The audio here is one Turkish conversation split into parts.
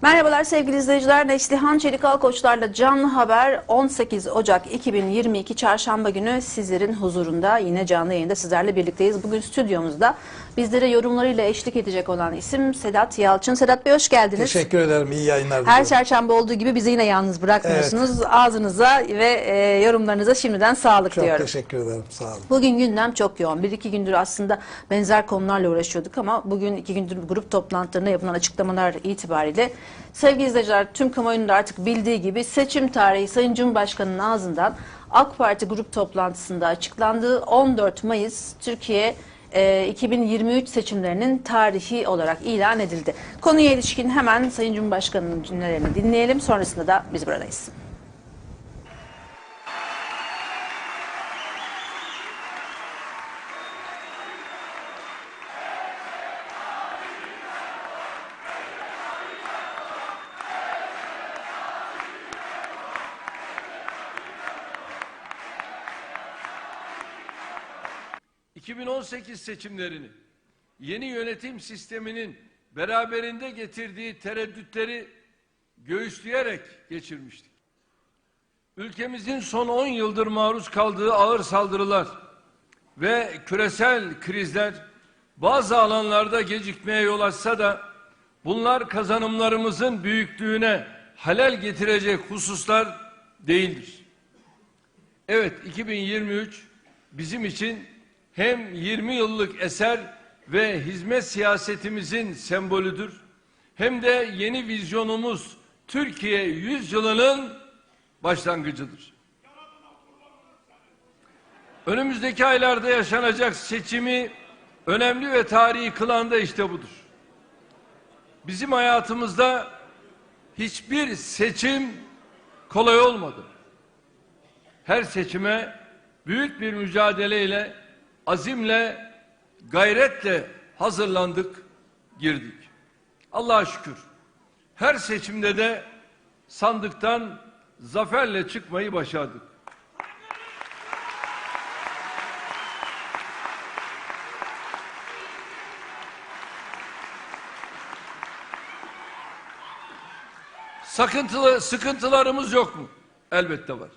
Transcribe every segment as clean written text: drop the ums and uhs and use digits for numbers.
Merhabalar sevgili izleyiciler. Neslihan Çelikal Koçlar'la Canlı Haber 18 Ocak 2022 Çarşamba günü sizlerin huzurunda yine canlı yayında sizlerle birlikteyiz. Bugün stüdyomuzda bizlere yorumlarıyla eşlik edecek olan isim Sedat Yalçın. Sedat Bey hoş geldiniz. Teşekkür ederim. İyi yayınlar diliyorum. Her çarşamba olduğu gibi bizi yine yalnız bırakmıyorsunuz. Evet. Ağzınıza ve yorumlarınıza şimdiden sağlık diyorum. Çok teşekkür ederim. Sağ olun. Bugün gündem çok yoğun. Bir iki gündür aslında benzer konularla uğraşıyorduk ama bugün 2 gündür grup toplantılarında yapılan açıklamalar itibariyle sevgili izleyiciler, tüm kamuoyunun da artık bildiği gibi seçim tarihi Sayın Cumhurbaşkanı'nın ağzından AK Parti grup toplantısında açıklandığı 14 Mayıs Türkiye 2023 seçimlerinin tarihi olarak ilan edildi. Konuya ilişkin hemen Sayın Cumhurbaşkanı'nın cümlelerini dinleyelim. Sonrasında da biz buradayız. ...2018 seçimlerini, yeni yönetim sisteminin beraberinde getirdiği tereddütleri göğüsleyerek geçirmiştik. Ülkemizin son 10 yıldır maruz kaldığı ağır saldırılar ve küresel krizler bazı alanlarda gecikmeye yol açsa da bunlar kazanımlarımızın büyüklüğüne halel getirecek hususlar değildir. Evet, 2023 bizim için hem 20 yıllık eser ve hizmet siyasetimizin sembolüdür, hem de yeni vizyonumuz Türkiye 100 yılının başlangıcıdır. Önümüzdeki aylarda yaşanacak seçimi önemli ve tarihi kılan da işte budur. Bizim hayatımızda hiçbir seçim kolay olmadı. Her seçime büyük bir mücadeleyle, azimle, gayretle hazırlandık, girdik. Allah'a şükür. Her seçimde de sandıktan zaferle çıkmayı başardık. Sıkıntılarımız yok mu? Elbette var.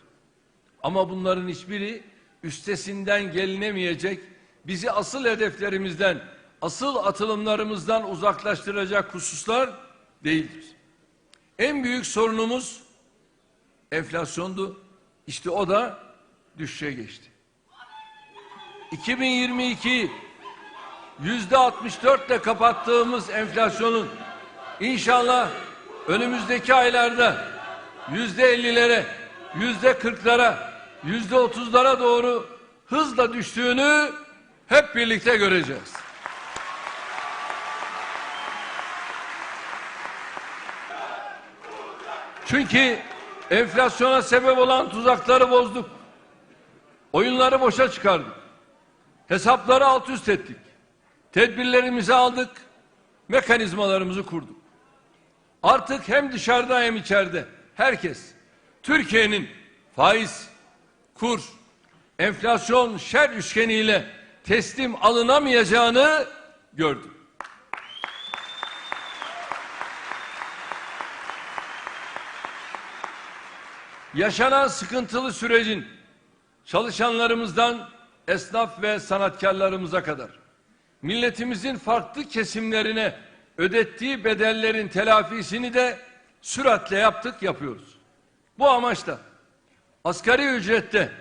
Ama bunların hiçbiri üstesinden gelinemeyecek, bizi asıl hedeflerimizden, asıl atılımlarımızdan uzaklaştıracak hususlar değildir. En büyük sorunumuz enflasyondu. İşte o da düşüşe geçti. 2022 %64 ile kapattığımız enflasyonun inşallah önümüzdeki aylarda %50'lere, %40'lara, %30'lara doğru hızla düştüğünü hep birlikte göreceğiz. Çünkü enflasyona sebep olan tuzakları bozduk. Oyunları boşa çıkardık. Hesapları alt üst ettik. Tedbirlerimizi aldık. Mekanizmalarımızı kurduk. Artık hem dışarıda hem içeride herkes Türkiye'nin faiz, kur, enflasyon şer üçgeniyle teslim alınamayacağını gördü. Yaşanan sıkıntılı sürecin çalışanlarımızdan esnaf ve sanatkarlarımıza kadar milletimizin farklı kesimlerine ödettiği bedellerin telafisini de süratle yapıyoruz. Bu amaçla asgari ücrette,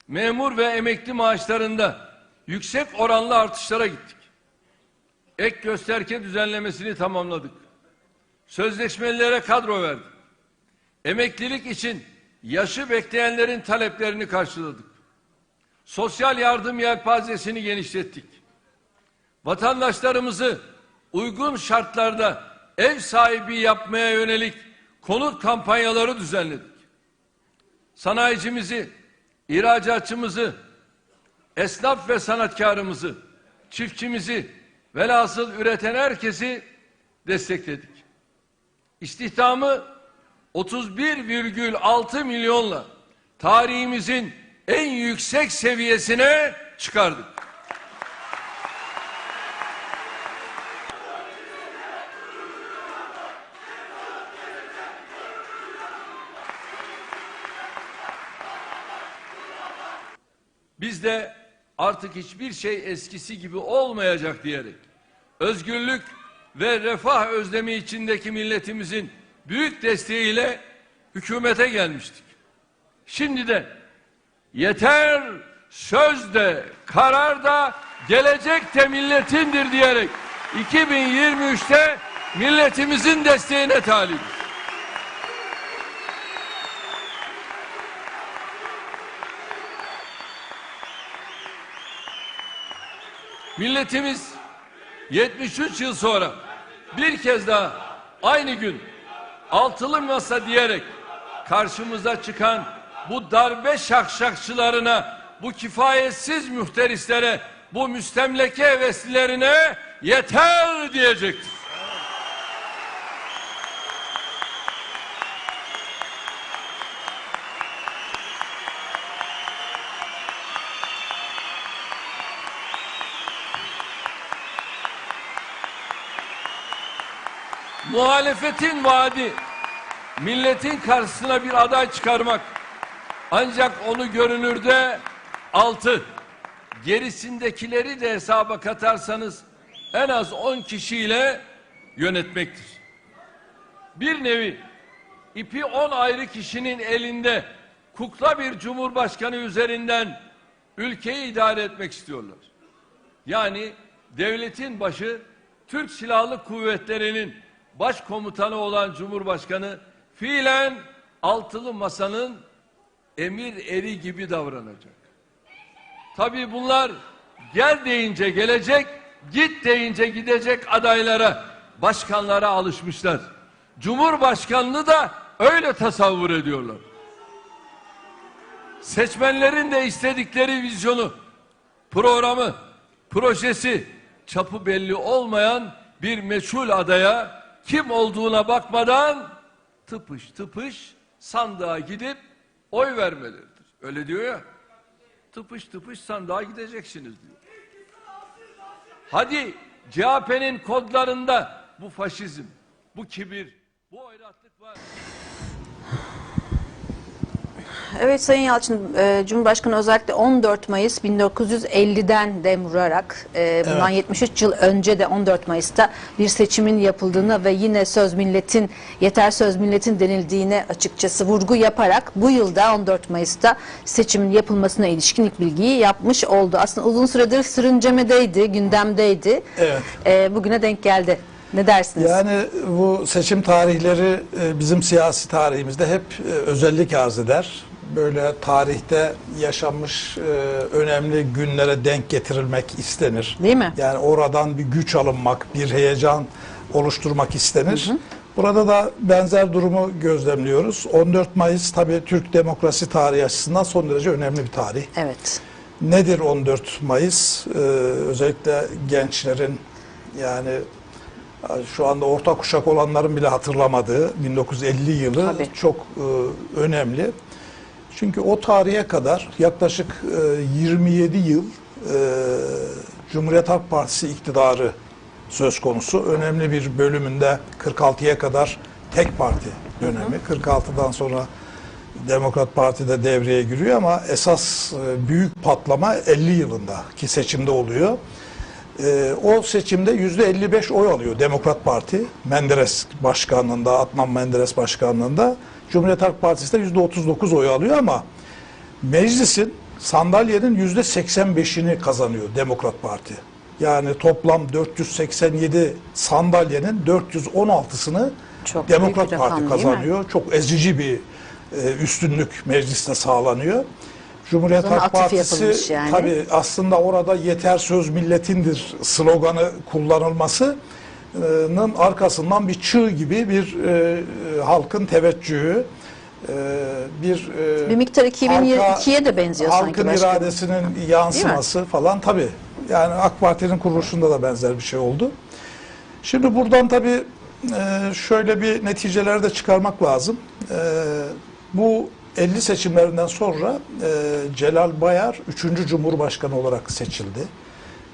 memur ve emekli maaşlarında yüksek oranlı artışlara gittik. Ek gösterge düzenlemesini tamamladık. Sözleşmelilere kadro verdik. Emeklilik için yaşı bekleyenlerin taleplerini karşıladık. Sosyal yardım yelpazesini genişlettik. Vatandaşlarımızı uygun şartlarda ev sahibi yapmaya yönelik konut kampanyaları düzenledik. Sanayicimizi, ihracatçımızı, esnaf ve sanatkarımızı, çiftçimizi, velhasıl üreten herkesi destekledik. İstihdamı 31,6 milyonla tarihimizin en yüksek seviyesine çıkardık. Biz de artık hiçbir şey eskisi gibi olmayacak diyerek özgürlük ve refah özlemi içindeki milletimizin büyük desteğiyle hükümete gelmiştik. Şimdi de yeter söz de karar da gelecek de milletindir diyerek 2023'te milletimizin desteğine talibiz. Milletimiz 73 yıl sonra bir kez daha aynı gün altılı masa diyerek karşımıza çıkan bu darbe şakşakçılarına, bu kifayetsiz muhterislere, bu müstemleke heveslilerine yeter diyecektir. Muhalefetin vaadi milletin karşısına bir aday çıkarmak. Ancak onu görünürde 6, gerisindekileri de hesaba katarsanız en az 10 kişiyle yönetmektir. Bir nevi ipi 10 ayrı kişinin elinde kukla bir cumhurbaşkanı üzerinden ülkeyi idare etmek istiyorlar. Yani devletin başı Türk Silahlı Kuvvetleri'nin başkomutanı olan Cumhurbaşkanı fiilen altılı masanın emir eri gibi davranacak. Tabii bunlar gel deyince gelecek, git deyince gidecek adaylara, başkanlara alışmışlar. Cumhurbaşkanını da öyle tasavvur ediyorlar. Seçmenlerin de istedikleri vizyonu, programı, projesi, çapı belli olmayan bir meçhul adaya kim olduğuna bakmadan tıpış tıpış sandığa gidip oy vermeleridir. Öyle diyor ya. Tıpış tıpış sandığa gideceksiniz diyor. Hadi CHP'nin kodlarında bu faşizm, bu kibir, bu oyratlık var. Evet Sayın Yalçın, Cumhurbaşkanı özellikle 14 Mayıs 1950'den dem vurarak bundan 73 yıl önce de 14 Mayıs'ta bir seçimin yapıldığını ve yine söz milletin, yeter söz milletin denildiğine açıkçası vurgu yaparak bu yılda 14 Mayıs'ta seçimin yapılmasına ilişkin ilk bilgiyi yapmış oldu. Aslında uzun süredir sürüncemedeydi, gündemdeydi. Evet. Bugüne denk geldi. Ne dersiniz? Yani bu seçim tarihleri bizim siyasi tarihimizde hep özellik arz eder. Böyle tarihte yaşanmış önemli günlere denk getirilmek istenir. Değil mi? Yani oradan bir güç alınmak, bir heyecan oluşturmak istenir. Hı hı. Burada da benzer durumu gözlemliyoruz. 14 Mayıs tabii Türk demokrasi tarihi açısından son derece önemli bir tarih. Evet. Nedir 14 Mayıs? Özellikle gençlerin, yani şu anda orta kuşak olanların bile hatırlamadığı 1950 yılı Tabii. çok önemli. Çünkü o tarihe kadar yaklaşık 27 yıl Cumhuriyet Halk Partisi iktidarı söz konusu. Önemli bir bölümünde 46'ya kadar tek parti dönemi. 46'dan sonra Demokrat Parti de devreye giriyor ama esas büyük patlama 50 yılındaki seçimde oluyor. O seçimde %55 oy alıyor Demokrat Parti. Menderes başkanlığında, Adnan Menderes başkanlığında. Cumhuriyet Halk Partisi de %39 oy alıyor ama meclisin, sandalyenin %85'ini kazanıyor Demokrat Parti. Yani toplam 487 sandalyenin 416'sını Çok Demokrat büyük bir Parti rakam, değil mi? kazanıyor. Çok ezici bir üstünlük mecliste sağlanıyor. Cumhuriyet Halk Partisi yani. tabii aslında orada yeter söz milletindir sloganı kullanılmasının arkasından bir çığ gibi bir halkın teveccühü, bir miktar 2022'ye de benziyor sanki halkın başkanım. iradesinin yansıması falan tabii. Yani AK Parti'nin kuruluşunda da benzer bir şey oldu. Şimdi buradan tabii şöyle bir neticeler de çıkarmak lazım. Bu 50 seçimlerinden sonra Celal Bayar 3. Cumhurbaşkanı olarak seçildi.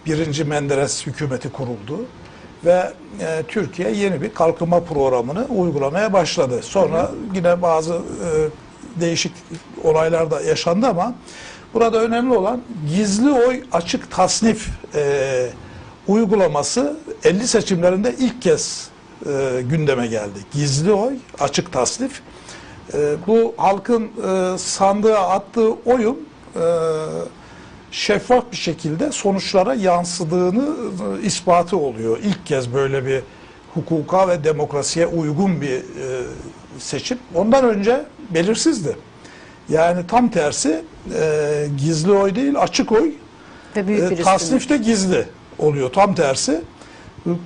1. Menderes hükümeti kuruldu. Ve Türkiye yeni bir kalkınma programını uygulamaya başladı. Sonra yine bazı değişik olaylar da yaşandı ama Burada önemli olan gizli oy açık tasnif uygulaması 50 seçimlerinde ilk kez gündeme geldi. Gizli oy açık tasnif. Bu halkın sandığa attığı oyun şeffaf bir şekilde sonuçlara yansıdığını ispatı oluyor. İlk kez böyle bir hukuka ve demokrasiye uygun bir seçim. Ondan önce belirsizdi. Yani tam tersi gizli oy değil açık oy. Ve büyük bir Tasnif de gizli oluyor. Tam tersi.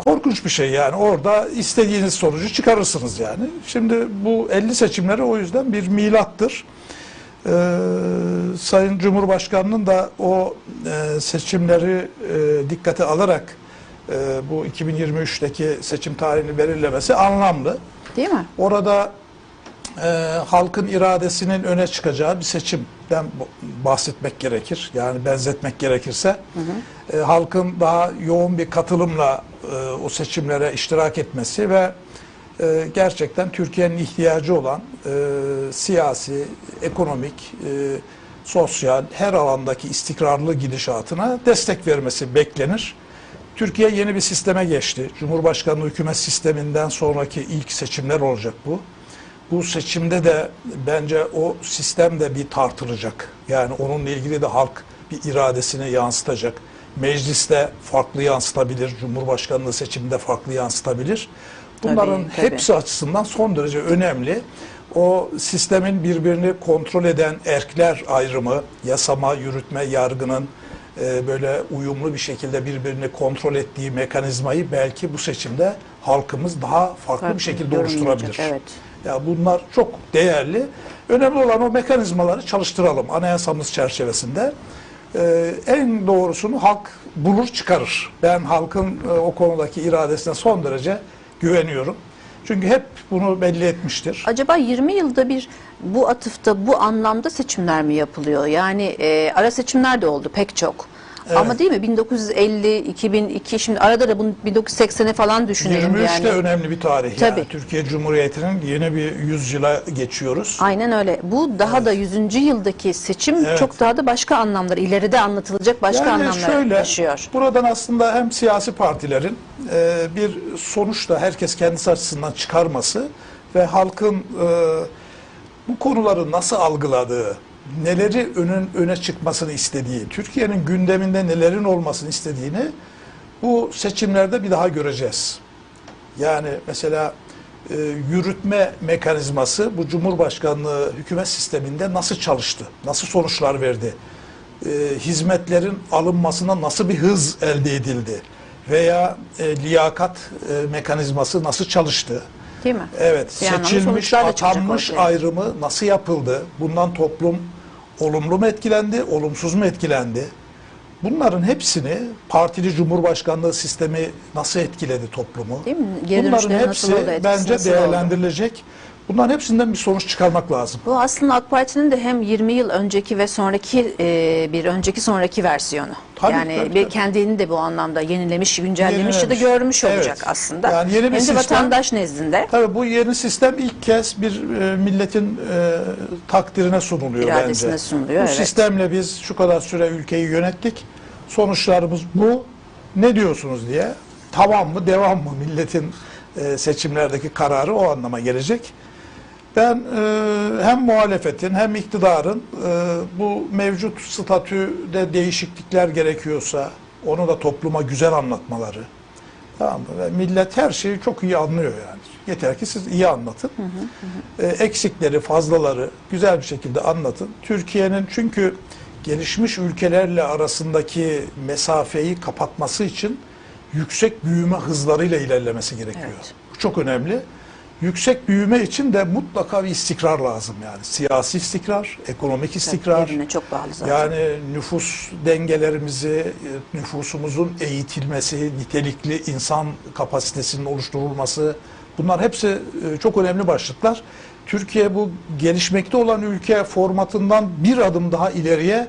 Korkunç bir şey yani. Orada istediğiniz sonucu çıkarırsınız yani. Şimdi bu 50 seçimleri o yüzden bir milattır. Sayın Cumhurbaşkanı'nın da o seçimleri dikkate alarak bu 2023'teki seçim tarihini belirlemesi anlamlı. Değil mi? Orada halkın iradesinin öne çıkacağı bir seçimden bahsetmek gerekir. Yani benzetmek gerekirse. Halkın daha yoğun bir katılımla o seçimlere iştirak etmesi ve gerçekten Türkiye'nin ihtiyacı olan siyasi, ekonomik, sosyal her alandaki istikrarlı gidişatına destek vermesi beklenir. Türkiye yeni bir sisteme geçti. Cumhurbaşkanlığı hükümet sisteminden sonraki ilk seçimler olacak bu. Bu seçimde de bence o sistem de bir tartılacak. Yani onunla ilgili de halk bir iradesini yansıtacak. Mecliste farklı yansıtabilir, Cumhurbaşkanlığı seçiminde farklı yansıtabilir. Bunların Tabii. hepsi açısından son derece önemli. O sistemin birbirini kontrol eden erkler ayrımı, yasama, yürütme, yargının böyle uyumlu bir şekilde birbirini kontrol ettiği mekanizmayı belki bu seçimde halkımız daha farklı bir şekilde oluşturabilir. Evet. Ya bunlar çok değerli. Önemli olan o mekanizmaları çalıştıralım anayasamız çerçevesinde. En doğrusunu halk bulur çıkarır. Ben halkın o konudaki iradesine son derece güveniyorum. Çünkü hep bunu belli etmiştir. Acaba 20 yılda bir bu atıfta, bu anlamda seçimler mi yapılıyor? Yani ara seçimler de oldu pek çok. Evet. Ama değil mi? 1950, 2002, şimdi arada da bunu 1980'e falan düşünelim 23 yani. de önemli bir tarih. Tabii. Yani Türkiye Cumhuriyeti'nin yeni bir yüzyıla geçiyoruz. Aynen öyle. Bu daha da 100. yıldaki seçim Evet. çok daha da başka anlamlar, ileride anlatılacak başka anlamlar taşıyor. Buradan aslında hem siyasi partilerin bir sonuçta herkes kendisi açısından çıkarması ve halkın bu konuları nasıl algıladığı, neleri öne çıkmasını istediği, Türkiye'nin gündeminde nelerin olmasını istediğini bu seçimlerde bir daha göreceğiz. Yani mesela yürütme mekanizması bu Cumhurbaşkanlığı hükümet sisteminde nasıl çalıştı, nasıl sonuçlar verdi, hizmetlerin alınmasına nasıl bir hız elde edildi veya liyakat mekanizması nasıl çalıştı? Değil mi? Evet, Bir anlamda seçilmiş, sonuçlar da çıkacak atanmış ortaya. ayrımı nasıl yapıldı? Bundan toplum olumlu mu etkilendi, olumsuz mu etkilendi? Bunların hepsini partili cumhurbaşkanlığı sistemi nasıl etkiledi toplumu? Değil mi? Geri Bunların dönüşleri nasıl hepsi oldu, etkisi bence nasıl oldu? değerlendirilecek. Bunların hepsinden bir sonuç çıkarmak lazım. Bu aslında AK Parti'nin de hem 20 yıl önceki ve sonraki bir önceki sonraki versiyonu. Tabii, yani tabii. kendini de bu anlamda yenilemiş, güncellemiş ya da Yenilemiş. görmüş olacak Evet. aslında. Yani yeni bir hem de sistem. vatandaş nezdinde. Tabii bu yeni sistem ilk kez bir milletin takdirine sunuluyor İradesine bence. sunuluyor, Bu evet. sistemle biz şu kadar süre ülkeyi yönettik. Sonuçlarımız bu. Ne diyorsunuz diye. Tamam mı, devam mı? Milletin seçimlerdeki kararı o anlama gelecek. Ben hem muhalefetin hem iktidarın bu mevcut statüde değişiklikler gerekiyorsa onu da topluma güzel anlatmaları. Tamam mı? Ve millet her şeyi çok iyi anlıyor yani. Yeter ki siz iyi anlatın. Eksikleri, fazlaları güzel bir şekilde anlatın. Türkiye'nin çünkü gelişmiş ülkelerle arasındaki mesafeyi kapatması için yüksek büyüme hızlarıyla ilerlemesi gerekiyor. Evet. Bu çok önemli. Yüksek büyüme için de mutlaka bir istikrar lazım yani. Siyasi istikrar, ekonomik istikrar. Birbirine çok bağlı zaten. Yani nüfus dengelerimizi, nüfusumuzun eğitilmesi, nitelikli insan kapasitesinin oluşturulması, bunlar hepsi çok önemli başlıklar. Türkiye bu gelişmekte olan ülke formatından bir adım daha ileriye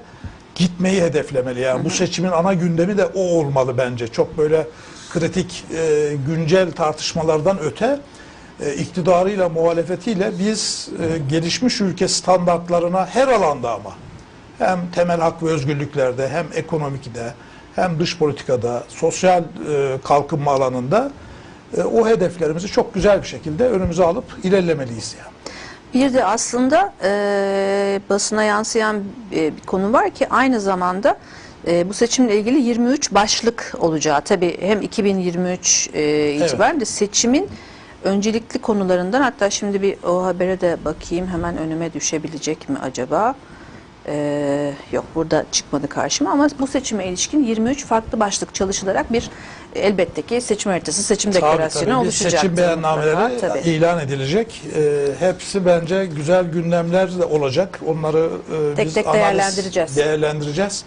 gitmeyi hedeflemeli. Yani bu seçimin ana gündemi de o olmalı bence. Çok böyle kritik, güncel tartışmalardan öte iktidarıyla, muhalefetiyle biz gelişmiş ülke standartlarına her alanda ama Hem temel hak ve özgürlüklerde, hem ekonomikte, hem dış politikada, sosyal kalkınma alanında o hedeflerimizi çok güzel bir şekilde önümüze alıp ilerlemeliyiz yani. Bir de aslında basına yansıyan bir konu var ki aynı zamanda bu seçimle ilgili 23 başlık olacağı. Tabii hem 2023 itibaren de seçimin öncelikli konularından, hatta şimdi bir o habere de bakayım, hemen önüme düşebilecek mi acaba? Yok, burada çıkmadı karşıma, ama bu seçime ilişkin 23 farklı başlık çalışılarak bir elbette ki seçim haritası, seçim deklarasyonu oluşacak. Seçim beyannameleri ilan edilecek. Hepsi bence güzel gündemler de olacak. Onları biz tek değerlendireceğiz.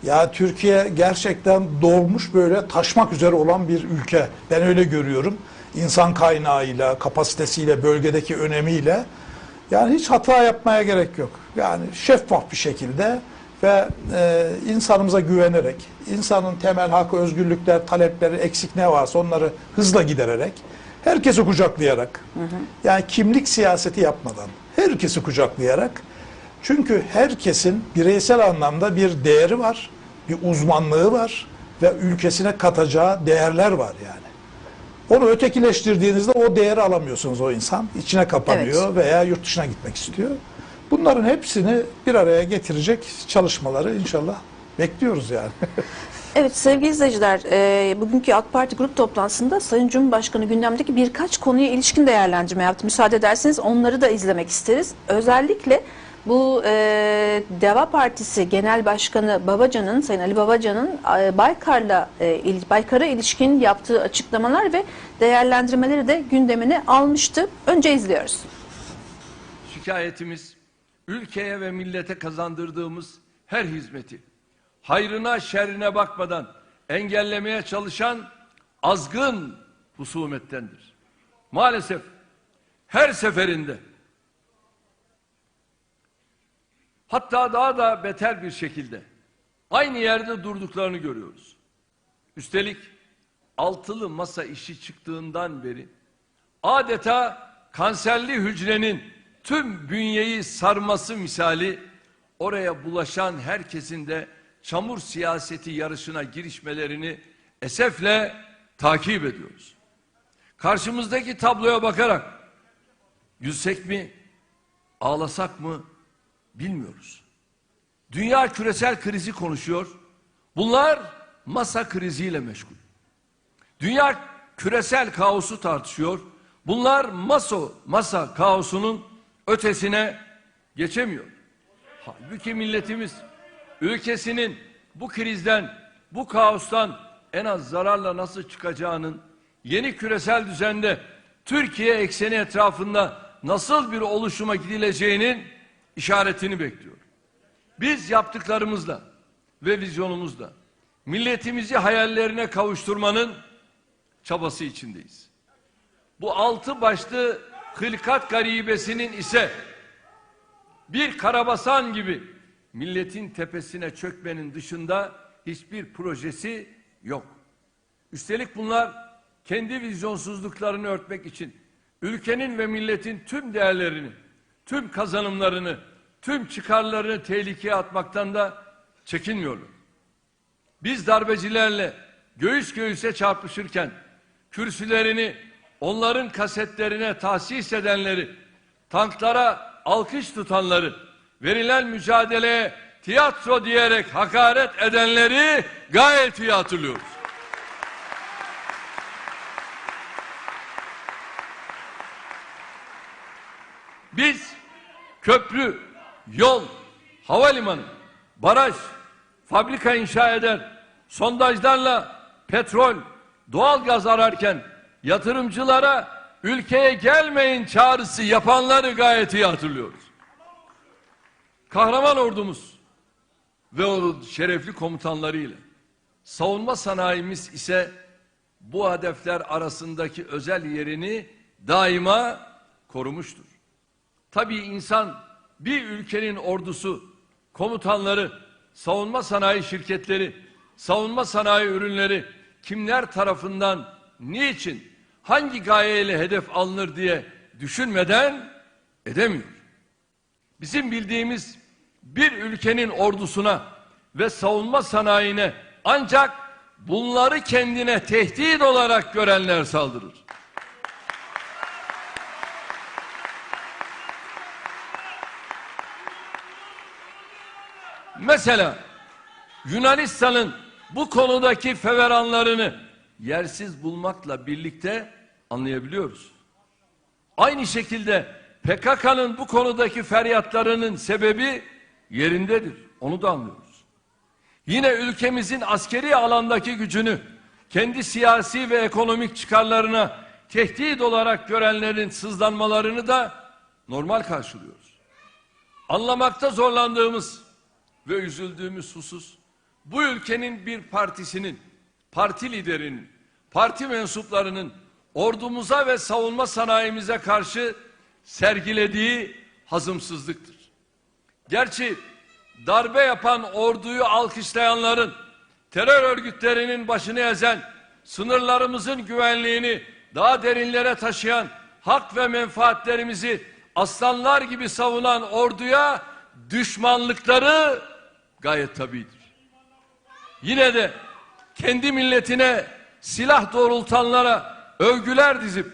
Ya Türkiye gerçekten dolmuş, böyle taşmak üzere olan bir ülke. Ben öyle görüyorum. İnsan kaynağıyla, kapasitesiyle, bölgedeki önemiyle. Yani hiç hata yapmaya gerek yok. Yani şeffaf bir şekilde ve insanımıza güvenerek, insanın temel hakkı, özgürlükler, talepleri, eksik ne varsa onları hızla gidererek, herkesi kucaklayarak, yani kimlik siyaseti yapmadan, herkesi kucaklayarak, çünkü herkesin bireysel anlamda bir değeri var, bir uzmanlığı var ve ülkesine katacağı değerler var yani. Onu ötekileştirdiğinizde o değeri alamıyorsunuz, o insan. İçine kapanıyor veya yurt dışına gitmek istiyor. Bunların hepsini bir araya getirecek çalışmaları inşallah bekliyoruz yani. Evet sevgili izleyiciler, bugünkü AK Parti grup toplantısında Sayın Cumhurbaşkanı gündemdeki birkaç konuya ilişkin değerlendirme yaptı. Müsaade ederseniz onları da izlemek isteriz. Özellikle bu Deva Partisi Genel Başkanı Babacan'ın, Sayın Ali Babacan'ın Baykar'a ilişkin yaptığı açıklamalar ve değerlendirmeleri de gündemine almıştı. Önce izliyoruz. Şikayetimiz, ülkeye ve millete kazandırdığımız her hizmeti hayrına şerrine bakmadan engellemeye çalışan azgın husumettendir. Maalesef her seferinde, hatta daha da beter bir şekilde aynı yerde durduklarını görüyoruz. Üstelik altılı masa işi çıktığından beri adeta kanserli hücrenin tüm bünyeyi sarması misali oraya bulaşan herkesin de çamur siyaseti yarışına girişmelerini esefle takip ediyoruz. Karşımızdaki tabloya bakarak gülsek mi, ağlasak mı bilmiyoruz. Dünya küresel krizi konuşuyor. Bunlar masa kriziyle meşgul. Dünya küresel kaosu tartışıyor. Bunlar masa kaosunun ötesine geçemiyor. Halbuki milletimiz ülkesinin bu krizden, bu kaostan en az zararla nasıl çıkacağının, yeni küresel düzende Türkiye ekseni etrafında nasıl bir oluşuma gidileceğinin işaretini bekliyor. Biz yaptıklarımızla ve vizyonumuzla milletimizi hayallerine kavuşturmanın çabası içindeyiz. Bu altı başlı hılkat garibesinin ise bir karabasan gibi milletin tepesine çökmenin dışında hiçbir projesi yok. Üstelik bunlar kendi vizyonsuzluklarını örtmek için ülkenin ve milletin tüm değerlerini, tüm kazanımlarını, tüm çıkarlarını tehlikeye atmaktan da çekinmiyorlar. Biz darbecilerle göğüs göğüse çarpışırken kürsülerini onların kasetlerine tahsis edenleri, tanklara alkış tutanları, verilen mücadeleye tiyatro diyerek hakaret edenleri gayet iyi hatırlıyoruz. Biz köprü, yol, havalimanı, baraj, fabrika inşa eder, sondajlarla petrol, doğalgaz ararken yatırımcılara ülkeye gelmeyin çağrısı yapanları gayet iyi hatırlıyoruz. Kahraman ordumuz ve onun şerefli komutanlarıyla savunma sanayimiz ise bu hedefler arasındaki özel yerini daima korumuştur. Tabii insan bir ülkenin ordusu, komutanları, savunma sanayi şirketleri, savunma sanayi ürünleri kimler tarafından, niçin, hangi gayeyle hedef alınır diye düşünmeden edemiyor. Bizim bildiğimiz bir ülkenin ordusuna ve savunma sanayine ancak bunları kendine tehdit olarak görenler saldırır. Mesela Yunanistan'ın bu konudaki feveranlarını yersiz bulmakla birlikte anlayabiliyoruz. Aynı şekilde PKK'nın bu konudaki feryatlarının sebebi yerindedir. Onu da anlıyoruz. Yine ülkemizin askeri alandaki gücünü kendi siyasi ve ekonomik çıkarlarına tehdit olarak görenlerin sızlanmalarını da normal karşılıyoruz. Anlamakta zorlandığımız ve üzüldüğümüz husus, bu ülkenin bir partisinin, parti liderinin, parti mensuplarının ordumuza ve savunma sanayimize karşı sergilediği hazımsızlıktır. Gerçi darbe yapan orduyu alkışlayanların, terör örgütlerinin başını ezen, sınırlarımızın güvenliğini daha derinlere taşıyan, hak ve menfaatlerimizi aslanlar gibi savunan orduya düşmanlıkları gayet tabidir. Yine de kendi milletine silah doğrultanlara övgüler dizip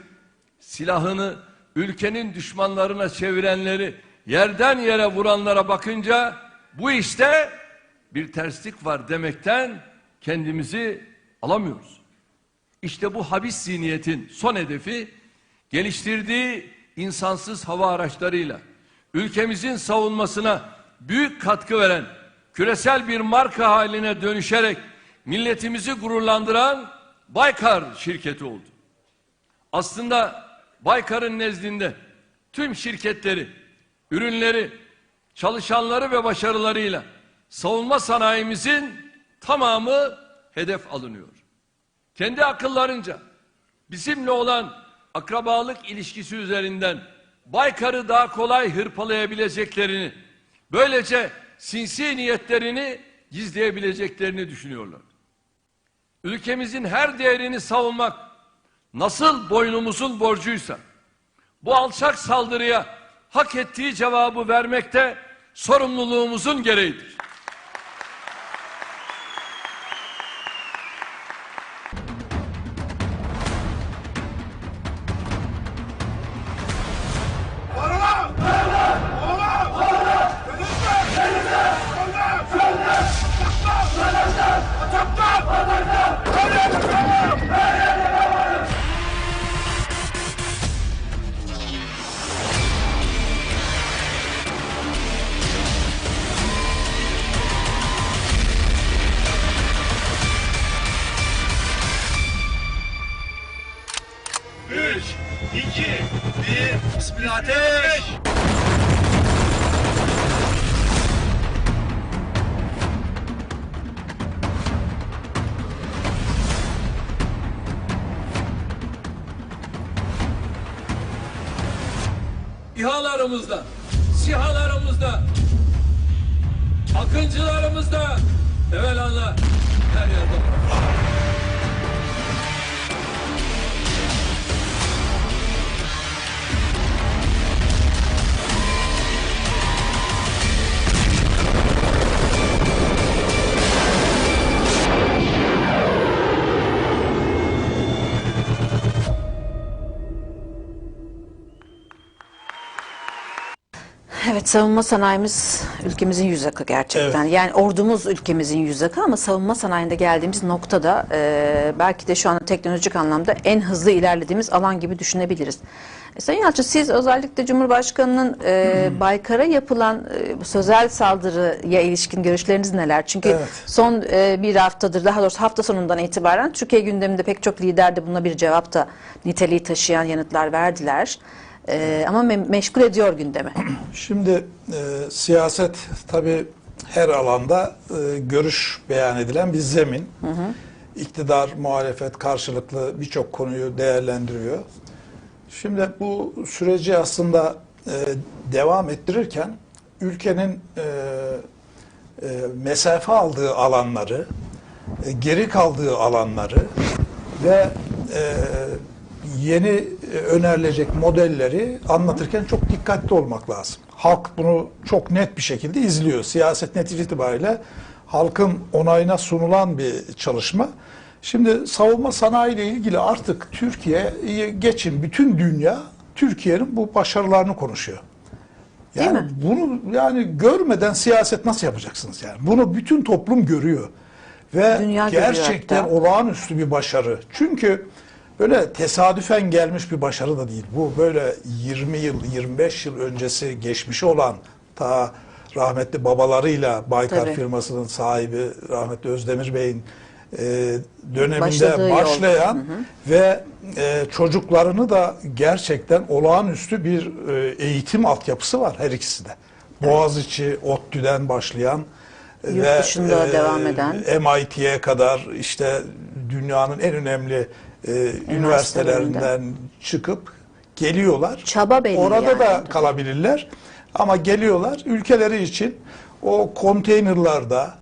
silahını ülkenin düşmanlarına çevirenleri yerden yere vuranlara bakınca bu işte bir terslik var demekten kendimizi alamıyoruz. İşte bu habis zihniyetin son hedefi geliştirdiği insansız hava araçlarıyla ülkemizin savunmasına büyük katkı veren küresel bir marka haline dönüşerek milletimizi gururlandıran Baykar şirketi oldu. Aslında Baykar'ın nezdinde tüm şirketleri, ürünleri, çalışanları ve başarılarıyla savunma sanayimizin tamamı hedef alınıyor. Kendi akıllarınca bizimle olan akrabalık ilişkisi üzerinden Baykar'ı daha kolay hırpalayabileceklerini, böylece sinsi niyetlerini gizleyebileceklerini düşünüyorlar. Ülkemizin her değerini savunmak nasıl boynumuzun borcuysa, bu alçak saldırıya hak ettiği cevabı vermekte sorumluluğumuzun gereğidir. Üç, iki, bir, bismillah ateş! İHA'larımızda, SİHA'larımızda, akıncılarımızda, evelallah her yerde var. Evet, savunma sanayimiz ülkemizin yüz akı gerçekten. Evet. Yani ordumuz ülkemizin yüz akı ama savunma sanayinde geldiğimiz noktada belki de şu anda teknolojik anlamda en hızlı ilerlediğimiz alan gibi düşünebiliriz. Sayın Yalçın, siz özellikle Cumhurbaşkanı'nın Baykar'a yapılan sözel saldırıya ilişkin görüşleriniz neler? Çünkü Evet. son bir haftadır, daha doğrusu hafta sonundan itibaren Türkiye gündeminde pek çok lider de buna bir cevap da niteliği taşıyan yanıtlar verdiler. Ama meşgul ediyor gündemi. Şimdi siyaset tabii her alanda görüş beyan edilen bir zemin. İktidar, muhalefet karşılıklı birçok konuyu değerlendiriyor. Şimdi bu süreci aslında devam ettirirken ülkenin mesafe aldığı alanları, geri kaldığı alanları ve yeni önerilecek modelleri anlatırken çok dikkatli olmak lazım. Halk bunu çok net bir şekilde izliyor. Siyaset netice itibariyle halkın onayına sunulan bir çalışma. Şimdi savunma sanayi ile ilgili artık Türkiye geçin bütün dünya Türkiye'nin bu başarılarını konuşuyor. Değil Yani mi? bunu yani görmeden siyaset nasıl yapacaksınız yani? Bunu bütün toplum görüyor. Ve Dünya görüyor gerçekten hatta. olağanüstü bir başarı. Çünkü böyle tesadüfen gelmiş bir başarı da değil. Bu böyle 20 yıl, 25 yıl öncesi geçmişi olan ta rahmetli babalarıyla Baykar Tabii. firmasının sahibi rahmetli Özdemir Bey'in döneminde Başladığı yol. başlayan ve çocuklarını da gerçekten olağanüstü bir eğitim altyapısı var her ikisi de. Boğaziçi, ODTÜ'den başlayan Yurt dışında devam eden. MIT'ye kadar işte dünyanın en önemli üniversitelerinden çıkıp geliyorlar. Çaba belli Orada yani. da kalabilirler ama geliyorlar ülkeleri için o konteynerlarda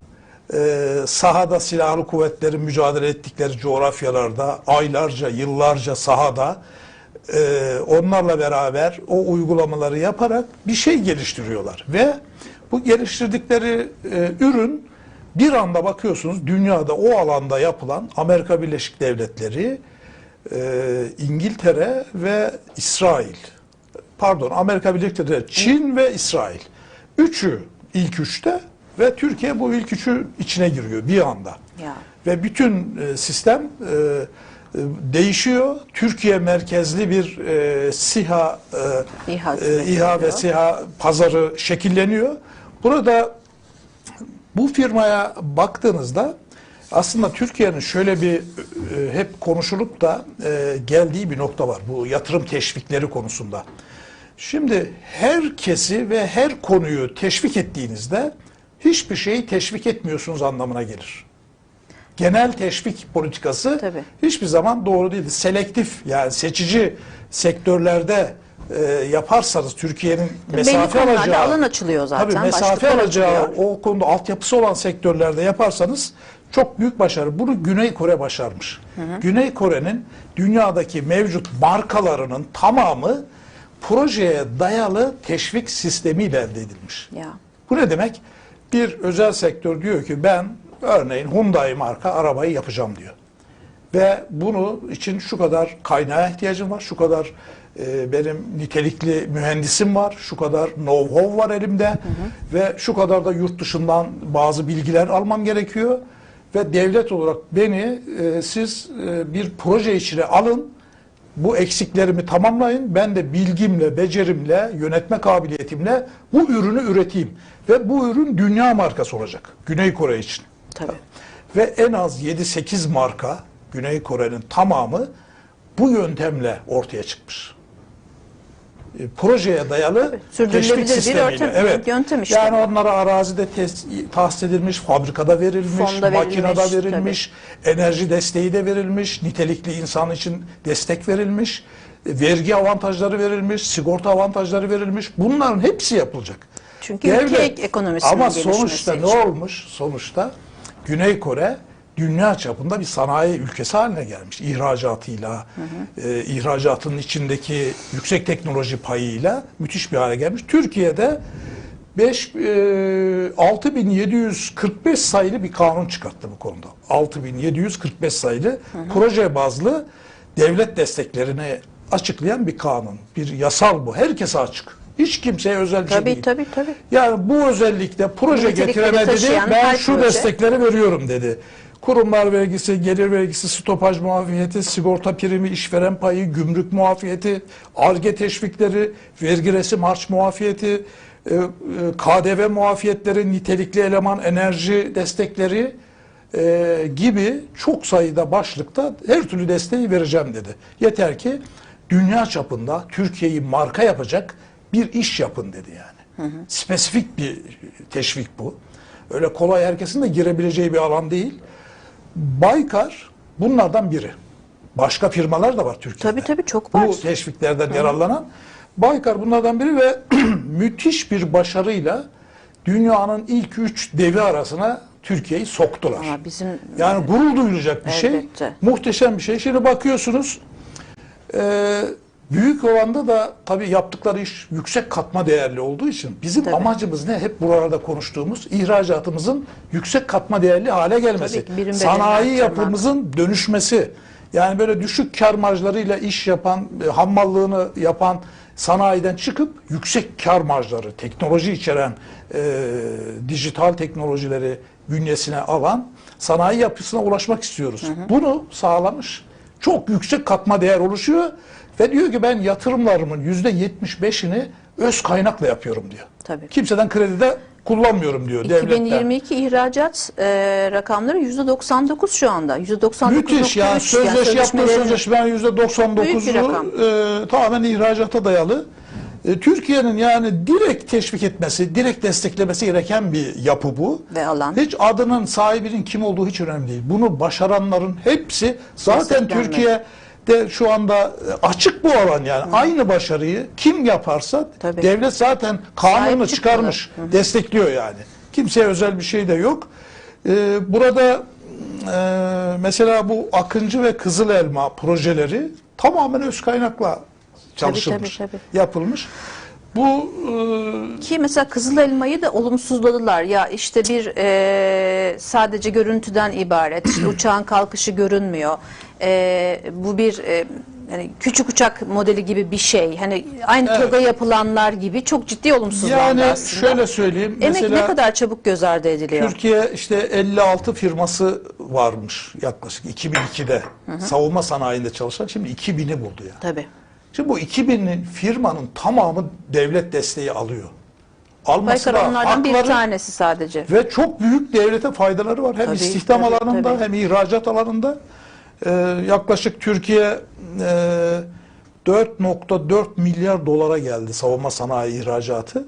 sahada silahlı kuvvetlerin mücadele ettikleri coğrafyalarda aylarca, yıllarca sahada onlarla beraber o uygulamaları yaparak bir şey geliştiriyorlar. Ve bu geliştirdikleri ürün bir anda bakıyorsunuz dünyada o alanda yapılan Amerika Birleşik Devletleri, İngiltere ve İsrail, pardon Amerika Birleşik Devletleri, Çin ve İsrail. Üçü ilk üçte ve Türkiye bu ilk üçün içine giriyor bir anda. Ya. Ve bütün sistem değişiyor. Türkiye merkezli bir SİHA, İHA ve SİHA pazarı şekilleniyor. Burada bu firmaya baktığınızda aslında Türkiye'nin şöyle bir hep konuşulup da geldiği bir nokta var. Bu yatırım teşvikleri konusunda. Şimdi herkesi ve her konuyu teşvik ettiğinizde hiçbir şeyi teşvik etmiyorsunuz anlamına gelir. Genel teşvik politikası Tabii. hiçbir zaman doğru değildir. Selektif yani seçici sektörlerde yaparsanız Türkiye'nin mesafe konularda alacağı alan açılıyor zaten, Tabii mesafe başlıklar alacağı açılıyor. o konuda altyapısı olan sektörlerde yaparsanız çok büyük başarı. Bunu Güney Kore başarmış. Güney Kore'nin dünyadaki mevcut markalarının tamamı projeye dayalı teşvik sistemiyle elde edilmiş. Ya. Bu ne demek? Bir özel sektör diyor ki ben örneğin Hyundai marka arabayı yapacağım diyor. Ve bunu için şu kadar kaynağa ihtiyacım var, şu kadar benim nitelikli mühendisim var, şu kadar know-how var elimde ve şu kadar da yurt dışından bazı bilgiler almam gerekiyor. Ve devlet olarak beni siz bir proje içine alın, bu eksiklerimi tamamlayın, ben de bilgimle, becerimle, yönetme kabiliyetimle bu ürünü üreteyim. Ve bu ürün dünya markası olacak Güney Kore için. Tabii. Ve en az 7-8 marka Güney Kore'nin tamamı bu yöntemle ortaya çıkmış. Projeye dayalı sürdürülebilir teşvik bir sistemiyle. yöntem işte. Yani onlara arazide tahsis edilmiş, fabrikada verilmiş, Fonda makinede verilmiş, verilmiş, enerji desteği de verilmiş, nitelikli insan için destek verilmiş, vergi avantajları verilmiş, sigorta avantajları verilmiş. Bunların hepsi yapılacak. Çünkü ülke ekonomisinin ama gelişmesi sonuçta için. ne olmuş? Sonuçta Güney Kore dünya çapında bir sanayi ülkesi haline gelmiş. İhracatıyla, ihracatının içindeki yüksek teknoloji payıyla müthiş bir hale gelmiş. Türkiye'de 6745 sayılı bir kanun çıkarttı bu konuda. 6745 sayılı proje bazlı devlet desteklerini açıklayan bir kanun. Bir yasal bu. Herkese açık. Hiç kimseye özel bir şey değil. Tabii. Yani bu özellikle proje Nitelikleri getirene dedi taşıyan ben her şu proje. destekleri veriyorum dedi. Kurumlar vergisi, gelir vergisi, stopaj muafiyeti, sigorta primi, işveren payı, gümrük muafiyeti, Ar-Ge teşvikleri, vergi resim harç muafiyeti, KDV muafiyetleri, nitelikli eleman enerji destekleri gibi çok sayıda başlıkta her türlü desteği vereceğim dedi. Yeter ki dünya çapında Türkiye'yi marka yapacak bir iş yapın dedi yani. Spesifik bir teşvik bu. Öyle kolay herkesin de girebileceği bir alan değil. Baykar bunlardan biri. Başka firmalar da var Türkiye'de. Tabii çok var. Bu teşviklerden yararlanan. Baykar bunlardan biri ve müthiş bir başarıyla dünyanın ilk 3 devi arasına Türkiye'yi soktular. Ama bizim Yani gurur duyulacak bir şey. Elbette. Muhteşem bir şey. Şimdi bakıyorsunuz Büyük oranda da tabii yaptıkları iş yüksek katma değerli olduğu için bizim Tabii. amacımız ne? Hep buralarda konuştuğumuz ihracatımızın yüksek katma değerli hale gelmesi. Tabii ki, birim Sanayi bedelini yapımızın dönüşmesi. Yani böyle düşük kar marjlarıyla iş yapan, hammallığını yapan sanayiden çıkıp yüksek kar marjları, teknoloji içeren dijital teknolojileri bünyesine alan sanayi yapısına ulaşmak istiyoruz. Bunu sağlamış. Çok yüksek katma değer oluşuyor ve diyor ki ben yatırımlarımın %75'ini öz kaynakla yapıyorum diyor. Tabii. Kimseden kredi de kullanmıyorum diyor devletten. 2022 ihracat rakamları %99 şu anda. %99.3 Müthiş yani sözleşme yaptığı sözleşmenin Büyük bir rakam. %99'u tamamen ihracata dayalı. Türkiye'nin yani direkt teşvik etmesi, direkt desteklemesi gereken bir yapı bu. Ve alan. Hiç adının sahibinin kim olduğu hiç önemli değil. Bunu başaranların hepsi zaten Desteklenmeli. Türkiye'de şu anda açık bu alan yani. Aynı başarıyı kim yaparsa Tabii. devlet zaten kanunu Sahip çıkarmış, destekliyor yani. Kimseye özel bir şey de yok. Burada mesela bu Akıncı ve Kızıl Elma projeleri tamamen öz kaynakla çalışılmış, tabii. yapılmış. Bu Ki mesela Kızıl Elma'yı da olumsuzladılar. Ya işte bir sadece görüntüden ibaret. İşte uçağın kalkışı görünmüyor. Bu bir hani küçük uçak modeli gibi bir şey. Hani aynı Evet. TOG'a yapılanlar gibi çok ciddi olumsuzlandı yani aslında. şöyle söyleyeyim. Emek mesela ne kadar çabuk göz ardı ediliyor. Türkiye işte 56 firması varmış yaklaşık 2002'de savunma sanayinde çalışan. Şimdi 2000'i buldu yani. Tabii. Şimdi bu 2000'in firmanın tamamı devlet desteği alıyor. Alması Baykar da onlardan bir hakları tanesi sadece. ve çok büyük devlete faydaları var. Hem Tabii, istihdam tabii, alanında tabii. hem ihracat alanında. Yaklaşık Türkiye 4.4 milyar dolara geldi savunma sanayi ihracatı.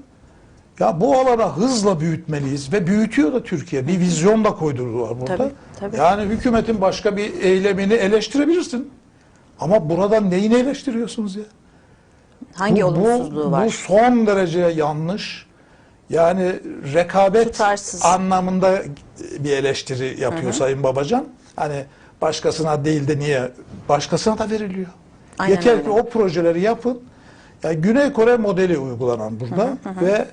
Ya bu alana hızla büyütmeliyiz ve büyütüyor da Türkiye. Bir vizyon da koydurdular burada. Tabii, tabii. Yani hükümetin başka bir eylemini eleştirebilirsin. Ama burada neyini eleştiriyorsunuz ya? Hangi olumsuzluğu var? Bu son derece yanlış. Yani rekabet Tutarsız. anlamında bir eleştiri yapıyor Sayın Babacan. Hani başkasına değil de niye? Başkasına da veriliyor. Aynen Yeter öyle. ki o projeleri yapın. Yani Güney Kore modeli uygulanan burada ve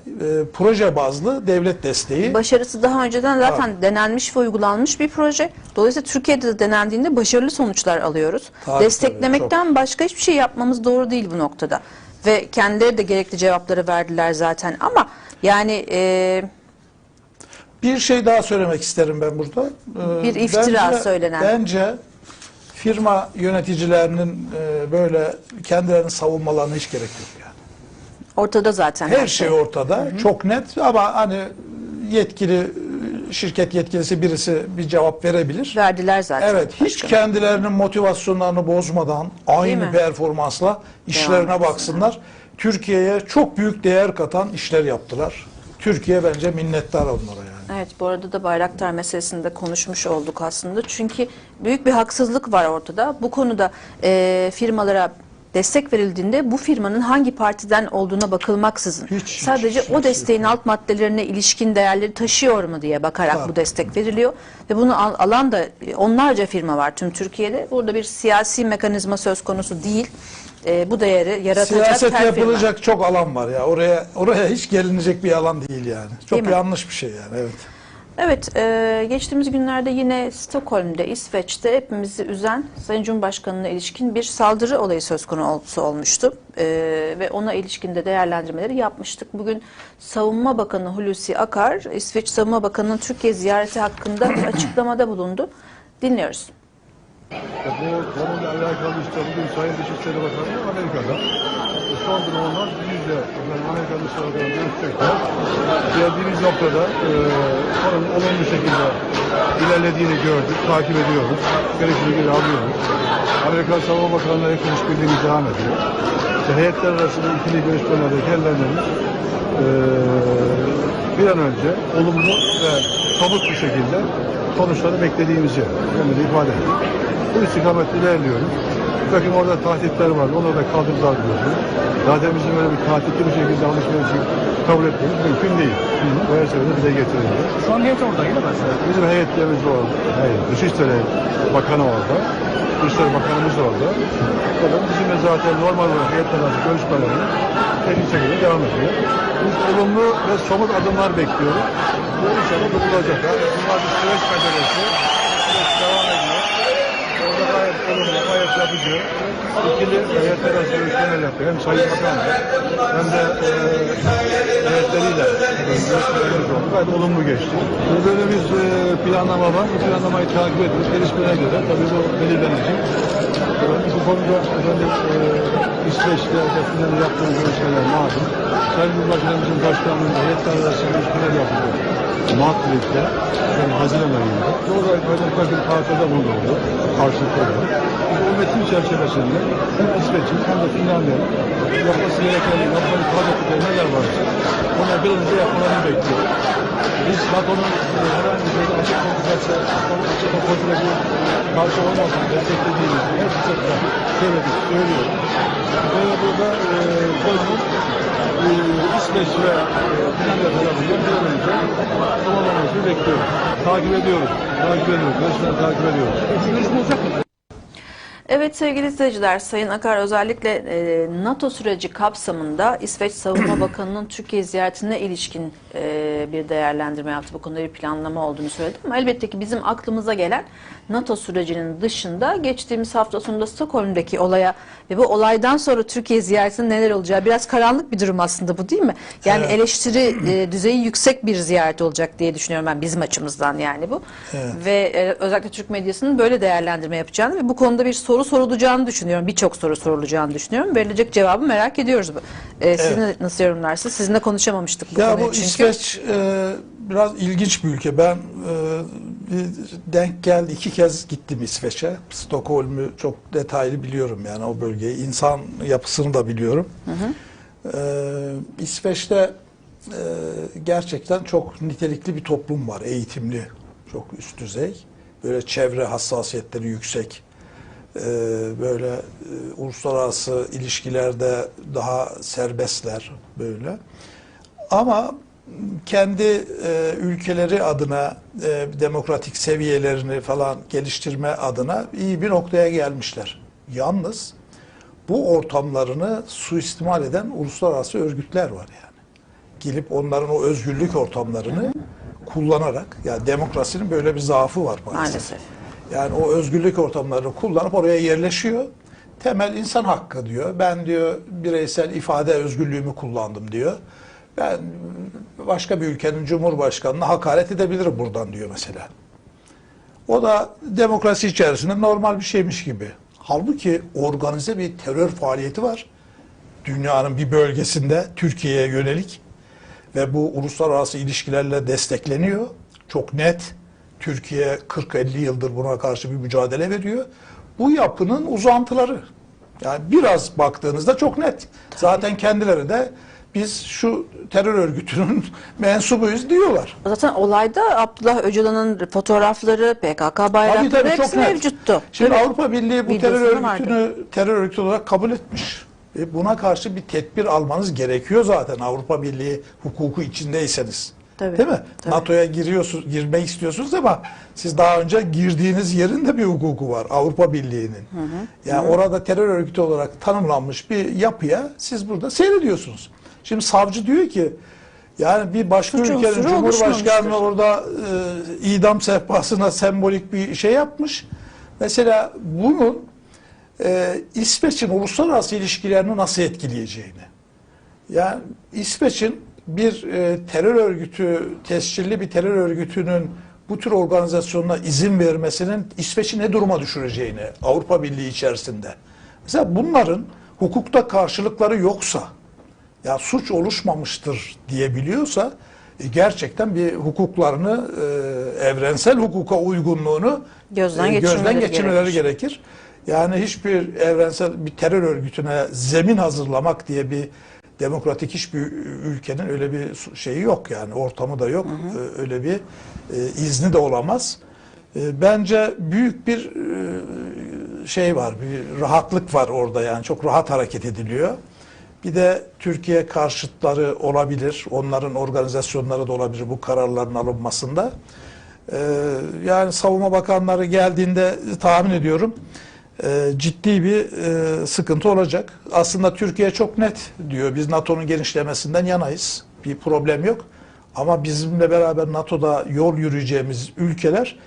proje bazlı devlet desteği. Başarısı daha önceden zaten denenmiş ve uygulanmış bir proje. Dolayısıyla Türkiye'de de denendiğinde başarılı sonuçlar alıyoruz. Tabii, Desteklemekten başka hiçbir şey yapmamız doğru değil bu noktada. Ve kendileri de gerekli cevapları verdiler zaten. Ama yani Bir şey daha söylemek isterim ben burada. Bir iftira söylenen. Bence firma yöneticilerinin böyle kendilerini savunmalarına hiç gerek yok yani. ortada zaten. Her şey ortada, çok net ama hani yetkili şirket yetkilisi birisi bir cevap verebilir. Verdiler zaten. Evet, hiç başkanım. kendilerinin motivasyonlarını bozmadan aynı mi? performansla işlerine etsinler. baksınlar. Türkiye'ye çok büyük değer katan işler yaptılar. Türkiye bence minnettar onlara yani. Evet, bu arada da Bayraktar meselesinde konuşmuş olduk aslında. Çünkü büyük bir haksızlık var ortada. Bu konuda firmalara destek verildiğinde bu firmanın hangi partiden olduğuna bakılmaksızın sadece o desteğin alt maddelerine ilişkin değerleri taşıyor mu diye bakarak Tabii. bu destek veriliyor. Ve bunu alan da onlarca firma var tüm Türkiye'de. Burada bir siyasi mekanizma söz konusu değil. Bu değeri yaratacak Siyaset her yapılacak çok alan var ya. Oraya hiç gelinecek bir alan değil yani. Çok Değil mi? yanlış bir şey yani. Evet. Evet, geçtiğimiz günlerde yine Stockholm'de, İsveç'te hepimizi üzen Sayın Cumhurbaşkanı'na ilişkin bir saldırı olayı söz konusu olmuştu. Ve ona ilişkin de değerlendirmeleri yapmıştık. Bugün Savunma Bakanı Hulusi Akar, İsveç Savunma Bakanı'nın Türkiye ziyareti hakkında bir açıklamada bulundu. Dinliyoruz. Bu konuyla alakalı işte bugün Sayın Dışişleri Bakanı Amerika'da. Son durum onlar bizle Amerika Dışişleri Bakanı görüşecekler. Geldiğimiz noktada konunun olumlu şekilde ilerlediğini gördük, takip ediyoruz. Gerekli bilgileri alıyoruz. Amerika Savunma Bakanı'na yakın işbirliğimiz devam ediyor. İşte heyetler arasında ikili görüşmelerde kendilerimiz bir an önce olumlu ve somut bir şekilde sonuçları beklediğimizi ifade ettik. Bu istikamette ilerliyoruz. Bakın orada tahditler var, onları da kaldırdılar diyoruz. Zaten bizim öyle bir tahditli bir şekilde alışverişi kabul etmemiz mümkün değil. Bu her seferinde bize getirildi. Şu an heyet oradaydı mesela. Bizim heyetlerimiz orada, Dışişleri Bakanı orada. Dışişleri Bakanımız da orada. O da bizimle zaten normal olarak heyetler arası görüşmelerine teknik şekilde devam ediyor. Biz olumlu ve somut adımlar bekliyoruz. Bu inşallah tutulacak. Yani bunlar bir süreç meselesi. Süreç devam ediyor. Orada gayet olumlu, gayet yapıcı. İkili heyetler arası görüşmeler yapıyor. Hem Sayın Bakan'la hem de heyetleriyle görüşmelerimiz oldu. Gayet olumlu geçti. Böyle bir planlama var. Bu planlamayı takip ediyoruz. Gelişmelere göre tabii bu belirlenecek. Bu konuda efendim İsveç'te efendim yaptığımız görüşmeler malum. Sayın Cumhurbaşkanımızın başkanlığında heyetler arası görüşmeler yapıldı. Madrid'de, yani Haziran ayında. Orada ufak bir tatilde bulundu. Karşılıklı olarak. Bu metin çerçevesinde hem İsveç'in hem de Finlandiya'nın yapması gereken, yapmayı talep ettikleri neler varsa onlar bir an önce yapmalarını bekliyoruz. Biz NATO'nun herhangi bir şeyde açık politikası, açık politikası karşı olmasını desteklediğimiz her fırsatta söyledik, söylüyoruz. Ve burada konunun İsveç ve Finlandiya tarafından bir an önce tamamlamasını bekliyoruz. Takip ediyoruz. Resmen takip ediyoruz. Görüşme olacak mı? Evet sevgili izleyiciler, Sayın Akar özellikle NATO süreci kapsamında İsveç Savunma Bakanı'nın Türkiye ziyaretine ilişkin bir değerlendirme yaptı. Bu konuda bir planlama olduğunu söyledi. Ama elbette ki bizim aklımıza gelen NATO sürecinin dışında geçtiğimiz hafta sonunda Stockholm'daki olaya ve bu olaydan sonra Türkiye ziyaretinde neler olacağı biraz karanlık bir durum aslında bu, değil mi? Yani Evet. eleştiri düzeyi yüksek bir ziyaret olacak diye düşünüyorum ben, bizim açımızdan yani bu. Evet. Ve özellikle Türk medyasının böyle değerlendirme yapacağını ve bu konuda bir soru sorulacağını düşünüyorum. Birçok soru sorulacağını düşünüyorum. Verilecek cevabı merak ediyoruz. Siz nasıl yorumlarsınız? Sizinle konuşamamıştık bu Ya konuyu bu çünkü. İsveç biraz ilginç bir ülke. Ben denk geldi, 2 kez gittim İsveç'e. Stockholm'u çok detaylı biliyorum yani o bölgeyi. İnsan yapısını da biliyorum. İsveç'te gerçekten çok nitelikli bir toplum var. Eğitimli, çok üst düzey. Böyle çevre hassasiyetleri yüksek. Böyle uluslararası ilişkilerde daha serbestler böyle. Ama kendi ülkeleri adına demokratik seviyelerini falan geliştirme adına iyi bir noktaya gelmişler. Yalnız bu ortamlarını suistimal eden uluslararası örgütler var yani. Gelip onların o özgürlük ortamlarını kullanarak, yani demokrasinin böyle bir zaafı var maalesef. Yani o özgürlük ortamlarını kullanıp oraya yerleşiyor. Temel insan hakkı diyor. Ben diyor bireysel ifade özgürlüğümü kullandım diyor. Ben başka bir ülkenin cumhurbaşkanına hakaret edebilirim buradan diyor mesela. O da demokrasi içerisinde normal bir şeymiş gibi. Halbuki organize bir terör faaliyeti var. Dünyanın bir bölgesinde Türkiye'ye yönelik ve bu uluslararası ilişkilerle destekleniyor. Çok net. Türkiye 40-50 yıldır buna karşı bir mücadele veriyor. Bu yapının uzantıları. Yani biraz baktığınızda çok net. Zaten kendileri de biz şu terör örgütünün mensubuyuz diyorlar. Zaten olayda Abdullah Öcalan'ın fotoğrafları, PKK bayrakları Tabii, hepsi çok net. mevcuttu. Şimdi Evet. Avrupa Birliği bu Videosu terör da vardı. örgütünü terör örgütü olarak kabul etmiş. Buna karşı bir tedbir almanız gerekiyor zaten Avrupa Birliği hukuku içindeyseniz. Tabii, Değil mi? tabii. NATO'ya girmek istiyorsunuz ama siz daha önce girdiğiniz yerin de bir hukuku var Avrupa Birliği'nin. Yani orada terör örgütü olarak tanımlanmış bir yapıya siz burada seyrediyorsunuz. Şimdi savcı diyor ki yani bir başka Suç ülkenin unsuru cumhurbaşkanı oluşmamıştır. orada idam sehpasına sembolik bir şey yapmış. Mesela bunun İsveç'in uluslararası ilişkilerini nasıl etkileyeceğini. Yani İsveç'in bir terör örgütü, tescilli bir terör örgütünün bu tür organizasyonuna izin vermesinin İsveç'i ne duruma düşüreceğini Avrupa Birliği içerisinde. Mesela bunların hukukta karşılıkları yoksa, ya suç oluşmamıştır diyebiliyorsa gerçekten bir hukuklarını, evrensel hukuka uygunluğunu Gözden geçirmeleri gerekir. Yani hiçbir evrensel bir terör örgütüne zemin hazırlamak diye bir demokratik hiçbir ülkenin öyle bir şeyi yok yani ortamı da yok. Öyle bir izni de olamaz. Bence büyük bir şey var, bir rahatlık var orada yani çok rahat hareket ediliyor. Bir de Türkiye karşıtları olabilir, onların organizasyonları da olabilir bu kararların alınmasında. Yani savunma bakanları geldiğinde tahmin ediyorum ciddi bir sıkıntı olacak. Aslında Türkiye çok net diyor. Biz NATO'nun genişlemesinden yanayız. Bir problem yok. Ama bizimle beraber NATO'da yol yürüyeceğimiz ülkeler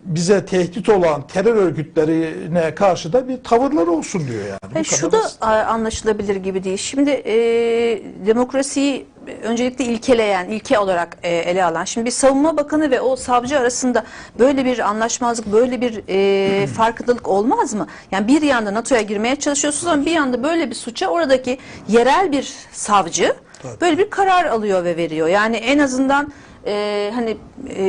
bize tehdit olan terör örgütlerine karşı da bir tavırları olsun diyor yani. Bu Şu kadar da basit. anlaşılabilir gibi değil. Şimdi demokrasiyi öncelikle ilke olarak ele alan, şimdi bir savunma bakanı ve o savcı arasında böyle bir anlaşmazlık, böyle bir farkındalık olmaz mı? Yani bir yanda NATO'ya girmeye çalışıyorsunuz ama bir yanda böyle bir suça oradaki yerel bir savcı böyle bir karar alıyor ve veriyor. Yani en azından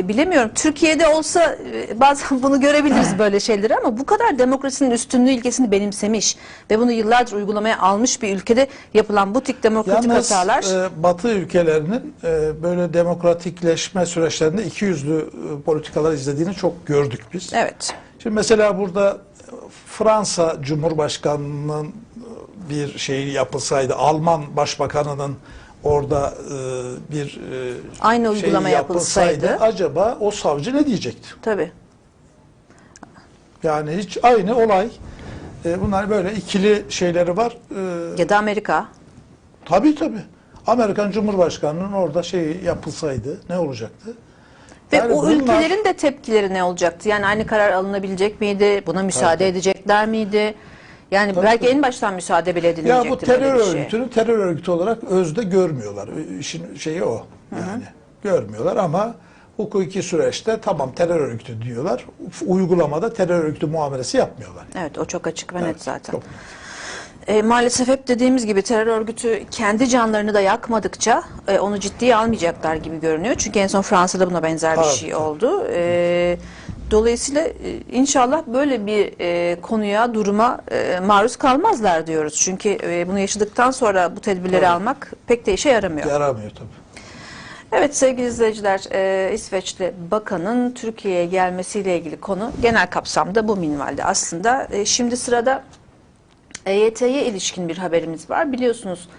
bilemiyorum, Türkiye'de olsa bazen bunu görebiliriz böyle şeyleri, ama bu kadar demokrasinin üstünlüğü ilkesini benimsemiş ve bunu yıllardır uygulamaya almış bir ülkede yapılan bu tip demokratik Yalnız hatalar... Batı ülkelerinin böyle demokratikleşme süreçlerinde ikiyüzlü politikalar izlediğini çok gördük biz. Evet. Şimdi mesela burada Fransa Cumhurbaşkanı'nın bir şeyi yapılsaydı, Alman Başbakanı'nın orada bir Aynı uygulama yapılsaydı, acaba o savcı ne diyecekti? Tabii. Yani hiç aynı olay. Bunlar böyle ikili şeyleri var. Ya da Amerika. Tabii. Amerikan Cumhurbaşkanı'nın orada yapılsaydı ne olacaktı? Ve Yani o ülkelerin de tepkileri ne olacaktı? Yani aynı karar alınabilecek miydi? Buna müsaade edecekler miydi? Yani belki en baştan müsaade bile edilmeyecekti. Ya bu terör böyle bir şey. örgütünü terör örgütü olarak özde görmüyorlar. İşin şeyi o. Yani görmüyorlar ama hukuki süreçte tamam terör örgütü diyorlar. Uygulamada terör örgütü muamelesi yapmıyorlar. Evet, o çok açık ve net zaten. Çok. Maalesef hep dediğimiz gibi terör örgütü kendi canlarını da yakmadıkça onu ciddiye almayacaklar gibi görünüyor. Çünkü en son Fransa'da buna benzer bir şey oldu. Dolayısıyla inşallah böyle bir konuya, duruma maruz kalmazlar diyoruz. Çünkü bunu yaşadıktan sonra bu tedbirleri almak pek de işe yaramıyor. Yaramıyor tabii. Evet sevgili izleyiciler, İsveçli Bakan'ın Türkiye'ye gelmesiyle ilgili konu genel kapsamda bu minvalde aslında. Şimdi sırada EYT'ye ilişkin bir haberimiz var. Biliyorsunuz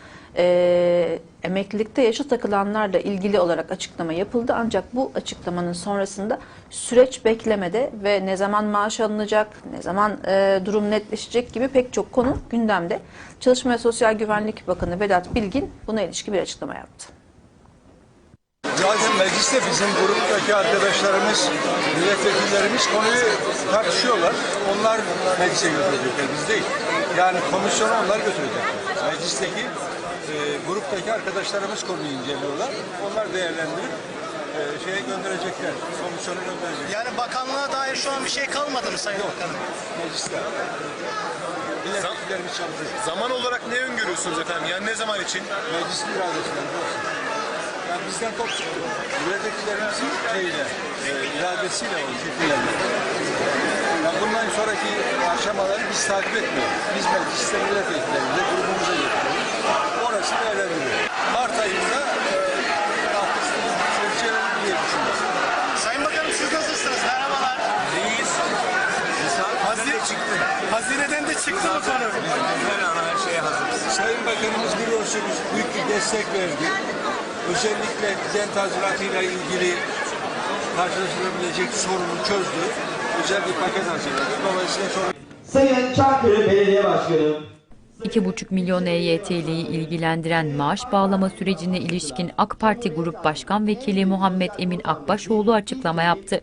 emeklilikte yaşa takılanlarla ilgili olarak açıklama yapıldı. Ancak bu açıklamanın sonrasında süreç beklemede ve ne zaman maaş alınacak, ne zaman durum netleşecek gibi pek çok konu gündemde. Çalışma ve Sosyal Güvenlik Bakanı Vedat Bilgin buna ilişkin bir açıklama yaptı. Zaten mecliste bizim gruptaki arkadaşlarımız, milletvekillerimiz konuyu tartışıyorlar. Onlar meclise götürecekler, biz değil. Yani komisyona onlar götürecekler. Meclisteki gruptaki arkadaşlarımız konuyu inceliyorlar. Onlar değerlendirip şeye gönderecekler, komisyona gönderecekler. Yani bakanlığa dair şu an bir şey kalmadı mı Sayın Bakanım? Mecliste. Milletvekillerimiz çalışacak. Zaman olarak ne öngörüyorsunuz efendim? Yani ne zaman için? Meclisin iradesinden olsun. Yani bizden top çıktı. Milletvekillerimizin iradesiyle o şekillendi. Yani bundan sonraki aşamaları biz takip etmiyoruz. Biz mecliste milletvekillerimizle grubumuza getiriyoruz. Orası değerlendiriyor. Mart ayında seçilelim diye düşünüyoruz. Sayın Bakanım siz nasılsınız? Merhabalar. Reis. Hazineden de çıktı bu konu. Her şeye hazırız. Sayın Bakanımız biliyorsunuz büyük bir destek verdi. Özellikle gen tazminatıyla ilgili karşılaşılabilecek sorunu çözdü. Özel bir paket hazırladı. Dolayısıyla sonra... Sayın Çankırı Belediye Başkanı 2,5 milyon EYT'liyi ilgilendiren maaş bağlama sürecine ilişkin AK Parti Grup Başkan Vekili Muhammed Emin Akbaşoğlu açıklama yaptı.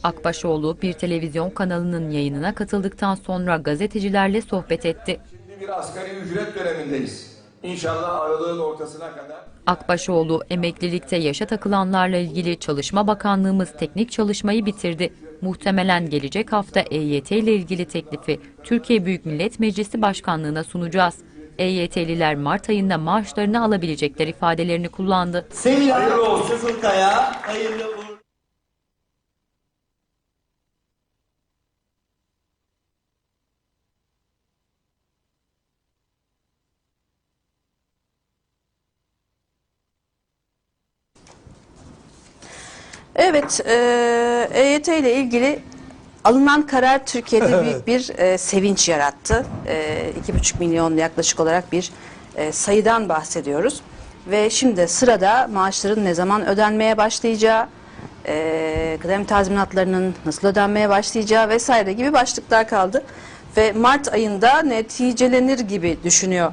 Akbaşoğlu bir televizyon kanalının yayınına katıldıktan sonra gazetecilerle sohbet etti. Şimdi bir asgari ücret dönemindeyiz. İnşallah aralığın ortasına kadar. Akbaşoğlu, emeklilikte yaşa takılanlarla ilgili Çalışma Bakanlığımız teknik çalışmayı bitirdi. Muhtemelen gelecek hafta EYT ile ilgili teklifi Türkiye Büyük Millet Meclisi Başkanlığı'na sunacağız. EYT'liler Mart ayında maaşlarını alabilecekler ifadelerini kullandı. Hayırlı olsun Kaya, hayırlı uğurlu. Evet, EYT ile ilgili alınan karar Türkiye'de büyük bir sevinç yarattı. 2,5 milyon yaklaşık olarak bir sayıdan bahsediyoruz. Ve şimdi sırada maaşların ne zaman ödenmeye başlayacağı, kıdem tazminatlarının nasıl ödenmeye başlayacağı vesaire gibi başlıklar kaldı. Ve Mart ayında neticelenir gibi düşünüyor.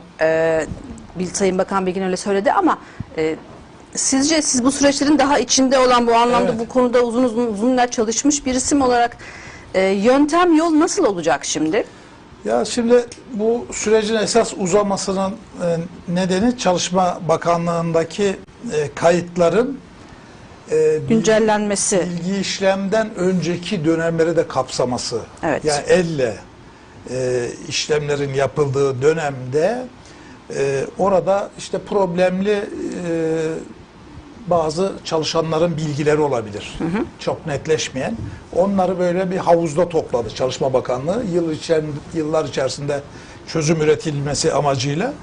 Sayın Bakan Bilgin öyle söyledi ama sizce siz bu süreçlerin daha içinde olan, bu anlamda Evet. bu konuda uzun yıllar çalışmış bir isim olarak yöntem, yol nasıl olacak şimdi? Ya şimdi bu sürecin esas uzamasının nedeni Çalışma Bakanlığı'ndaki kayıtların Güncellenmesi. bilgi işlemden önceki dönemleri de kapsaması. Evet. Yani elle işlemlerin yapıldığı dönemde orada işte problemli bazı çalışanların bilgileri olabilir. Çok netleşmeyen. Onları böyle bir havuzda topladı Çalışma Bakanlığı. Yıllar içerisinde çözüm üretilmesi amacıyla.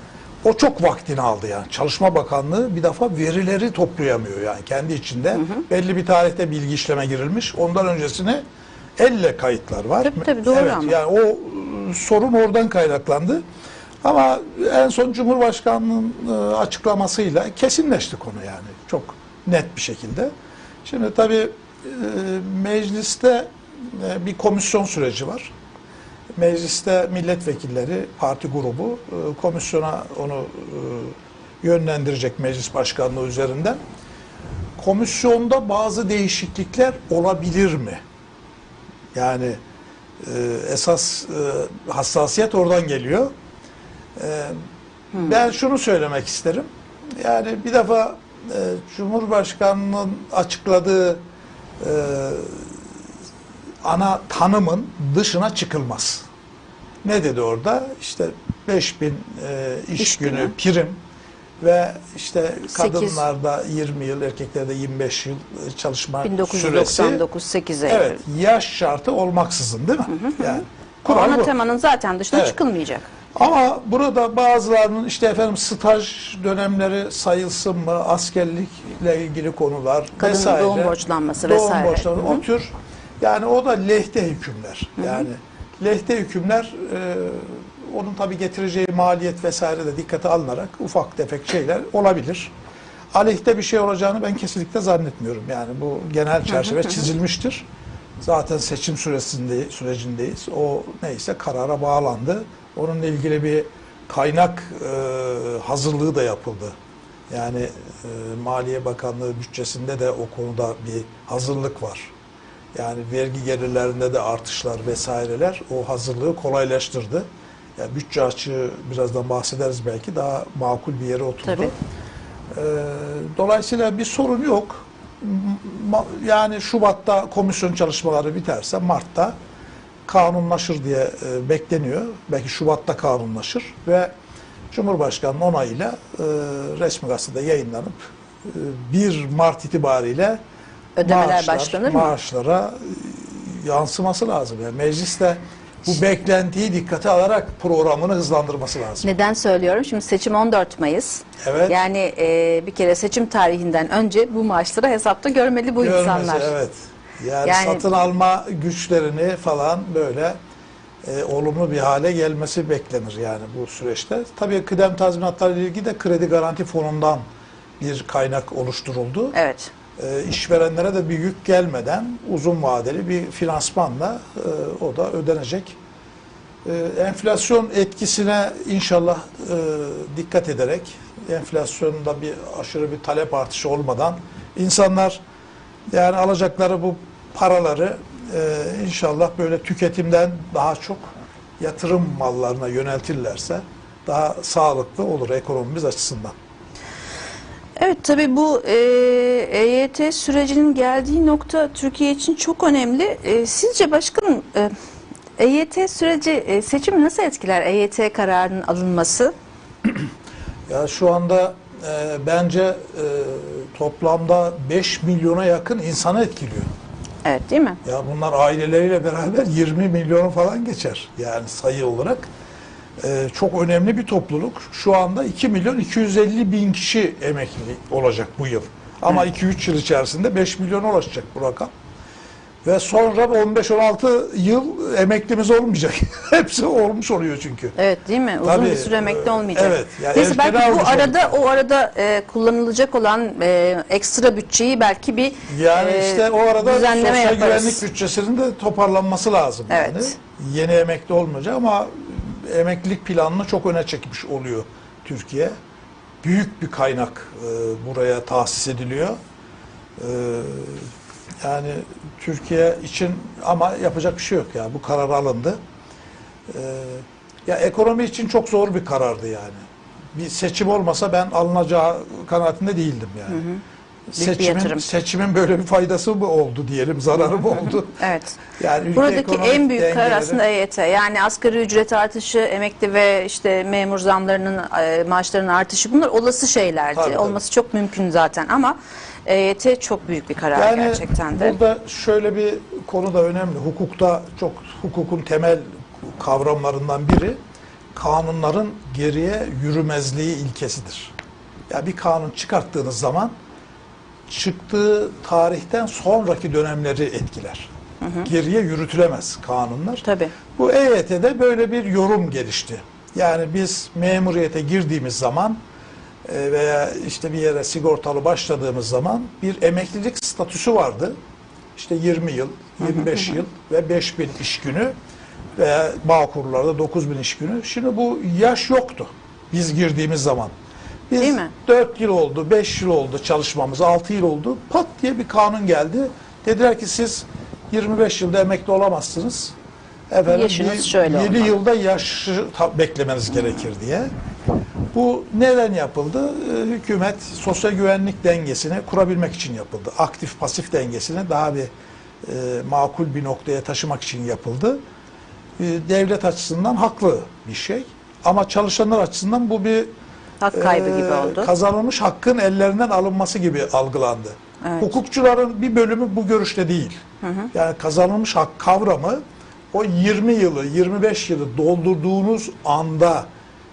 O çok vaktini aldı yani. Çalışma Bakanlığı bir defa verileri toplayamıyor yani kendi içinde. Belli bir tarihte bilgi işleme girilmiş. Ondan öncesine elle kayıtlar var. Tabii, doğru evet, ama. yani o sorun oradan kaynaklandı. Ama en son Cumhurbaşkanı'nın açıklamasıyla kesinleşti konu yani. Çok net bir şekilde. Şimdi tabii mecliste bir komisyon süreci var. Mecliste milletvekilleri, parti grubu komisyona onu yönlendirecek meclis başkanlığı üzerinden. Komisyonda bazı değişiklikler olabilir mi? Yani esas hassasiyet oradan geliyor. Ben şunu söylemek isterim. Yani bir defa Cumhurbaşkanı'nın açıkladığı ana tanımın dışına çıkılmaz. Ne dedi orada? İşte 5000 iş günü prim ve işte kadınlarda 20 yıl, erkeklerde 25 yıl çalışma 1999 süresi. 8'e. Evet, yaş şartı olmaksızın değil mi? Yani kural Ana bu. temanın zaten dışına Evet. çıkılmayacak. Ama burada bazılarının işte efendim staj dönemleri sayılsın mı, askerlikle ilgili konular Kadının vesaire. doğum borçlanması Doğum vesaire. borçlanması, o tür yani o da lehte hükümler. Yani lehte hükümler onun tabii getireceği maliyet vesaire de dikkate alınarak ufak tefek şeyler olabilir. Aleyhte bir şey olacağını ben kesinlikle zannetmiyorum. Yani bu genel çerçeve çizilmiştir. Zaten seçim sürecindeyiz. O neyse karara bağlandı. Onunla ilgili bir kaynak hazırlığı da yapıldı. Yani Maliye Bakanlığı bütçesinde de o konuda bir hazırlık var. Yani vergi gelirlerinde de artışlar vesaireler o hazırlığı kolaylaştırdı. Yani bütçe açığı birazdan bahsederiz belki daha makul bir yere oturdu. Tabii. Dolayısıyla bir sorun yok. Yani Şubat'ta komisyon çalışmaları biterse Mart'ta kanunlaşır diye bekleniyor. Belki Şubat'ta kanunlaşır ve Cumhurbaşkanı'nın onayıyla resmi gazetede yayınlanıp 1 Mart itibariyle Ödemeler başlanır mı? Maaşlara yansıması lazım. Yani mecliste bu beklentiyi dikkate alarak programını hızlandırması lazım. Neden söylüyorum? Şimdi seçim 14 Mayıs. Evet. Yani bir kere seçim tarihinden önce bu maaşları hesapta görmeli bu Görmesi, insanlar. evet. Yani satın alma güçlerini falan böyle olumlu bir hale gelmesi beklenir yani bu süreçte. Tabii kıdem tazminatları ile ilgili de kredi garanti fonundan bir kaynak oluşturuldu. Evet. İşverenlere de bir yük gelmeden uzun vadeli bir finansmanla o da ödenecek. Enflasyon etkisine inşallah dikkat ederek enflasyonda bir aşırı bir talep artışı olmadan insanlar yani alacakları bu paraları inşallah böyle tüketimden daha çok yatırım mallarına yöneltirlerse daha sağlıklı olur ekonomimiz açısından. Evet, tabii bu EYT sürecinin geldiği nokta Türkiye için çok önemli. Sizce başkanım EYT süreci seçimi nasıl etkiler? EYT kararının alınması? Ya şu anda bence toplamda 5 milyona yakın insanı etkiliyor. Evet, değil mi? Ya bunlar aileleriyle beraber 20 milyonu falan geçer. Yani sayı olarak çok önemli bir topluluk. Şu anda 2 milyon 250 bin kişi emekli olacak bu yıl. Ama 2-3 yıl içerisinde 5 milyona ulaşacak bu rakam. Ve sonra 15-16 yıl emeklimiz olmayacak. Hepsi olmuş oluyor çünkü. Evet, değil mi? Uzun Tabii, bir süre emekli olmayacak. evet. Yani Neyse, erken belki bu almış arada olduk. o arada kullanılacak olan ekstra bütçeyi belki bir Yani işte o arada düzenleme sosyal yaparız. güvenlik bütçesinin de toparlanması lazım. Evet. Yani. Yeni emekli olmayacak ama emeklilik planını çok öne çekmiş oluyor Türkiye. Büyük bir kaynak buraya tahsis ediliyor. Yani Türkiye için ama yapacak bir şey yok ya. Bu karar alındı. Ya ekonomi için çok zor bir karardı yani. Bir seçim olmasa ben alınacağı kanaatinde değildim yani. Seçimin böyle bir faydası mı oldu diyelim, zararı mı oldu? Evet. Yani ülke Buradaki ekonomik en büyük karar dengeleri- aslında EYT. Yani asgari ücret artışı, emekli ve işte memur zamlarının, maaşlarının artışı, bunlar olası şeylerdi. Tabii, tabii. Olması çok mümkün zaten ama EYT çok büyük bir karar Yani gerçekten de. burada şöyle bir konu da önemli. Hukukun temel kavramlarından biri kanunların geriye yürümezliği ilkesidir. Ya bir kanun çıkarttığınız zaman çıktığı tarihten sonraki dönemleri etkiler. Geriye yürütülemez kanunlar. Tabii. Bu EYT'de böyle bir yorum gelişti. Yani biz memuriyete girdiğimiz zaman veya işte bir yere sigortalı başladığımız zaman bir emeklilik statüsü vardı. İşte 20 yıl, 25 yıl ve 5000 iş günü veya Bağkurlarda 9000 iş günü. Şimdi bu yaş yoktu biz girdiğimiz zaman. Biz Değil mi? 4 yıl oldu, 5 yıl oldu çalışmamız, 6 yıl oldu. Pat diye bir kanun geldi. Dediler ki siz 25 yılda emekli olamazsınız. Efendim, Yaşınız şöyle 7 olmalı. yılda yaşı beklemeniz gerekir diye. Bu neden yapıldı? Hükümet sosyal güvenlik dengesini kurabilmek için yapıldı. Aktif pasif dengesini daha bir makul bir noktaya taşımak için yapıldı. Devlet açısından haklı bir şey. Ama çalışanlar açısından bu bir Hak kaybı gibi oldu. kazanılmış hakkın ellerinden alınması gibi algılandı. Evet. Hukukçuların bir bölümü bu görüşte değil. Yani kazanılmış hak kavramı o 20 yılı, 25 yılı doldurduğunuz anda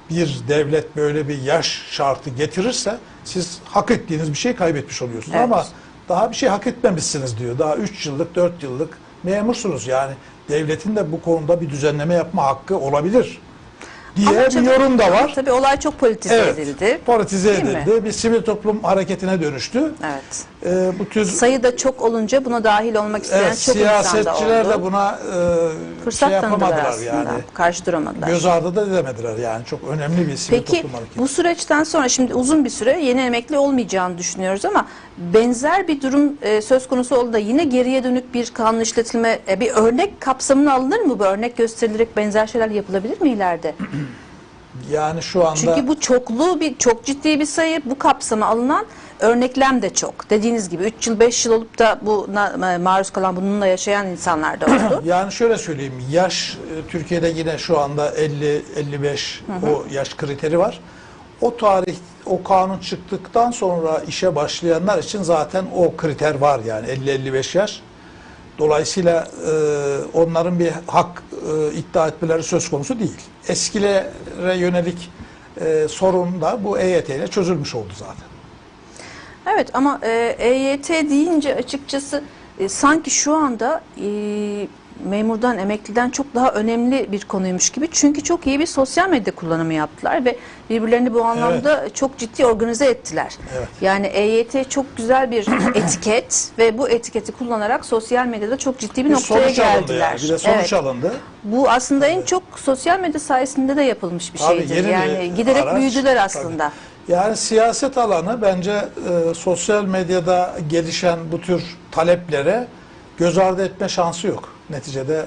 bir devlet böyle bir yaş şartı getirirse siz hak ettiğiniz bir şey kaybetmiş oluyorsunuz. Evet. Ama daha bir şey hak etmemişsiniz diyor. Daha 3 yıllık, 4 yıllık memursunuz. Yani devletin de bu konuda bir düzenleme yapma hakkı olabilir diye bir yorum da var. Tabii olay çok politize edildi. Politize Değil mi? edildi. Bir sivil toplum hareketine dönüştü. Evet. Bu tür Sayı da çok olunca buna dahil olmak isteyen çok insan da siyasetçiler oldu. de buna Fırsat şey tanıdılar yapamadılar aslında. yani. Karşı duramadılar. Göz ardı da edemediler yani. Çok önemli bir sivil Peki toplum hareketi. bu süreçten sonra şimdi uzun bir süre yeni emekli olmayacağını düşünüyoruz ama benzer bir durum söz konusu oldu da yine geriye dönük bir kanun işletilme, bir örnek kapsamına alınır mı? Bu örnek gösterilerek benzer şeyler yapılabilir mi ileride? Yani şu anda Çünkü bu çok ciddi bir sayı, bu kapsama alınan örneklem de çok. Dediğiniz gibi 3 yıl 5 yıl olup da buna maruz kalan, bununla yaşayan insanlar da oldu. yani şöyle söyleyeyim. Yaş Türkiye'de yine şu anda 50-55 o yaş kriteri var. O tarih, o kanun çıktıktan sonra işe başlayanlar için zaten o kriter var yani 50-55 yaş. Dolayısıyla onların bir hak iddia etmeleri söz konusu değil. Eskilere yönelik sorun da bu EYT ile çözülmüş oldu zaten. Evet ama EYT deyince açıkçası sanki şu anda memurdan, emekliden çok daha önemli bir konuymuş gibi. Çünkü çok iyi bir sosyal medya kullanımı yaptılar ve birbirlerini bu anlamda çok ciddi organize ettiler. Evet. Yani EYT çok güzel bir etiket ve bu etiketi kullanarak sosyal medyada çok ciddi bir noktaya sonuç alındı geldiler. yani. Bir de sonuç Evet. alındı. Bu aslında en çok sosyal medya sayesinde de yapılmış bir Tabii, şeydir. yeni bir Yani giderek araç. büyüdüler Tabii. aslında. Yani siyaset alanı bence sosyal medyada gelişen bu tür taleplere göz ardı etme şansı yok. Neticede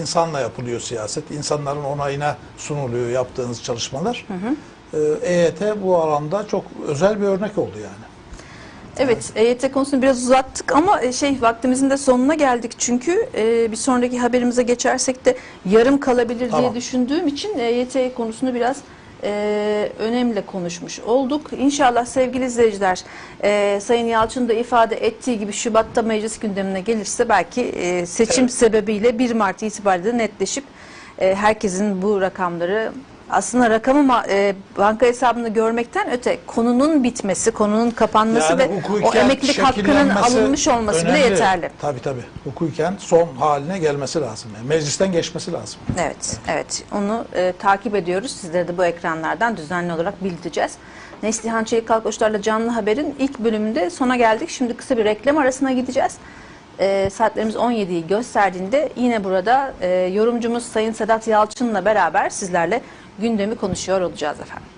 insanla yapılıyor siyaset. İnsanların onayına sunuluyor yaptığınız çalışmalar. EYT bu alanda çok özel bir örnek oldu yani. Evet, EYT konusunu biraz uzattık ama vaktimizin de sonuna geldik çünkü bir sonraki haberimize geçersek de yarım kalabilir Tamam. diye düşündüğüm için EYT konusunu biraz önemli konuşmuş olduk. İnşallah sevgili izleyiciler, Sayın Yalçın da ifade ettiği gibi Şubat'ta meclis gündemine gelirse belki seçim sebebiyle 1 Mart itibariyle netleşip herkesin bu rakamları Aslında rakamı banka hesabında görmekten öte konunun bitmesi, konunun kapanması Yani ve o hukuken emeklilik hakkının şekillenmesi alınmış olması bile önemli. yeterli. Tabii. Hukuken son haline gelmesi lazım. Yani meclisten geçmesi lazım. Evet. Onu takip ediyoruz. Sizlere de bu ekranlardan düzenli olarak bildireceğiz. Neslihan Çelik Kalkoçlar'la Canlı Haber'in ilk bölümünde sona geldik. Şimdi kısa bir reklam arasına gideceğiz. Saatlerimiz 17'yi gösterdiğinde yine burada yorumcumuz Sayın Sedat Yalçın'la beraber sizlerle gündemi konuşuyor olacağız efendim.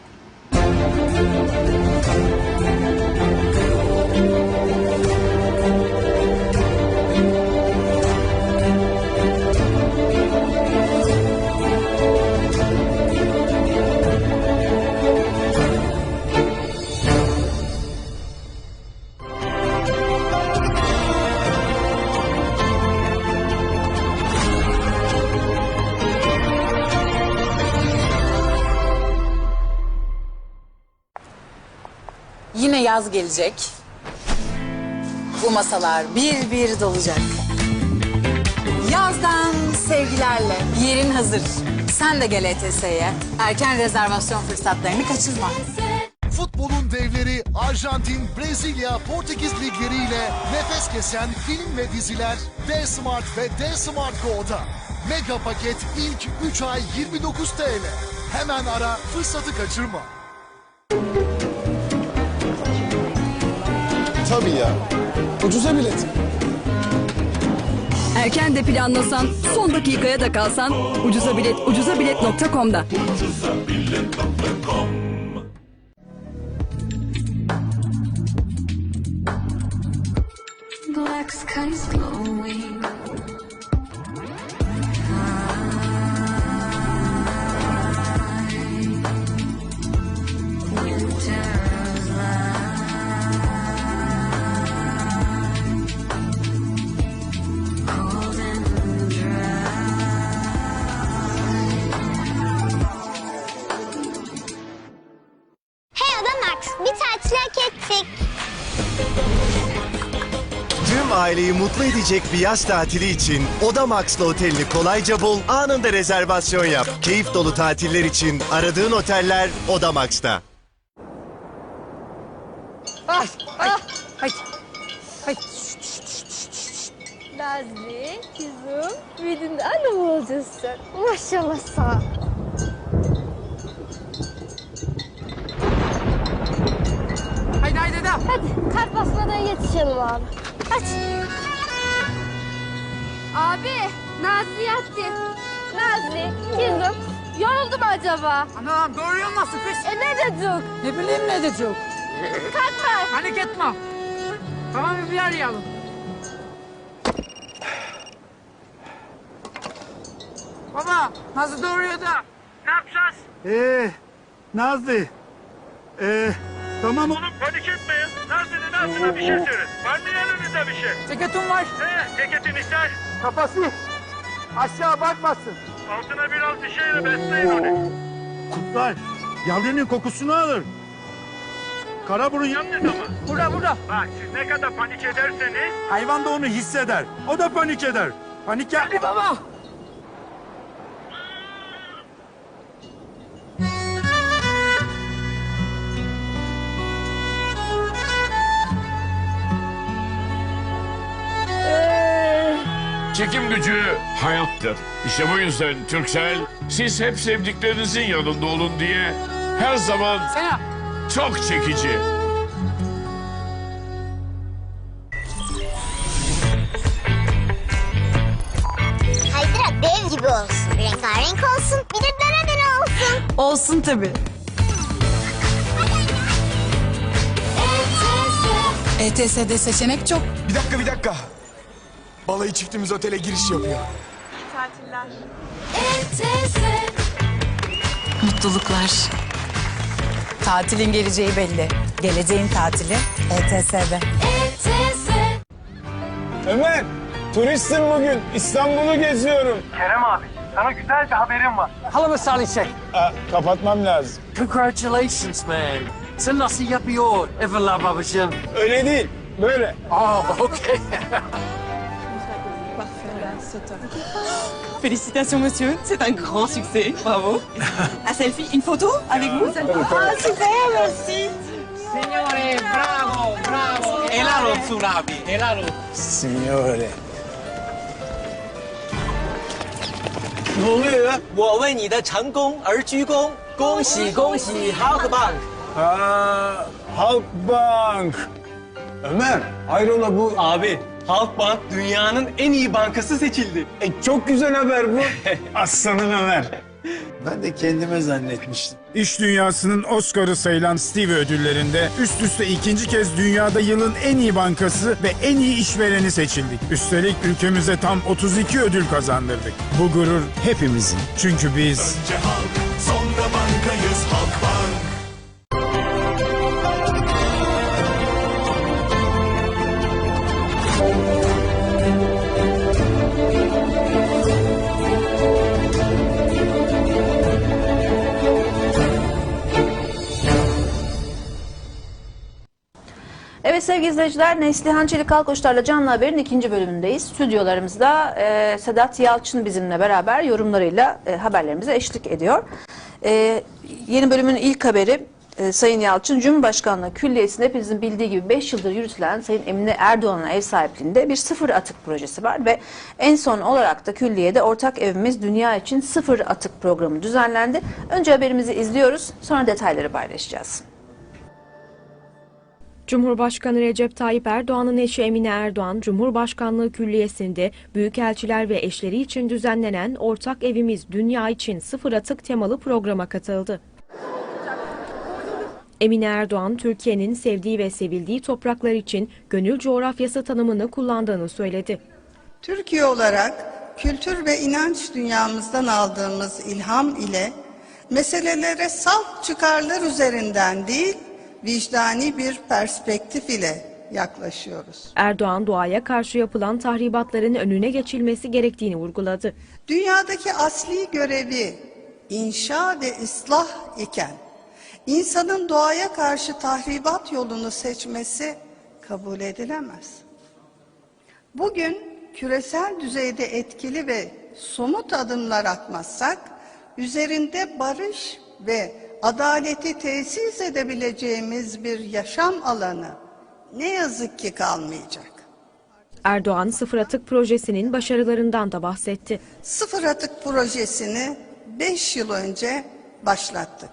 Yine yaz gelecek. Bu masalar bir bir dolacak. Yazdan sevgilerle. Yerin hazır. Sen de gel ETS'ye. Erken rezervasyon fırsatlarını kaçırma. Futbolun devleri Arjantin, Brezilya, Portekiz ligleriyle nefes kesen film ve diziler D-Smart ve D-Smart Go'da. Mega paket ilk 3 ay 29 TL. Hemen ara, fırsatı kaçırma. Tabii ya. Ucuza bilet. Erken de planlasan, son dakikaya da kalsan ucuzabilet.com'da. Black skies glowing. Winter's cold and dry. Hey Adamax, bir tatil hak ettik. Tüm aileyi mutlu edecek bir yaz tatili için Odamax'la otelini kolayca bul, anında rezervasyon yap. Keyif dolu tatiller için aradığın oteller Odamax'ta. Nazlı, kızım, büyüdüğünde anne mi olacaksın? Maşallah sana. Hadi, kart basmadan yetişelim abi. Hadi. Abi, Nazlı yattı. Nazlı, kızım, yoruldu mu acaba? Anam doğru olmasın kız. Ne dedik? Ne bileyim ne diyecek. Kart var. Panik etme. Tamam bir arayalım. Baba nasıl doğruyor da? Ne yapacağız? Nazlı. Tamam. Oğlum panik etmeyin. Nazlı'nın ağzına bir şey söyle. Var mı yanınızda bir şey? Ceketim var. Ceketin ister. Kafası aşağı bakmasın. Altına biraz bir şeyle besleyin onu. Kutlar, yavrunun kokusunu alır. Karaburun Yalnız ama. Burada. Bak siz ne kadar panik ederseniz. hayvan da onu hisseder. O da panik eder. Panik yap. Hadi baba. Çekim gücü hayattır. İşte bu yüzden Turkcell, siz hep sevdiklerinizin yanında olun diye her zaman çok çekici. Haydıra dev gibi olsun, rengarenk olsun, bir de dere dere olsun. Olsun tabii. ETS'de seçenek çok. Bir dakika. Balayı çiftimiz otele giriş yapıyor. Tatiller. Mutluluklar. Tatilin geleceği belli. Geleceğin tatili ETS'de. Ömer, turistim bugün. İstanbul'u geziyorum. Kerem abi, sana güzel bir haberim var. Halımı sallayacak. Kapatmam lazım. Congratulations man. Sen nasıl yapıyor Everla babacığım? Öyle değil, böyle. Oh, okay. Félicitations, monsieur. C'est un grand succès. Bravo. Un selfie, une photo avec vous? Ah, super, merci. Signore, bravo, bravo. Helalo tsunami, helalo. Signore. 母女，我为你的成功而鞠躬，恭喜恭喜，Halkbank。 Halkbank. Ömer, hayrola bu? Abi, Halkbank dünyanın en iyi bankası seçildi. Çok güzel haber bu. Aslanım Ömer. Ben de kendime zannetmiştim. İş dünyasının Oscar'ı sayılan Stevie ödüllerinde üst üste ikinci kez dünyada yılın en iyi bankası ve en iyi işvereni seçildik. Üstelik ülkemize tam 32 ödül kazandırdık. Bu gurur hepimizin. Çünkü biz... Önce halk, sonra bankayız Halkbank. Evet sevgili izleyiciler, Neslihan Çelik Alkoçlar'la Canlı Haber'in 2. bölümündeyiz. Stüdyolarımızda Sedat Yalçın bizimle beraber yorumlarıyla haberlerimize eşlik ediyor. Yeni bölümün ilk haberi Sayın Yalçın, Cumhurbaşkanlığı Külliyesi'nde hepinizin bildiği gibi 5 yıldır yürütülen Sayın Emine Erdoğan'ın ev sahipliğinde bir sıfır atık projesi var ve en son olarak da külliyede Ortak Evimiz Dünya için Sıfır Atık programı düzenlendi. Önce haberimizi izliyoruz, sonra detayları paylaşacağız. Cumhurbaşkanı Recep Tayyip Erdoğan'ın eşi Emine Erdoğan, Cumhurbaşkanlığı Külliyesi'nde büyükelçiler ve eşleri için düzenlenen Ortak Evimiz Dünya için Sıfır Atık temalı programa katıldı. Emine Erdoğan, Türkiye'nin sevdiği ve sevildiği topraklar için gönül coğrafyası tanımını kullandığını söyledi. Türkiye olarak kültür ve inanç dünyamızdan aldığımız ilham ile meselelere salt çıkarlar üzerinden değil, vicdani bir perspektif ile yaklaşıyoruz. Erdoğan, doğaya karşı yapılan tahribatların önüne geçilmesi gerektiğini vurguladı. Dünyadaki asli görevi inşa ve ıslah iken, insanın doğaya karşı tahribat yolunu seçmesi kabul edilemez. Bugün küresel düzeyde etkili ve somut adımlar atmazsak, üzerinde barış ve adaleti tesis edebileceğimiz bir yaşam alanı ne yazık ki kalmayacak. Erdoğan, Sıfır Atık projesinin başarılarından da bahsetti. Sıfır Atık projesini 5 yıl önce başlattık.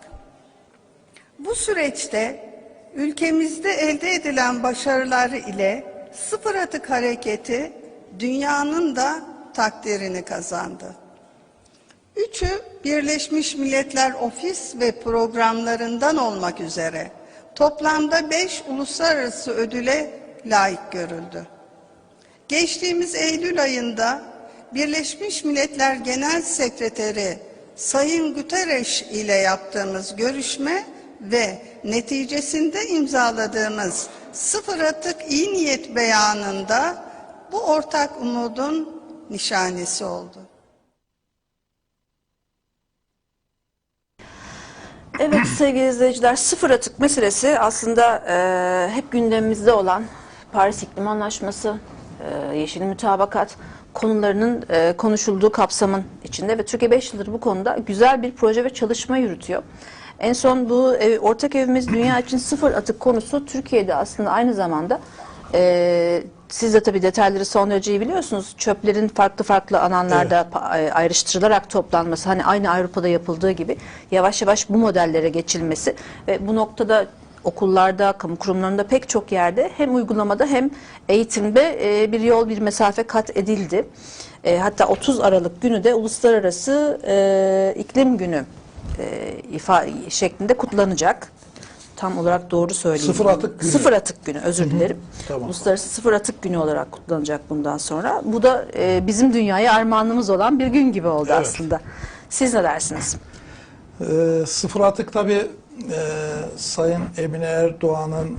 Bu süreçte ülkemizde elde edilen başarılar ile Sıfır Atık hareketi dünyanın da takdirini kazandı. Üçü Birleşmiş Milletler Ofis ve programlarından olmak üzere toplamda 5 uluslararası ödüle layık görüldü. Geçtiğimiz Eylül ayında Birleşmiş Milletler Genel Sekreteri Sayın Guterres ile yaptığımız görüşme ve neticesinde imzaladığımız Sıfır Atık İyi Niyet beyanında bu ortak umudun nişanesi oldu. Evet sevgili izleyiciler, sıfır atık meselesi aslında hep gündemimizde olan Paris İklim Anlaşması, Yeşil Mütabakat konularının konuşulduğu kapsamın içinde ve Türkiye 5 yıldır bu konuda güzel bir proje ve çalışma yürütüyor. En son bu Ortak Evimiz Dünya için Sıfır Atık konusu Türkiye'de aslında aynı zamanda siz de tabii detayları son derece iyi biliyorsunuz. Çöplerin farklı alanlarda ayrıştırılarak toplanması, hani aynı Avrupa'da yapıldığı gibi yavaş yavaş bu modellere geçilmesi ve bu noktada okullarda, kamu kurumlarında pek çok yerde hem uygulamada hem eğitimde bir yol, bir mesafe kat edildi. Hatta 30 Aralık günü de Uluslararası İklim Günü şeklinde kutlanacak. Tam olarak doğru söyleyeyim. Sıfır Atık Günü. Sıfır Atık Günü, özür dilerim. Tamam. Uluslararası Sıfır Atık Günü olarak kutlanacak bundan sonra. Bu da bizim dünyaya armağanımız olan bir gün gibi oldu aslında. Siz ne dersiniz? Sıfır atık tabii Sayın Emine Erdoğan'ın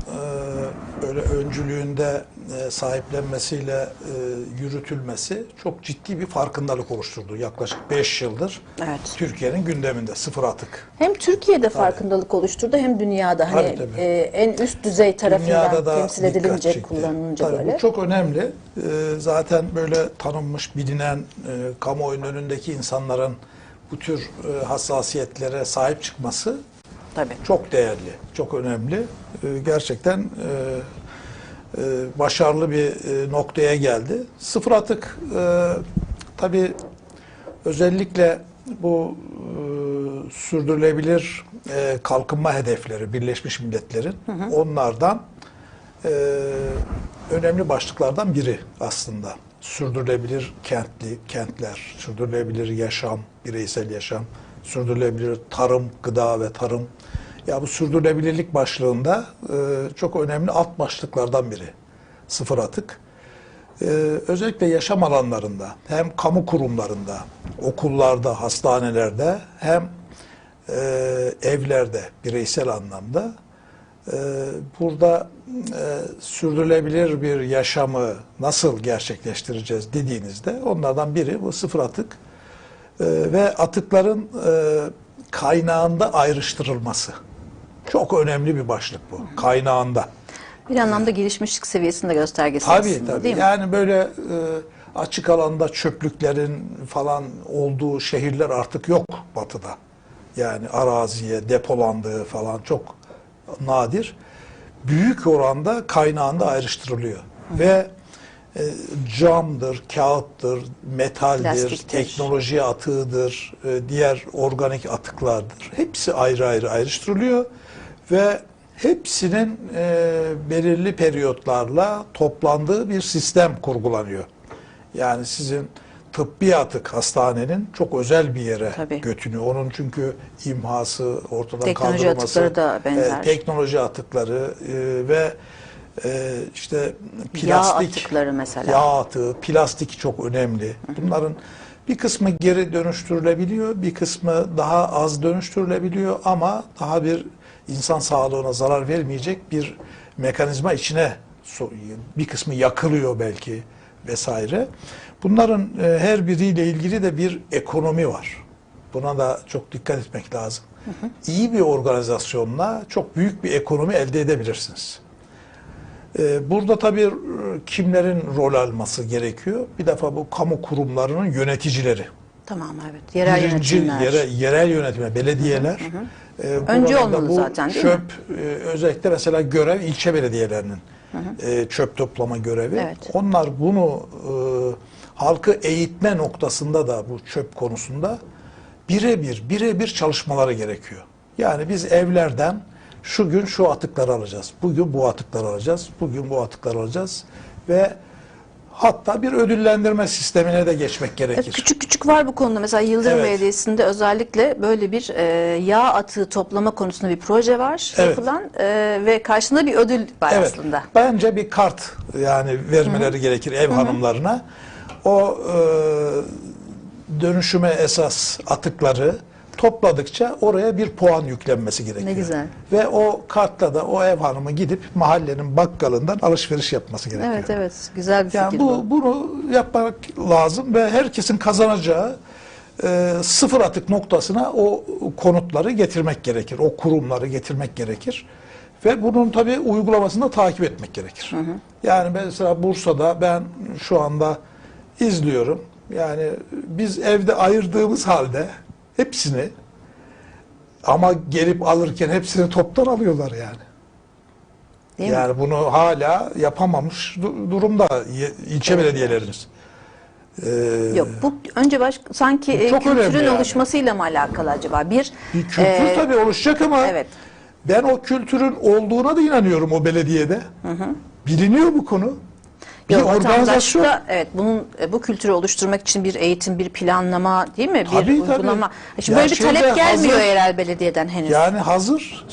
böyle öncülüğünde sahiplenmesiyle yürütülmesi çok ciddi bir farkındalık oluşturdu. Yaklaşık 5 yıldır Türkiye'nin gündeminde sıfır atık. Hem Türkiye'de farkındalık oluşturdu hem dünyada hani en üst düzey tarafından temsil edilince, kullanılınca böyle. Bu çok önemli. Zaten böyle tanınmış, bilinen, kamuoyunun önündeki insanların bu tür hassasiyetlere sahip çıkması çok değerli, çok önemli. Gerçekten başarılı bir noktaya geldi. Sıfır atık tabii özellikle bu sürdürülebilir kalkınma hedefleri Birleşmiş Milletler'in onlardan önemli başlıklardan biri aslında. Sürdürülebilir kentler, sürdürülebilir yaşam, bireysel yaşam, sürdürülebilir tarım, gıda ve tarım. Ya bu sürdürülebilirlik başlığında çok önemli alt başlıklardan biri sıfır atık. Özellikle yaşam alanlarında, hem kamu kurumlarında, okullarda, hastanelerde, hem evlerde, bireysel anlamda burada sürdürülebilir bir yaşamı nasıl gerçekleştireceğiz dediğinizde onlardan biri bu sıfır atık ve atıkların kaynağında ayrıştırılması. Çok önemli bir başlık bu. Kaynağında. Bir anlamda gelişmişlik seviyesinde göstergesi Tabii aslında, tabii. değil mi? Yani böyle açık alanda çöplüklerin falan olduğu şehirler artık yok Batı'da. Yani araziye depolandığı falan çok nadir. Büyük oranda kaynağında ayrıştırılıyor. Ve camdır, kağıttır, metaldir, Plastiktir, teknoloji atığıdır, diğer organik atıklardır. Hepsi ayrı ayrı ayrıştırılıyor ve hepsinin belirli periyotlarla toplandığı bir sistem kurgulanıyor. Yani sizin tıbbi atık hastanenin çok özel bir yere götürüyor. Onun çünkü imhası, ortadan teknoloji kaldırılması, atıkları da benzer. Teknoloji atıkları ve işte plastik, yağ atıkları mesela. Yağ atığı, plastik çok önemli. Bunların bir kısmı geri dönüştürülebiliyor, bir kısmı daha az dönüştürülebiliyor ama daha bir insan sağlığına zarar vermeyecek bir mekanizma içine bir kısmı yakılıyor belki vesaire. Bunların her biriyle ilgili de bir ekonomi var. Buna da çok dikkat etmek lazım. İyi bir organizasyonla çok büyük bir ekonomi elde edebilirsiniz. Burada tabii kimlerin rol alması gerekiyor? Bir defa bu kamu kurumlarının yöneticileri. Tamam, evet. Yerel yönetimler. Yerel yönetimler, belediyeler. Önce olmalı zaten, değil mi? Özellikle mesela görev ilçe belediyelerinin çöp toplama görevi. Evet. Onlar bunu halkı eğitme noktasında da bu çöp konusunda birebir çalışmaları gerekiyor. Yani biz evlerden şu gün şu atıkları alacağız, bugün bu atıkları alacağız, bugün bu atıkları alacağız ve hatta bir ödüllendirme sistemine de geçmek gerekir. Küçük küçük var bu konuda. Mesela Yıldırım Belediyesi'nde özellikle böyle bir yağ atığı toplama konusunda bir proje var yapılan ve karşında bir ödül var aslında. Bence bir kart yani vermeleri gerekir ev hanımlarına. O dönüşüme esas atıkları topladıkça oraya bir puan yüklenmesi gerekiyor. Ne güzel. Ve o kartla da o ev hanımı gidip mahallenin bakkalından alışveriş yapması gerekiyor. Evet evet, güzel bir fikir Yani bu. bunu yapmak lazım ve herkesin kazanacağı sıfır atık noktasına o konutları getirmek gerekir. O kurumları getirmek gerekir. Ve bunun tabii uygulamasını da takip etmek gerekir. Yani mesela Bursa'da ben şu anda izliyorum. Yani biz evde ayırdığımız halde hepsini ama gelip alırken hepsini toptan alıyorlar yani. Değil yani mi? bunu hala yapamamış durumda ilçe belediyelerimiz. Yok, bu önce sanki çok kültürün yani. oluşmasıyla mı alakalı acaba? Bir kültür tabii oluşacak ama ben o kültürün olduğuna da inanıyorum o belediyede. Biliniyor bu konu. Bir organizasyon. Evet, bu kültürü oluşturmak için bir eğitim, bir planlama, değil mi? Tabii, bir uygulama. Şimdi böyle bir talep gelmiyor yerel belediyeden henüz. Yani hazır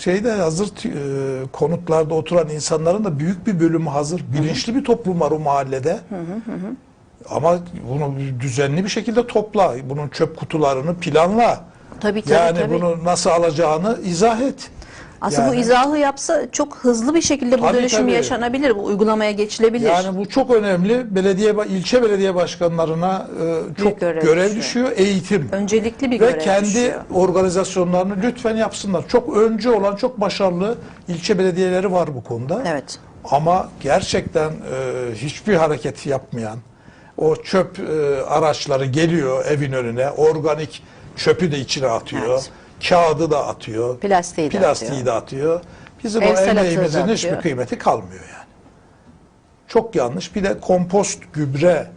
konutlarda oturan insanların da büyük bir bölümü hazır. Bilinçli bir toplum var o mahallede. Ama bunu düzenli bir şekilde topla. Bunun çöp kutularını planla. Tabii. Bunu nasıl alacağını izah et. Aslında bu izahı yapsa çok hızlı bir şekilde bu Tabii, dönüşüm tabii. yaşanabilir, bu uygulamaya geçilebilir. Yani bu çok önemli. İlçe belediye başkanlarına çok görev düşüyor. Eğitim. Öncelikli bir Ve görev kendi düşüyor. organizasyonlarını lütfen yapsınlar. Çok öncü olan, çok başarılı ilçe belediyeleri var bu konuda. Evet. Ama gerçekten hiçbir hareket yapmayan, o çöp araçları geliyor evin önüne, organik çöpü de içine atıyor, Evet. kağıdı da atıyor, Plastiği de atıyor. Bizim Ev o salatası da emeğimizin atıyor. hiçbir kıymeti kalmıyor yani. Çok yanlış. Bir de kompost gübre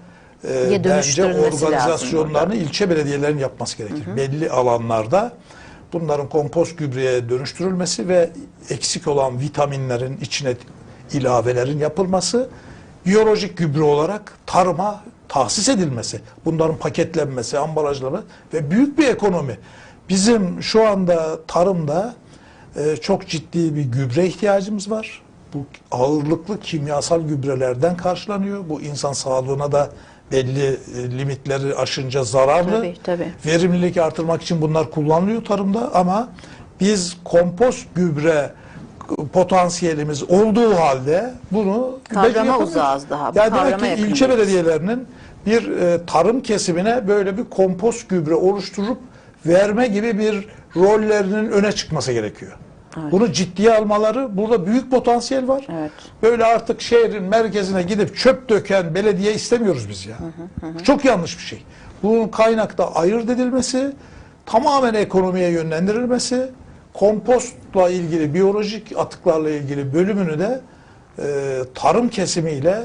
bence dönüştürülmesi organizasyonlarını lazım ilçe belediyelerin yapması gerekir. Belli alanlarda bunların kompost gübreye dönüştürülmesi ve eksik olan vitaminlerin içine ilavelerin yapılması, biyolojik gübre olarak tarıma tahsis edilmesi, bunların paketlenmesi, ambalajları ve büyük bir ekonomi. Bizim şu anda tarımda çok ciddi bir gübre ihtiyacımız var. Bu ağırlıklı kimyasal gübrelerden karşılanıyor. Bu insan sağlığına da belli limitleri aşınca zararlı. Tabii. Verimlilik artırmak için bunlar kullanılıyor tarımda ama biz kompost gübre potansiyelimiz olduğu halde bunu Kavrama yapamıyoruz. uzağız daha. Bu Yani demek kavrama ki yakın ilçe değiliz. belediyelerinin bir tarım kesimine böyle bir kompost gübre oluşturup verme gibi bir rollerinin öne çıkması gerekiyor. Evet. Bunu ciddiye almaları, burada büyük potansiyel var. Evet. Böyle artık şehrin merkezine gidip çöp döken belediye istemiyoruz biz ya. Çok yanlış bir şey. Bunun kaynakta ayırt edilmesi, tamamen ekonomiye yönlendirilmesi, kompostla ilgili, biyolojik atıklarla ilgili bölümünü de tarım kesimiyle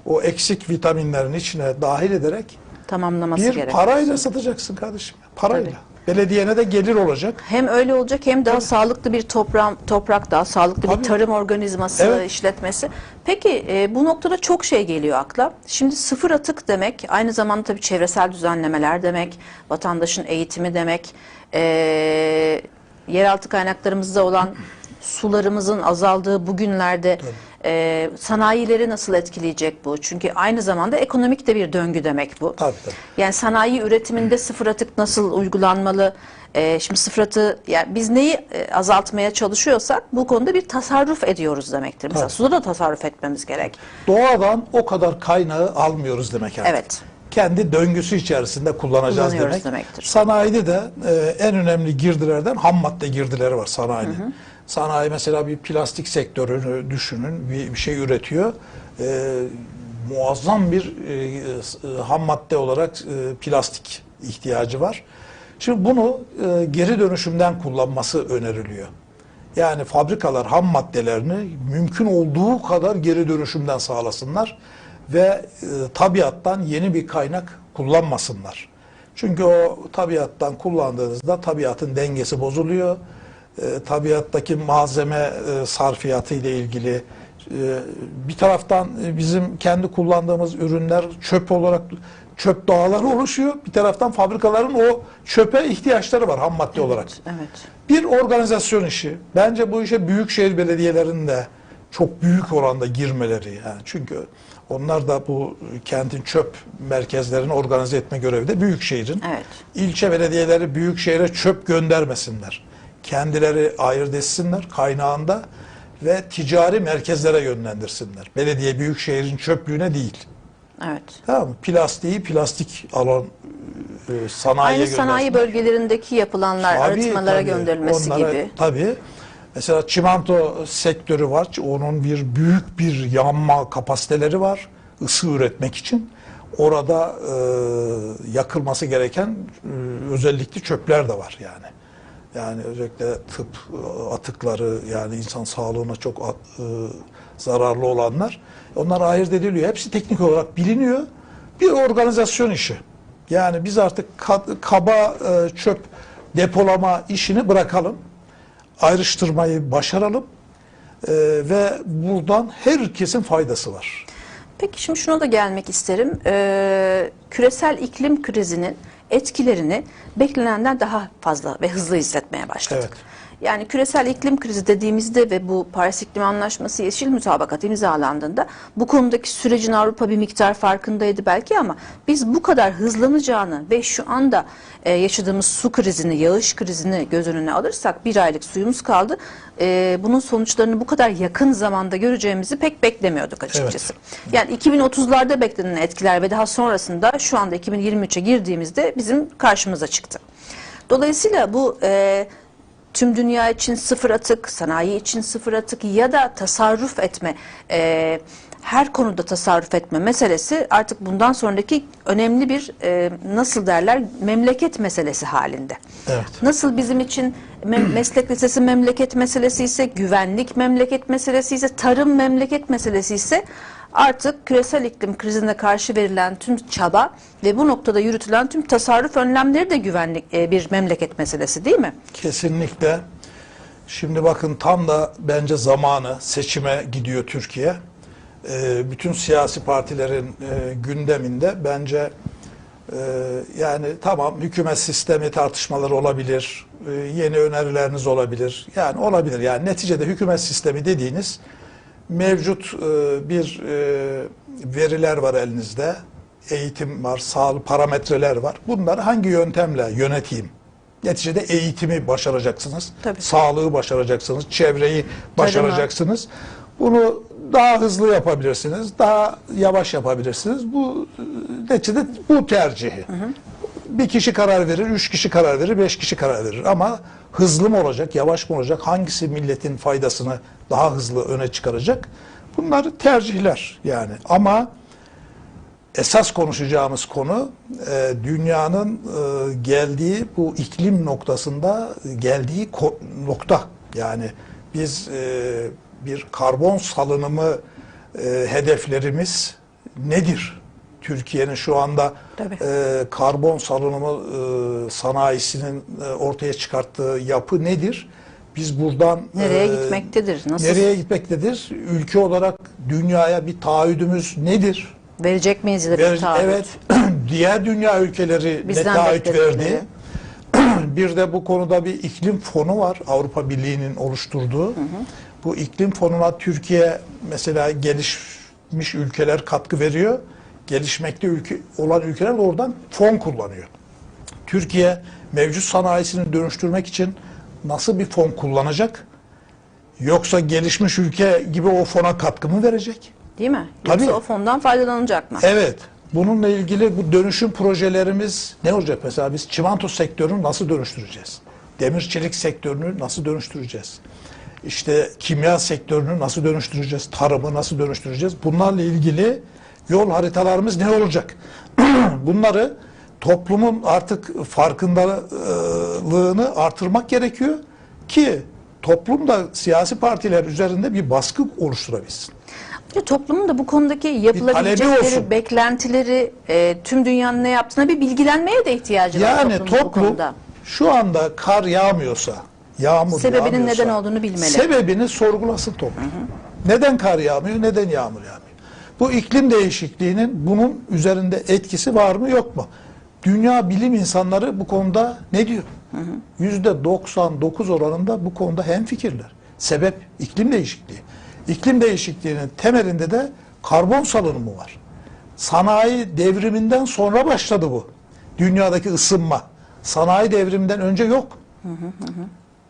o eksik vitaminlerin içine dahil ederek Tamamlaması bir gerekiyor. parayla satacaksın kardeşim. Parayla. Tabii. Belediyene de gelir olacak. Hem öyle olacak hem daha sağlıklı bir toprak, daha sağlıklı bir tarım organizması Evet. işletmesi. Peki bu noktada çok şey geliyor akla. Şimdi sıfır atık demek aynı zamanda tabii çevresel düzenlemeler demek, vatandaşın eğitimi demek, yeraltı kaynaklarımızda olan sularımızın azaldığı bu günlerde sanayileri nasıl etkileyecek bu? Çünkü aynı zamanda ekonomik de bir döngü demek bu. Tabii. Yani sanayi üretiminde sıfır atık nasıl uygulanmalı? Şimdi sıfır atığı, yani biz neyi azaltmaya çalışıyorsak bu konuda bir tasarruf ediyoruz demektir. Mesela Tabii. suda da tasarruf etmemiz gerek. Doğadan o kadar kaynağı almıyoruz demek artık. Evet. Kendi döngüsü içerisinde kullanacağız Kullanıyoruz demek. demektir. Sanayide de en önemli girdilerden ham madde girdileri var sanayinin. Sanayi mesela bir plastik sektörünü düşünün, bir şey üretiyor. Muazzam bir ham madde olarak plastik ihtiyacı var. Şimdi bunu geri dönüşümden kullanması öneriliyor. Yani fabrikalar ham maddelerini mümkün olduğu kadar geri dönüşümden sağlasınlar ve tabiattan yeni bir kaynak kullanmasınlar. Çünkü o tabiattan kullandığınızda tabiatın dengesi bozuluyor. Tabiattaki malzeme sarfiyatı ile ilgili bir taraftan bizim kendi kullandığımız ürünler çöp olarak çöp dağları oluşuyor. Bir taraftan fabrikaların o çöpe ihtiyaçları var ham madde olarak. Evet. Bir organizasyon işi. Bence bu işe büyükşehir belediyelerinin de çok büyük oranda girmeleri. Yani çünkü onlar da bu kentin çöp merkezlerini organize etme görevi de büyükşehirin. Evet. İlçe belediyeleri büyükşehire çöp göndermesinler. Kendileri ayırt etsinler kaynağında ve ticari merkezlere yönlendirsinler. Belediye büyükşehirin çöplüğüne değil. Evet. Tamam mı? Plastiği plastik alan sanayiye Aynı sanayi göndersinler. bölgelerindeki yapılanlar arıtmalara gönderilmesi Onlara, gibi. Tabii. Mesela çimento sektörü var. Onun büyük bir yanma kapasiteleri var. Isı üretmek için. Orada yakılması gereken özellikle çöpler de var yani. Yani özellikle tıp atıkları, yani insan sağlığına çok zararlı olanlar. Onlar ayırt ediliyor. Hepsi teknik olarak biliniyor. Bir organizasyon işi. Yani biz artık kaba çöp depolama işini bırakalım. Ayrıştırmayı başaralım. Ve buradan herkesin faydası var. Peki şimdi şuna da gelmek isterim. Küresel iklim krizinin etkilerini beklenenden daha fazla ve hızlı hissetmeye başladık. Evet. Yani küresel iklim krizi dediğimizde ve bu Paris İklim Anlaşması Yeşil Mutabakat imzalandığında bu konudaki sürecin Avrupa bir miktar farkındaydı belki ama biz bu kadar hızlanacağını ve şu anda yaşadığımız su krizini, yağış krizini göz önüne alırsak 1 aylık suyumuz kaldı. Bunun sonuçlarını bu kadar yakın zamanda göreceğimizi pek beklemiyorduk açıkçası. Evet. Yani 2030'larda beklenen etkiler ve daha sonrasında şu anda 2023'e girdiğimizde bizim karşımıza çıktı. Dolayısıyla bu tüm dünya için sıfır atık, sanayi için sıfır atık ya da tasarruf etme, her konuda tasarruf etme meselesi artık bundan sonraki önemli bir nasıl derler memleket meselesi halinde. Evet. Nasıl bizim için meslek lisesi memleket meselesi ise, güvenlik memleket meselesi ise, tarım memleket meselesi ise artık küresel iklim krizine karşı verilen tüm çaba ve bu noktada yürütülen tüm tasarruf önlemleri de güvenlik bir memleket meselesi değil mi? Kesinlikle. Şimdi bakın tam da bence zamanı seçime gidiyor Türkiye. Bütün siyasi partilerin gündeminde bence yani tamam hükümet sistemi tartışmaları olabilir, yeni önerileriniz olabilir. Yani olabilir. Yani neticede hükümet sistemi dediğiniz mevcut bir veriler var elinizde, eğitim var, sağlık parametreler var. Bunları hangi yöntemle yöneteyim? Neticede eğitimi başaracaksınız, Tabii. Sağlığı başaracaksınız, çevreyi başaracaksınız. Bunu daha hızlı yapabilirsiniz, daha yavaş yapabilirsiniz. Bu neticede bu tercihi. Bir kişi karar verir, 3 kişi karar verir, 5 kişi karar verir. Ama hızlı mı olacak, yavaş mı olacak, hangisi milletin faydasını daha hızlı öne çıkaracak? Bunlar tercihler yani. Ama esas konuşacağımız konu dünyanın geldiği bu iklim noktasında geldiği nokta. Yani biz bir karbon salınımı hedeflerimiz nedir? Türkiye'nin şu anda karbon salınımı sanayisinin ortaya çıkarttığı yapı nedir? Biz buradan nereye gitmektedir? Nasıl? Nereye gitmektedir? Ülke olarak dünyaya bir taahhüdümüz nedir? Verecek miyiz de bir taahhüt? Evet. Diğer dünya ülkeleri ne taahhüt verdi? Bir de bu konuda bir iklim fonu var. Avrupa Birliği'nin oluşturduğu. Bu iklim fonuna Türkiye mesela gelişmiş ülkeler katkı veriyor. Gelişmekte olan ülkeler de oradan fon kullanıyor. Türkiye mevcut sanayisini dönüştürmek için nasıl bir fon kullanacak? Yoksa gelişmiş ülke gibi o fona katkı mı verecek? Değil mi? Yoksa Tabii. o fondan faydalanacak mı? Evet. Bununla ilgili bu dönüşüm projelerimiz ne olacak? Mesela biz çimento sektörünü nasıl dönüştüreceğiz? Demir çelik sektörünü nasıl dönüştüreceğiz? İşte kimya sektörünü nasıl dönüştüreceğiz? Tarımı nasıl dönüştüreceğiz? Bunlarla ilgili yol haritalarımız ne olacak? Bunları toplumun artık farkındalığını artırmak gerekiyor ki toplum da siyasi partiler üzerinde bir baskı oluşturabilsin. Toplumun da bu konudaki yapılabilecekleri, beklentileri, tüm dünyanın ne yaptığına bir bilgilenmeye de ihtiyacı var. Yani toplum şu anda kar yağmıyorsa, yağmur sebebinin yağmıyorsa, neden olduğunu bilmeli. Sebebini sorgulasın toplum. Neden kar yağmıyor, neden yağmur yağmıyor? Bu iklim değişikliğinin bunun üzerinde etkisi var mı yok mu? Dünya bilim insanları bu konuda ne diyor? %99 oranında bu konuda hemfikirler. Sebep iklim değişikliği. İklim değişikliğinin temelinde de karbon salınımı var. Sanayi devriminden sonra başladı bu. Dünyadaki ısınma. Sanayi devriminden önce yok.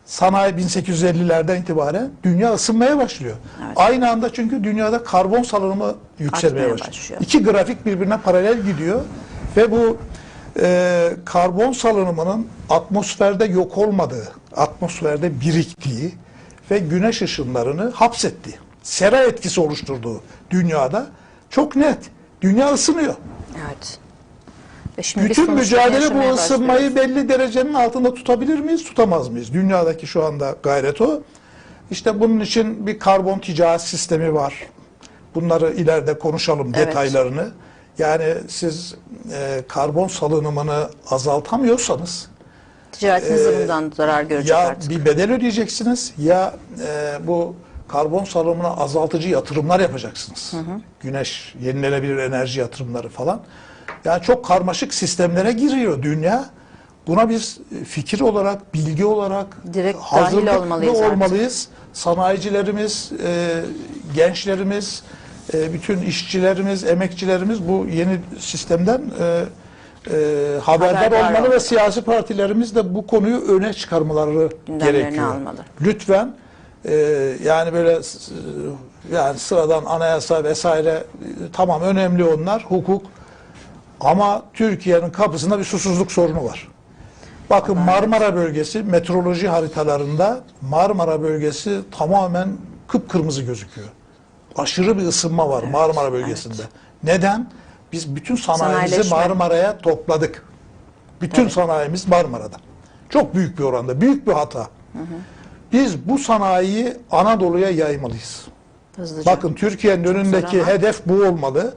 Sanayi 1850'lerden itibaren dünya ısınmaya başlıyor. Evet. Aynı anda çünkü dünyada karbon salınımı yükselmeye başlıyor. İki grafik birbirine paralel gidiyor ve bu karbon salınımının atmosferde yok olmadığı, atmosferde biriktiği ve güneş ışınlarını hapsettiği, sera etkisi oluşturduğu dünyada çok net. Dünya ısınıyor. Evet. Bütün mücadele bu ısınmayı belli derecenin altında tutabilir miyiz, tutamaz mıyız? Dünyadaki şu anda gayret o. İşte bunun için bir karbon ticaret sistemi var. Bunları ileride konuşalım detaylarını. Yani siz karbon salınımını azaltamıyorsanız ticaretiniz de bundan zarar görecek artık. Ya bir bedel ödeyeceksiniz ya bu karbon salınımını azaltıcı yatırımlar yapacaksınız. Güneş, yenilenebilir enerji yatırımları falan. Yani çok karmaşık sistemlere giriyor dünya. Buna biz fikir olarak, bilgi olarak direkt dahil olmalıyız. Sanayicilerimiz, gençlerimiz, bütün işçilerimiz, emekçilerimiz bu yeni sistemden haberdar olmalı ve siyasi partilerimiz de bu konuyu öne çıkarmaları gerekiyor. Almalı. Lütfen yani böyle yani sıradan anayasa vesaire tamam önemli onlar, hukuk, ama Türkiye'nin kapısında bir susuzluk sorunu var. Bakın Marmara bölgesi meteoroloji haritalarında Marmara bölgesi tamamen kıpkırmızı gözüküyor. Aşırı bir ısınma var Marmara bölgesinde. Neden? Biz bütün sanayimizi Marmara'ya topladık. Bütün sanayimiz Marmara'da. Çok büyük bir oranda, büyük bir hata. Biz bu sanayiyi Anadolu'ya yaymalıyız. Hızlıca. Bakın Türkiye'nin önündeki hedef bu olmalı.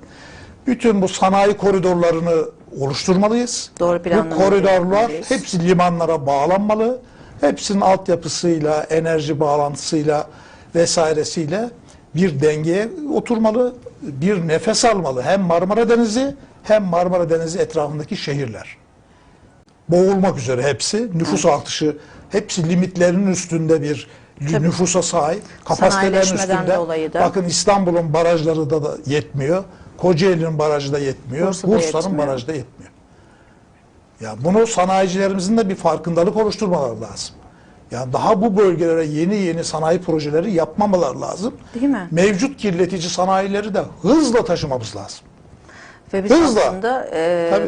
Bütün bu sanayi koridorlarını oluşturmalıyız. Doğru bu koridorlar hepsi limanlara bağlanmalı. Hepsinin altyapısıyla, enerji bağlantısıyla vesairesiyle bir dengeye oturmalı. Bir nefes almalı. Hem Marmara Denizi hem Marmara Denizi etrafındaki şehirler. Boğulmak üzere hepsi. Nüfus artışı hepsi limitlerinin üstünde bir nüfusa sahip. Kapasitelerin üstünde. Bakın İstanbul'un barajları da yetmiyor. Kocaeli'nin barajı da yetmiyor. Bursa'nın barajı da yetmiyor. Ya bunu sanayicilerimizin de bir farkındalık oluşturmaları lazım. Yani daha bu bölgelere yeni sanayi projeleri yapmamaları lazım. Değil mi? Mevcut kirletici sanayileri de hızla taşımamız lazım. Ve biz aslında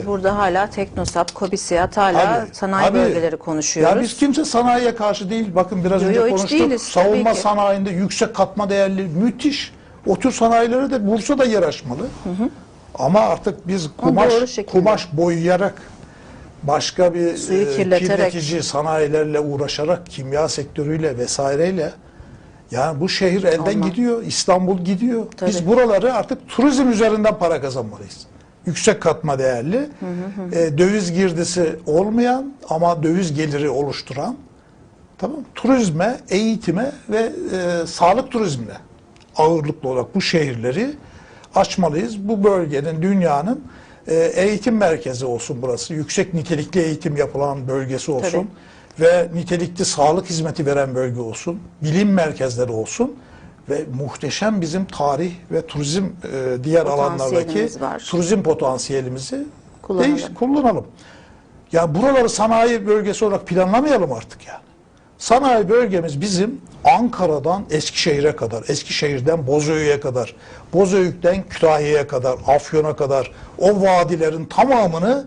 burada hala Teknosap, Kobisiyat hala sanayi bölgeleri konuşuyoruz. Ya biz kimse sanayiye karşı değil. Bakın biraz önce konuştuk. Savunma sanayinde yüksek katma değerli müthiş. O tür sanayilere de Bursa'da yer açmalı. Ama artık biz kumaş boyayarak başka bir kirletici sanayilerle uğraşarak kimya sektörüyle vesaireyle yani bu şehir elden gidiyor. İstanbul gidiyor. Biz buraları artık turizm üzerinden para kazanmalıyız. Yüksek katma değerli, döviz girdisi olmayan ama döviz geliri oluşturan, tamam, turizme, eğitime ve sağlık turizmine ağırlıklı olarak bu şehirleri açmalıyız. Bu bölgenin, dünyanın eğitim merkezi olsun burası. Yüksek nitelikli eğitim yapılan bölgesi olsun. Ve nitelikli sağlık hizmeti veren bölge olsun. Bilim merkezleri olsun. Ve muhteşem bizim tarih ve turizm diğer alanlardaki turizm potansiyelimizi kullanalım. Ya buraları sanayi bölgesi olarak planlamayalım artık ya. Sanayi bölgemiz bizim Ankara'dan Eskişehir'e kadar, Eskişehir'den Bozüyük'e kadar, Bozüyük'ten Kütahya'ya kadar, Afyon'a kadar o vadilerin tamamını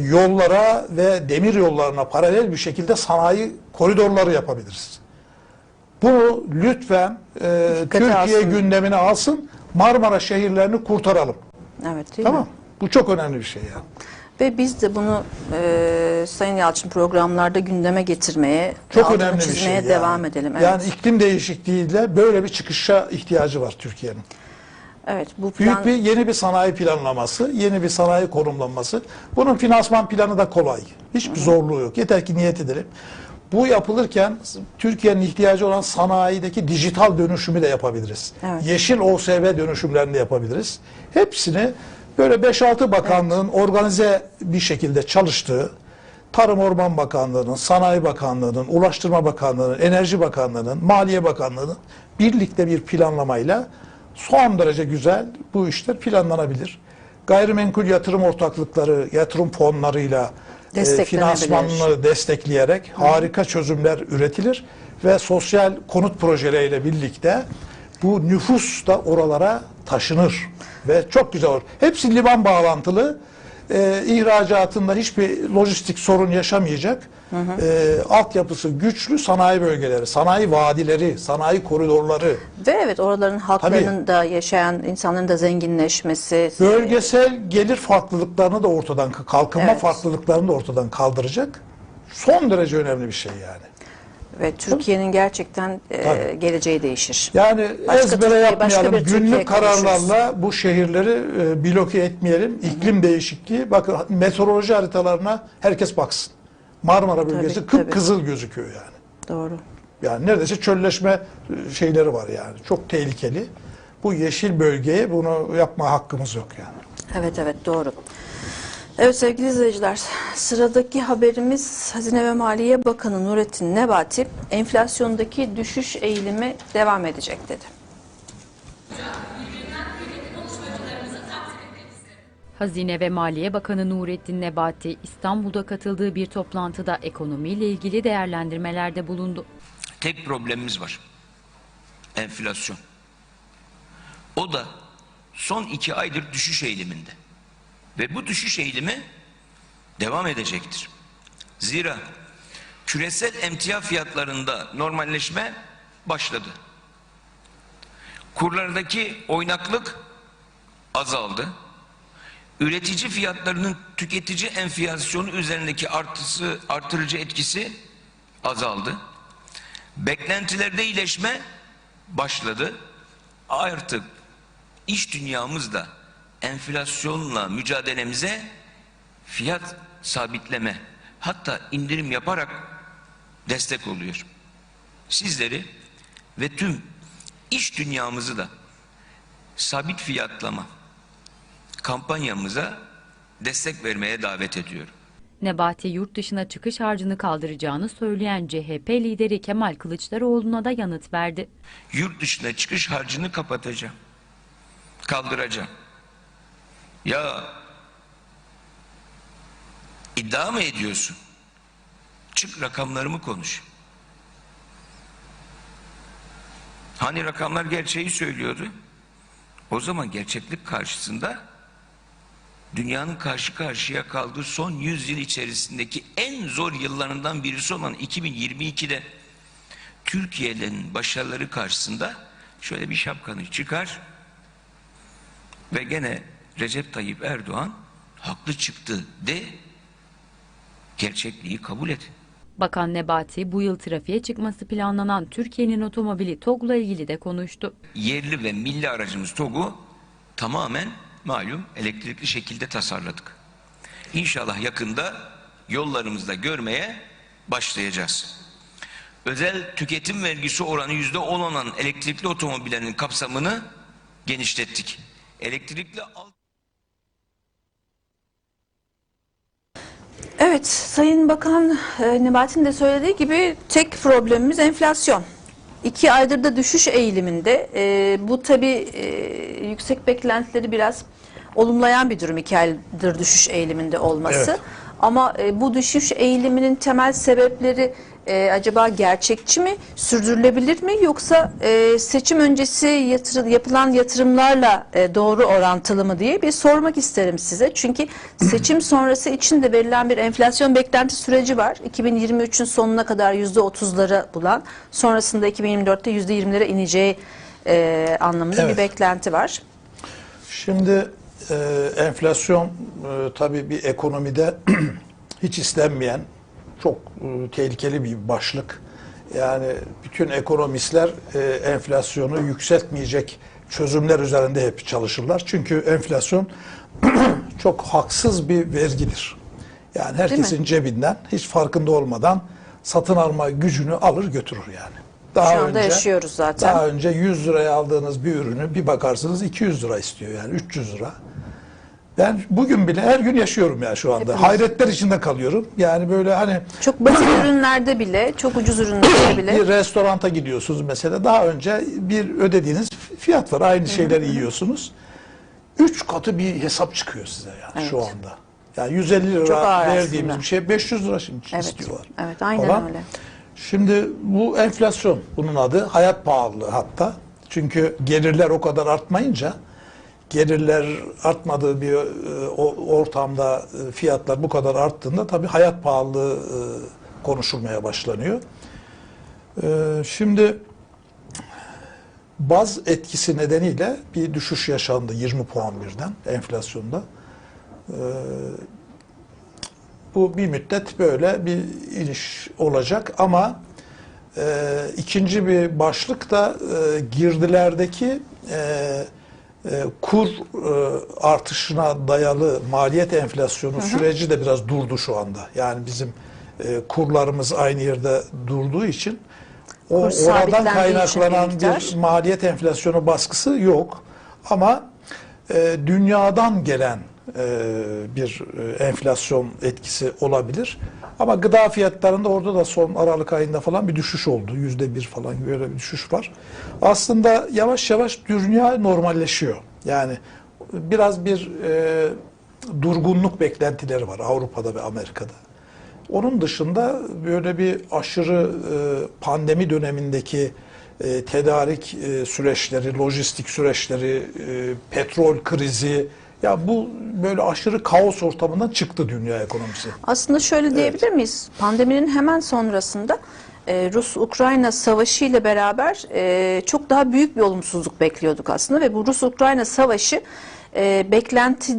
yollara ve demir yollarına paralel bir şekilde sanayi koridorları yapabiliriz. Bunu lütfen Türkiye gündemine alsın, Marmara şehirlerini kurtaralım. Evet, değil tamam mi? Bu çok önemli bir şey ya. Ve biz de bunu Sayın Yalçın programlarda gündeme getirmeye, çok önemli bir şey devam edelim. Evet. Yani iklim değişikliğiyle böyle bir çıkışa ihtiyacı var Türkiye'nin. Evet, bu plan... yeni bir sanayi planlaması, yeni bir sanayi konumlanması. Bunun finansman planı da kolay. Hiçbir zorluğu yok. Yeter ki niyet edelim. Bu yapılırken Türkiye'nin ihtiyacı olan sanayideki dijital dönüşümü de yapabiliriz. Evet. Yeşil OSB dönüşümlerini de yapabiliriz. Hepsini böyle 5-6 bakanlığın organize bir şekilde çalıştığı, Tarım Orman Bakanlığı'nın, Sanayi Bakanlığı'nın, Ulaştırma Bakanlığı'nın, Enerji Bakanlığı'nın, Maliye Bakanlığı'nın birlikte bir planlamayla son derece güzel bu işler planlanabilir. Gayrimenkul yatırım ortaklıkları, yatırım fonlarıyla finansmanını destekleyerek harika çözümler üretilir ve sosyal konut projeleriyle birlikte bu nüfus da oralara taşınır ve çok güzel olur. Hepsi liman bağlantılı, ihracatında hiçbir lojistik sorun yaşamayacak, altyapısı güçlü sanayi bölgeleri, sanayi vadileri, sanayi koridorları. Ve evet, oraların halklarının da yaşayan insanların da zenginleşmesi. Bölgesel gelir farklılıklarını da ortadan, kalkınma farklılıklarını da ortadan kaldıracak. Son derece önemli bir şey yani. Ve Türkiye'nin gerçekten geleceği değişir. Yani ezbere yapmayalım, günlük kararlarla bu şehirleri bloke etmeyelim. İklim değişikliği, bakın meteoroloji haritalarına herkes baksın. Marmara bölgesi kıpkızıl gözüküyor yani. Doğru. Yani neredeyse çölleşme şeyleri var yani. Çok tehlikeli. Bu yeşil bölgeye bunu yapma hakkımız yok yani. Evet, evet, doğru. Evet sevgili izleyiciler, sıradaki haberimiz Hazine ve Maliye Bakanı Nurettin Nebati, enflasyondaki düşüş eğilimi devam edecek dedi. Hazine ve Maliye Bakanı Nurettin Nebati, İstanbul'da katıldığı bir toplantıda ekonomiyle ilgili değerlendirmelerde bulundu. Tek problemimiz var. Enflasyon. O da son 2 aydır düşüş eğiliminde. Ve bu düşüş eğilimi devam edecektir. Zira küresel emtia fiyatlarında normalleşme başladı. Kurlardaki oynaklık azaldı. Üretici fiyatlarının tüketici enflasyonu üzerindeki artırıcı etkisi azaldı. Beklentilerde iyileşme başladı. Artık iş dünyamızda enflasyonla mücadelemize fiyat sabitleme, hatta indirim yaparak destek oluyor. Sizleri ve tüm iş dünyamızı da sabit fiyatlama kampanyamıza destek vermeye davet ediyorum. Nebati yurt dışına çıkış harcını kaldıracağını söyleyen CHP lideri Kemal Kılıçdaroğlu'na da yanıt verdi. Yurt dışına çıkış harcını kapatacağım. Kaldıracağım. Ya iddia mı ediyorsun? Çık rakamlarımı konuş. Hani rakamlar gerçeği söylüyordu? O zaman gerçeklik karşısında dünyanın karşı karşıya kaldığı son 100 yıl içerisindeki en zor yıllarından birisi olan 2022'de Türkiye'nin başarıları karşısında şöyle bir şapkanı çıkar ve gene Recep Tayyip Erdoğan haklı çıktı de, gerçekliği kabul et. Bakan Nebati bu yıl trafiğe çıkması planlanan Türkiye'nin otomobili TOG'la ilgili de konuştu. Yerli ve milli aracımız TOG'u tamamen malum elektrikli şekilde tasarladık. İnşallah yakında yollarımızda görmeye başlayacağız. Özel tüketim vergisi oranı %10 olan elektrikli otomobillerin kapsamını genişlettik. Elektrikli Evet, Sayın Bakan Nebati'nin de söylediği gibi tek problemimiz enflasyon. 2 aydır da düşüş eğiliminde. Bu tabii yüksek beklentileri biraz olumlayan bir durum 2 aydır düşüş eğiliminde olması. Evet. Ama bu düşüş eğiliminin temel sebepleri acaba gerçekçi mi, sürdürülebilir mi, yoksa seçim öncesi yapılan yatırımlarla doğru orantılı mı diye bir sormak isterim size. Çünkü seçim sonrası için de verilen bir enflasyon beklenti süreci var. 2023'ün sonuna kadar %30'ları bulan, sonrasında 2024'te %20'lere ineceği anlamında bir beklenti var. Şimdi enflasyon tabii bir ekonomide hiç istenmeyen, çok tehlikeli bir başlık. Yani bütün ekonomistler enflasyonu yükseltmeyecek çözümler üzerinde hep çalışırlar. Çünkü enflasyon çok haksız bir vergidir. Yani herkesin cebinden hiç farkında olmadan satın alma gücünü alır götürür yani. Şu anda yaşıyoruz zaten. Daha önce 100 liraya aldığınız bir ürünü bir bakarsınız 200 lira istiyor, yani 300 lira. Ben bugün bile her gün yaşıyorum ya şu anda. Hepimiz. Hayretler içinde kalıyorum. Yani böyle hani Çok basit ürünlerde bile, çok ucuz ürünlerde bile. bir restoranta gidiyorsunuz mesela. Daha önce bir ödediğiniz fiyat var. Aynı şeyleri yiyorsunuz. 3 katı bir hesap çıkıyor size yani şu anda. Yani 150 lira verdiğimiz aslında bir şey 500 lira şimdi istiyorlar. Evet, aynen falan. öyle. Şimdi bu enflasyon, bunun adı hayat pahalılığı hatta. Çünkü gelirler o kadar artmayınca, gelirler artmadığı bir ortamda fiyatlar bu kadar arttığında tabii hayat pahalılığı konuşulmaya başlanıyor. Şimdi baz etkisi nedeniyle bir düşüş yaşandı 20 puan birden enflasyonda. Bu bir müddet böyle bir iniş olacak ama ikinci bir başlık da girdilerdeki kur artışına dayalı maliyet enflasyonu süreci de biraz durdu şu anda. Yani bizim kurlarımız aynı yerde durduğu için oradan kaynaklanan bir maliyet enflasyonu baskısı yok. Ama dünyadan gelen bir enflasyon etkisi olabilir. Ama gıda fiyatlarında orada da son Aralık ayında falan bir düşüş oldu. %1 falan böyle bir düşüş var. Aslında yavaş yavaş dünya normalleşiyor. Yani biraz bir durgunluk beklentileri var Avrupa'da ve Amerika'da. Onun dışında böyle bir aşırı pandemi dönemindeki tedarik süreçleri, lojistik süreçleri, petrol krizi, ya bu böyle aşırı kaos ortamından çıktı dünya ekonomisi. Aslında şöyle diyebilir miyiz? Pandeminin hemen sonrasında Rus-Ukrayna savaşı ile beraber çok daha büyük bir olumsuzluk bekliyorduk aslında ve bu Rus-Ukrayna savaşı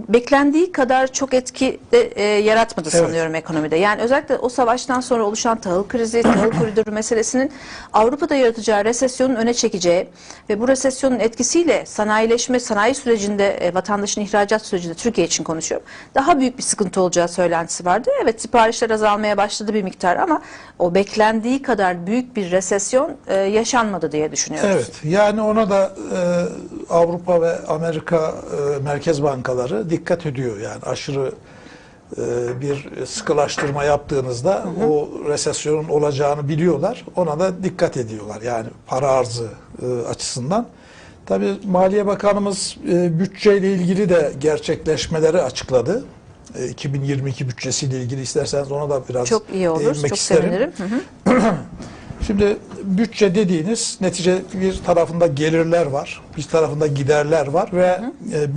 beklendiği kadar çok etki de yaratmadı sanıyorum ekonomide. Yani özellikle o savaştan sonra oluşan tahıl krizi, tahıl koridoru meselesinin Avrupa'da yaratacağı resesyonun öne çekeceği ve bu resesyonun etkisiyle sanayileşme, sanayi sürecinde, vatandaşın ihracat sürecinde, Türkiye için konuşuyorum, daha büyük bir sıkıntı olacağı söylentisi vardı. Evet, siparişler azalmaya başladı bir miktar ama o beklendiği kadar büyük bir resesyon yaşanmadı diye düşünüyoruz. Evet, yani ona da Avrupa ve Amerika merkez bankaları dikkat ediyor. Yani aşırı bir sıkılaştırma yaptığınızda o resesyonun olacağını biliyorlar. Ona da dikkat ediyorlar. Yani para arzı açısından. Tabii Maliye Bakanımız bütçeyle ilgili de gerçekleşmeleri açıkladı. 2022 bütçesiyle ilgili isterseniz ona da biraz çok iyi olur, çok sevinirim. Şimdi bütçe dediğiniz netice bir tarafında gelirler var, bir tarafında giderler var ve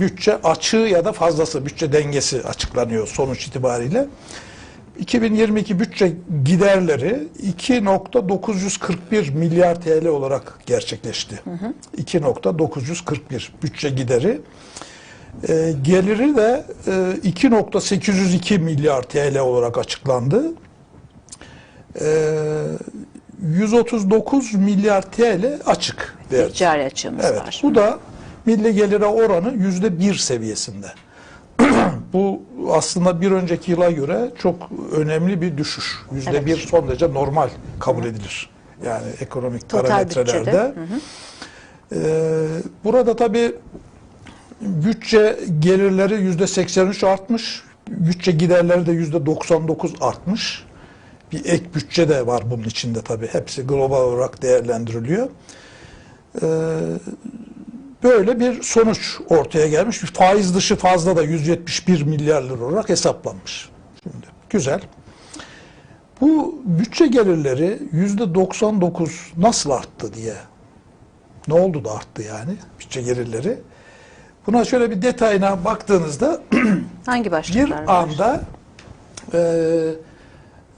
bütçe açığı ya da fazlası, bütçe dengesi açıklanıyor sonuç itibariyle. 2022 bütçe giderleri 2.941 milyar TL olarak gerçekleşti. 2.941 bütçe gideri. Geliri de 2.802 milyar TL olarak açıklandı. 139 milyar TL açık verdi. Cari açığımız var. Bu da milli gelire oranı %1 seviyesinde. Bu aslında bir önceki yıla göre çok önemli bir düşüş. %1 son derece normal kabul edilir. Yani ekonomik parametrelerde. Burada tabii bütçe gelirleri %83 artmış, bütçe giderleri de %99 artmış. Bir ek bütçe de var bunun içinde tabii. Hepsi global olarak değerlendiriliyor. Böyle bir sonuç ortaya gelmiş. Bir faiz dışı fazla da 171 milyar lira olarak hesaplanmış. Şimdi güzel. Bu bütçe gelirleri %99 nasıl arttı diye. Ne oldu da arttı yani bütçe gelirleri? Buna şöyle bir detayına baktığınızda hangi başlıklar bir anda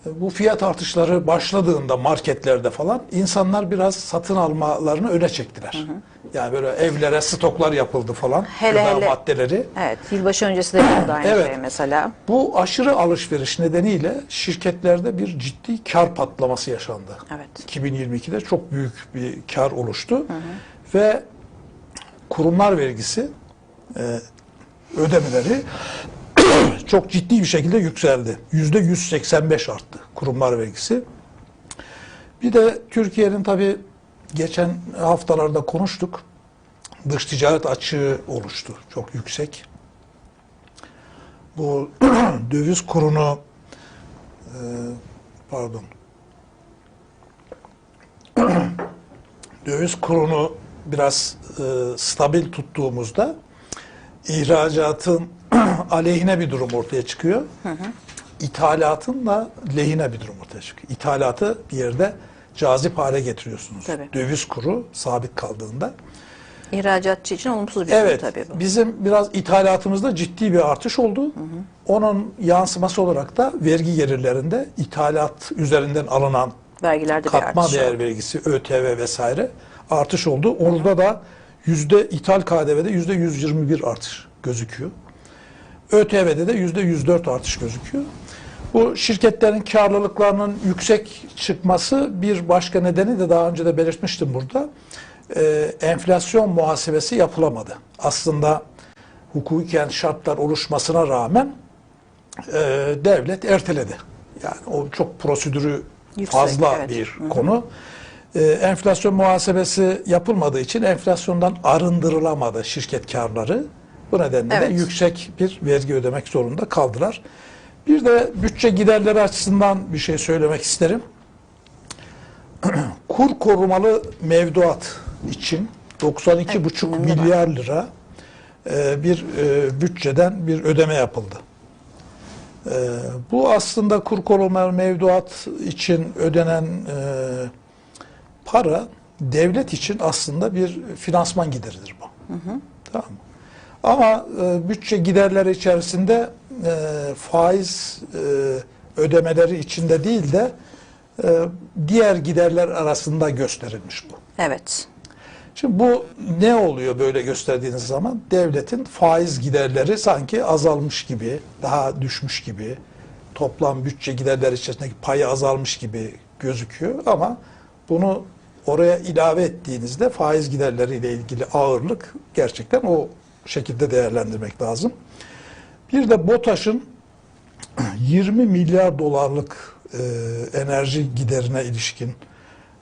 bu fiyat artışları başladığında marketlerde falan insanlar biraz satın almalarını öne çektiler. Yani böyle evlere stoklar yapıldı falan. Gıda maddeleri. Evet, yılbaşı öncesi de yapıldı aynı şey mesela. Bu aşırı alışveriş nedeniyle şirketlerde bir ciddi kar patlaması yaşandı. Evet. 2022'de çok büyük bir kar oluştu. Ve kurumlar vergisi ödemeleri çok ciddi bir şekilde yükseldi. %185 arttı kurumlar vergisi. Bir de Türkiye'nin tabii geçen haftalarda konuştuk. Dış ticaret açığı oluştu. Çok yüksek. Bu döviz kurunu döviz kurunu biraz stabil tuttuğumuzda ihracatın aleyhine bir durum ortaya çıkıyor. İthalatın da lehine bir durum ortaya çıkıyor. İthalatı bir yerde cazip hale getiriyorsunuz. Döviz kuru sabit kaldığında. İhracatçı için olumsuz bir durum tabii bu. Bizim biraz ithalatımızda ciddi bir artış oldu. Onun yansıması olarak da vergi gelirlerinde ithalat üzerinden alınan vergilerde katma değer vergisi, ÖTV vesaire artış oldu. Orada da ithal KDV'de %121 artış gözüküyor. ÖTV'de de %104 artış gözüküyor. Bu şirketlerin karlılıklarının yüksek çıkması bir başka nedeni de daha önce de belirtmiştim burada. Enflasyon muhasebesi yapılamadı. Aslında hukuken şartlar oluşmasına rağmen devlet erteledi. Yani o çok prosedürü fazla bir konu. Enflasyon muhasebesi yapılmadığı için enflasyondan arındırılamadı şirket karları Bu nedenle de Evet. yüksek bir vergi ödemek zorunda kaldılar. Bir de bütçe giderleri açısından bir şey söylemek isterim. Kur korumalı mevduat için 92,5 milyar lira bir bütçeden bir ödeme yapıldı. Bu aslında kur korumalı mevduat için ödenen para devlet için aslında bir finansman gideridir bu. Tamam mı? Ama bütçe giderleri içerisinde faiz ödemeleri içinde değil de diğer giderler arasında gösterilmiş bu. Evet. Şimdi bu ne oluyor böyle gösterdiğiniz zaman? Devletin faiz giderleri sanki azalmış gibi, daha düşmüş gibi, toplam bütçe giderleri içerisindeki payı azalmış gibi gözüküyor ama bunu oraya ilave ettiğinizde faiz giderleriyle ilgili ağırlık gerçekten o şekilde değerlendirmek lazım. Bir de BOTAŞ'ın 20 milyar dolarlık enerji giderine ilişkin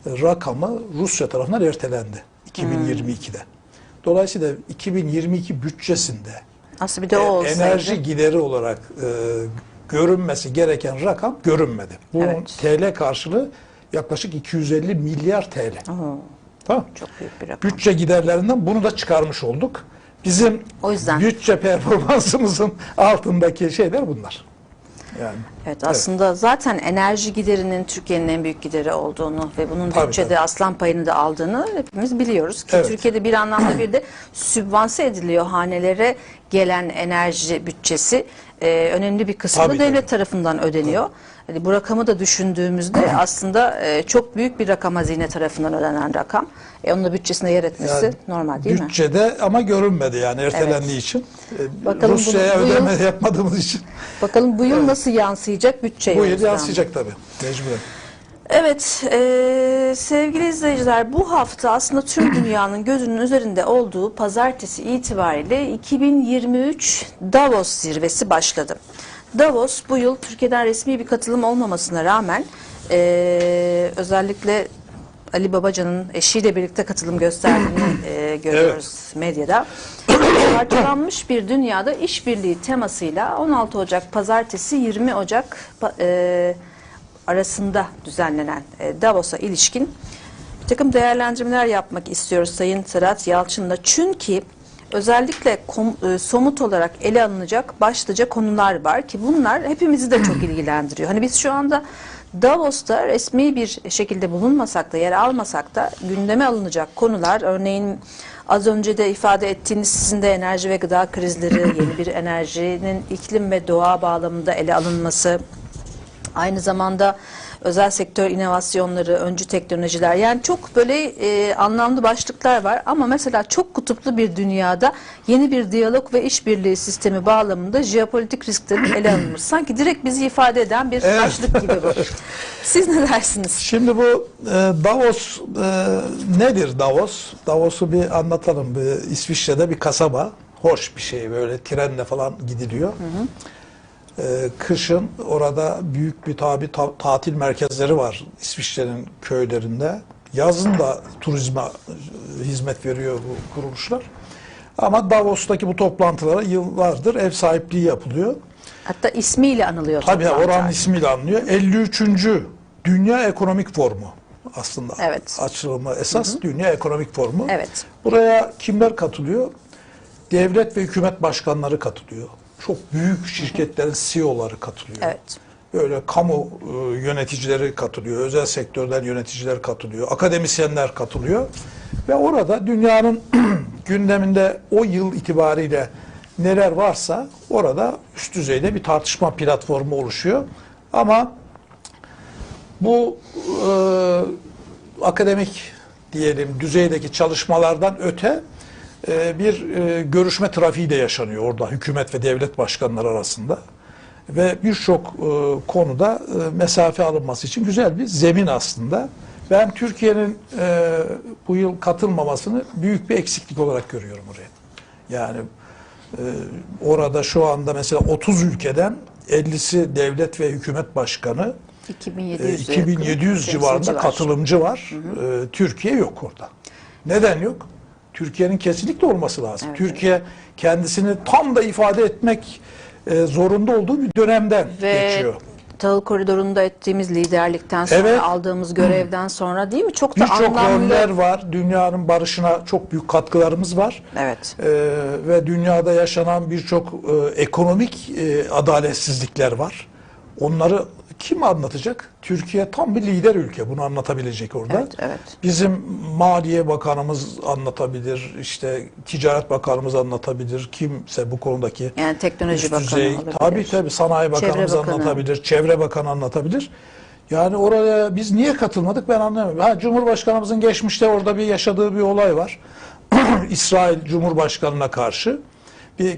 rakamı Rusya tarafından ertelendi 2022'de. Dolayısıyla 2022 bütçesinde Aslında bir de o olsaydı. enerji gideri olarak görünmesi gereken rakam görünmedi. Bunun TL karşılığı yaklaşık 250 milyar TL. Tamam. Çok büyük bir rakam. Bütçe giderlerinden bunu da çıkarmış olduk. Bizim O yüzden bütçe performansımızın altındaki şeyler bunlar. Yani Evet, aslında zaten enerji giderinin Türkiye'nin en büyük gideri olduğunu ve bunun Tabii, bütçede tabii. aslan payını da aldığını hepimiz biliyoruz ki Evet. Türkiye'de bir anlamda bir de sübvanse ediliyor hanelere gelen enerji bütçesi. Önemli bir kısmı Tabii, devlet tabii. tarafından ödeniyor. Hani bu rakamı da düşündüğümüzde aslında çok büyük bir rakam, hazine tarafından ödenen rakam. Onun da bütçesine yer etmesi Yani normal değil mi? bütçede ama görünmedi yani ertelendiği için. Bakalım Rusya'ya bu yıl- ödeme yapmadığımız için. Bakalım bu yıl nasıl yansıyacak bütçeye? Bu o yıl yüzden. yansıyacak tabii. Mecburen. Evet, sevgili izleyiciler, bu hafta aslında tüm dünyanın gözünün üzerinde olduğu pazartesi itibariyle 2023 Davos zirvesi başladı. Davos bu yıl Türkiye'den resmi bir katılım olmamasına rağmen özellikle Ali Babacan'ın eşiyle birlikte katılım gösterdiğini görüyoruz medyada. Parçalanmış bir dünyada işbirliği temasıyla 16 Ocak pazartesi 20 Ocak arasında düzenlenen Davos'a ilişkin bir takım değerlendirmeler yapmak istiyoruz Sayın Serhat Yalçın'la. Çünkü özellikle somut olarak ele alınacak başlıca konular var ki bunlar hepimizi de çok ilgilendiriyor. Hani biz şu anda Davos'ta resmi bir şekilde bulunmasak da, yer almasak da gündeme alınacak konular, örneğin az önce de ifade ettiğiniz sizin de enerji ve gıda krizleri, yeni bir enerjinin iklim ve doğa bağlamında ele alınması, aynı zamanda özel sektör inovasyonları, öncü teknolojiler, yani çok böyle anlamlı başlıklar var ama mesela çok kutuplu bir dünyada yeni bir diyalog ve işbirliği sistemi bağlamında jeopolitik risklerin ele alınması. Sanki direkt bizi ifade eden bir başlık gibi bu. Siz ne dersiniz? Şimdi bu Davos nedir Davos? Davos'u bir anlatalım. İsviçre'de bir kasaba. Hoş bir şey, böyle trenle falan gidiliyor. Kışın orada büyük bir tatil merkezleri var İsviçre'nin köylerinde. Yazın da turizme hizmet veriyor bu kuruluşlar. Ama Davos'taki bu toplantılara yıllardır ev sahipliği yapılıyor. Hatta ismiyle anılıyor. Tabii toplantı. oranın ismiyle anılıyor. 53. Dünya Ekonomik Forumu aslında. Evet. Açılımı esas Dünya Ekonomik Forumu. Evet. Buraya kimler katılıyor? Devlet ve hükümet başkanları katılıyor. Çok büyük şirketlerin CEO'ları katılıyor. Evet. Böyle kamu yöneticileri katılıyor, özel sektörden yöneticiler katılıyor, akademisyenler katılıyor. Ve orada dünyanın gündeminde o yıl itibariyle neler varsa orada üst düzeyde bir tartışma platformu oluşuyor. Ama bu akademik diyelim düzeydeki çalışmalardan öte bir görüşme trafiği de yaşanıyor orada hükümet ve devlet başkanları arasında. Ve birçok konuda mesafe alınması için güzel bir zemin aslında. Ben Türkiye'nin bu yıl katılmamasını büyük bir eksiklik olarak görüyorum oraya. Yani orada şu anda mesela 30 ülkeden 50'si devlet ve hükümet başkanı, 2700 civarında katılımcı var. Türkiye yok orada. Neden yok? Türkiye'nin kesinlikle olması lazım. Evet, Türkiye kendisini tam da ifade etmek zorunda olduğu bir dönemden geçiyor. Tahıl koridorunda ettiğimiz liderlikten sonra, Evet. aldığımız görevden sonra değil mi? Çok da Birçok anlamlı. roller var. Dünyanın barışına çok büyük katkılarımız var. Evet. Ve dünyada yaşanan birçok ekonomik adaletsizlikler var. Onları kim anlatacak? Türkiye tam bir lider ülke. Bunu anlatabilecek orada. Evet, evet. Bizim Maliye Bakanımız anlatabilir, işte Ticaret Bakanımız anlatabilir. Kimse bu konudaki Yani teknoloji üst bakanı düzey, olabilir. tabii Sanayi Bakanımız Çevre Bakanı. anlatabilir, Çevre Bakanı anlatabilir. Yani oraya biz niye katılmadık ben anlamıyorum. Cumhurbaşkanımızın geçmişte orada bir yaşadığı bir olay var. İsrail Cumhurbaşkanı'na karşı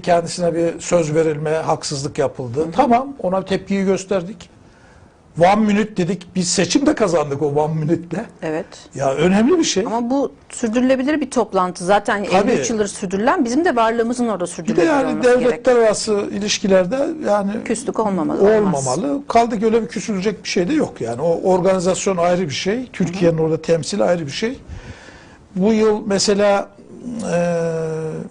kendisine bir söz verilme, haksızlık yapıldı. Tamam, ona tepkiyi gösterdik. One minute dedik. Biz seçim de kazandık o one minute'le. Evet. Ya önemli bir şey. Ama bu sürdürülebilir bir toplantı. Zaten Tabii. 53 yıldır sürdürülen, bizim de varlığımızın orada Bir de sürdürülebilir yani olması gerek. devletler arası ilişkilerde yani Küslük olmamalı. olmamalı. Kaldı ki öyle bir küsülecek bir şey de yok yani. O organizasyon ayrı bir şey. Türkiye'nin orada temsili ayrı bir şey. Bu yıl mesela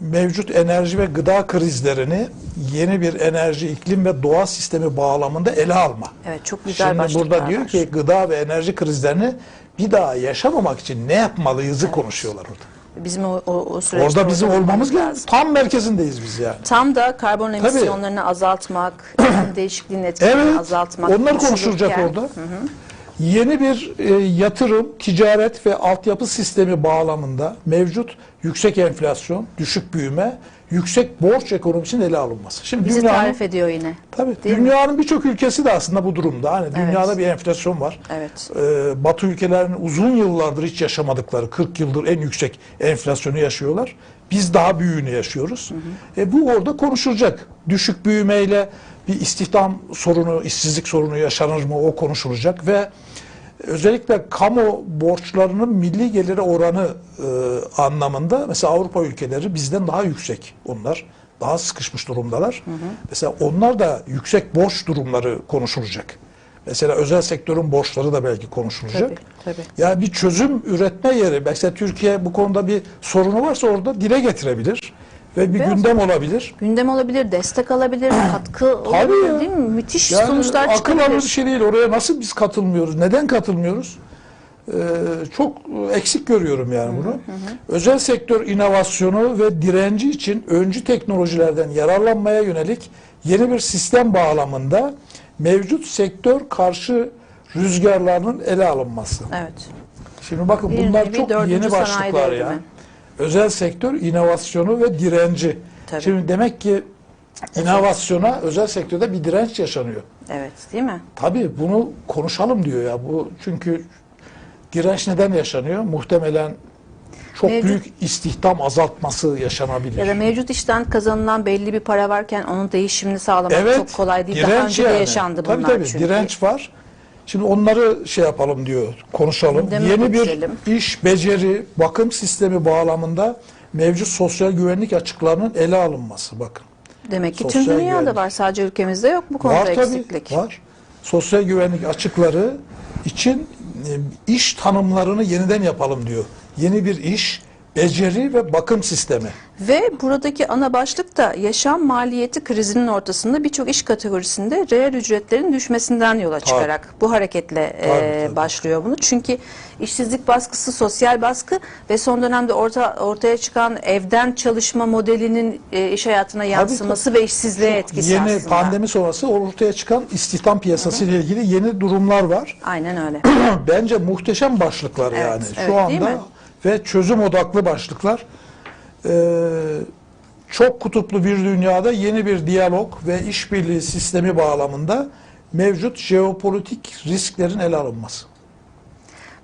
mevcut enerji ve gıda krizlerini yeni bir enerji, iklim ve doğa sistemi bağlamında ele alma. Evet, çok güzel Şimdi başlıklar burada diyor var. ki gıda ve enerji krizlerini bir daha yaşamamak için ne yapmalıyızı konuşuyorlar orada. Bizim o süreçte Orada bizim orada olmamız lazım. Tam merkezindeyiz biz yani. Tam da karbon emisyonlarını azaltmak, iklim değişikliğinin etkilerini Evet, azaltmak. onlar konuşulacak konuşulurken- orada. Hı hı. Yeni bir yatırım, ticaret ve altyapı sistemi bağlamında mevcut yüksek enflasyon, düşük büyüme, yüksek borç ekonomisinin ele alınması. Şimdi Bizi dünyanın, tarif ediyor yine. tabii, Değil mi? dünyanın birçok ülkesi de aslında bu durumda. Hani dünyada bir enflasyon var. Evet. Batı ülkelerinin uzun yıllardır hiç yaşamadıkları, 40 yıldır en yüksek enflasyonu yaşıyorlar. Biz daha büyüğünü yaşıyoruz. Bu orada konuşulacak. Düşük büyümeyle bir istihdam sorunu, işsizlik sorunu yaşanır mı, o konuşulacak ve özellikle kamu borçlarının milli geliri oranı anlamında mesela Avrupa ülkeleri bizden daha yüksek onlar. Daha sıkışmış durumdalar. Mesela onlar da yüksek borç durumları konuşulacak. Mesela özel sektörün borçları da belki konuşulacak. Tabii. Yani bir çözüm üretme yeri. Mesela Türkiye bu konuda bir sorunu varsa orada dile getirebilir. Ve bir gündem olabilir. Gündem olabilir, destek alabilir, katkı Tabii olabilir ya. değil mi? Müthiş Yani sonuçlar akıl çıkabilir. alır bir şey değil. Oraya nasıl biz katılmıyoruz? Neden katılmıyoruz? Çok eksik görüyorum yani bunu. Özel sektör inovasyonu ve direnci için öncü teknolojilerden yararlanmaya yönelik yeni bir sistem bağlamında mevcut sektör karşı rüzgarlarının ele alınması. Evet. Şimdi bakın Bir bunlar nevi çok dördüncü yeni sanayi başlıklar devrimi. ya. Özel sektör inovasyonu ve direnci. Tabii. Şimdi demek ki inovasyona özel sektörde bir direnç yaşanıyor. Evet, değil mi? Tabii bunu konuşalım diyor ya. Bu çünkü direnç neden yaşanıyor? Muhtemelen çok Mevcut- büyük istihdam azaltması yaşanabilir. Ya da mevcut işten kazanılan belli bir para varken onun değişimini sağlamak Evet, çok kolay değil. Daha direnç önce de yani. yaşandı Tabii bunlar tabii, çünkü. direnç var. Şimdi onları şey yapalım diyor, konuşalım. Gündeme Yeni bir getirelim. iş, beceri, bakım sistemi bağlamında mevcut sosyal güvenlik açıklarının ele alınması. Bakın. Demek ki Sosyal tüm dünyada güvenlik. var. Sadece ülkemizde yok bu konuda Var eksiklik. tabii, var. Sosyal güvenlik açıkları için iş tanımlarını yeniden yapalım diyor. Yeni bir iş, beceri ve bakım sistemi. Ve buradaki ana başlık da yaşam maliyeti krizinin ortasında birçok iş kategorisinde reel ücretlerin düşmesinden yola çıkarak bu hareketle Tabii. başlıyor bunu. Çünkü işsizlik baskısı, sosyal baskı ve son dönemde ortaya çıkan evden çalışma modelinin iş hayatına yansıması ve işsizliğe etkisi Yeni aslında. pandemi sonrası ortaya çıkan istihdam piyasası ile ilgili yeni durumlar var. Aynen öyle. Bence muhteşem başlıklar Evet, yani evet, şu değil anda mi? ve çözüm odaklı başlıklar. Çok kutuplu bir dünyada yeni bir diyalog ve işbirliği sistemi bağlamında mevcut jeopolitik risklerin ele alınması.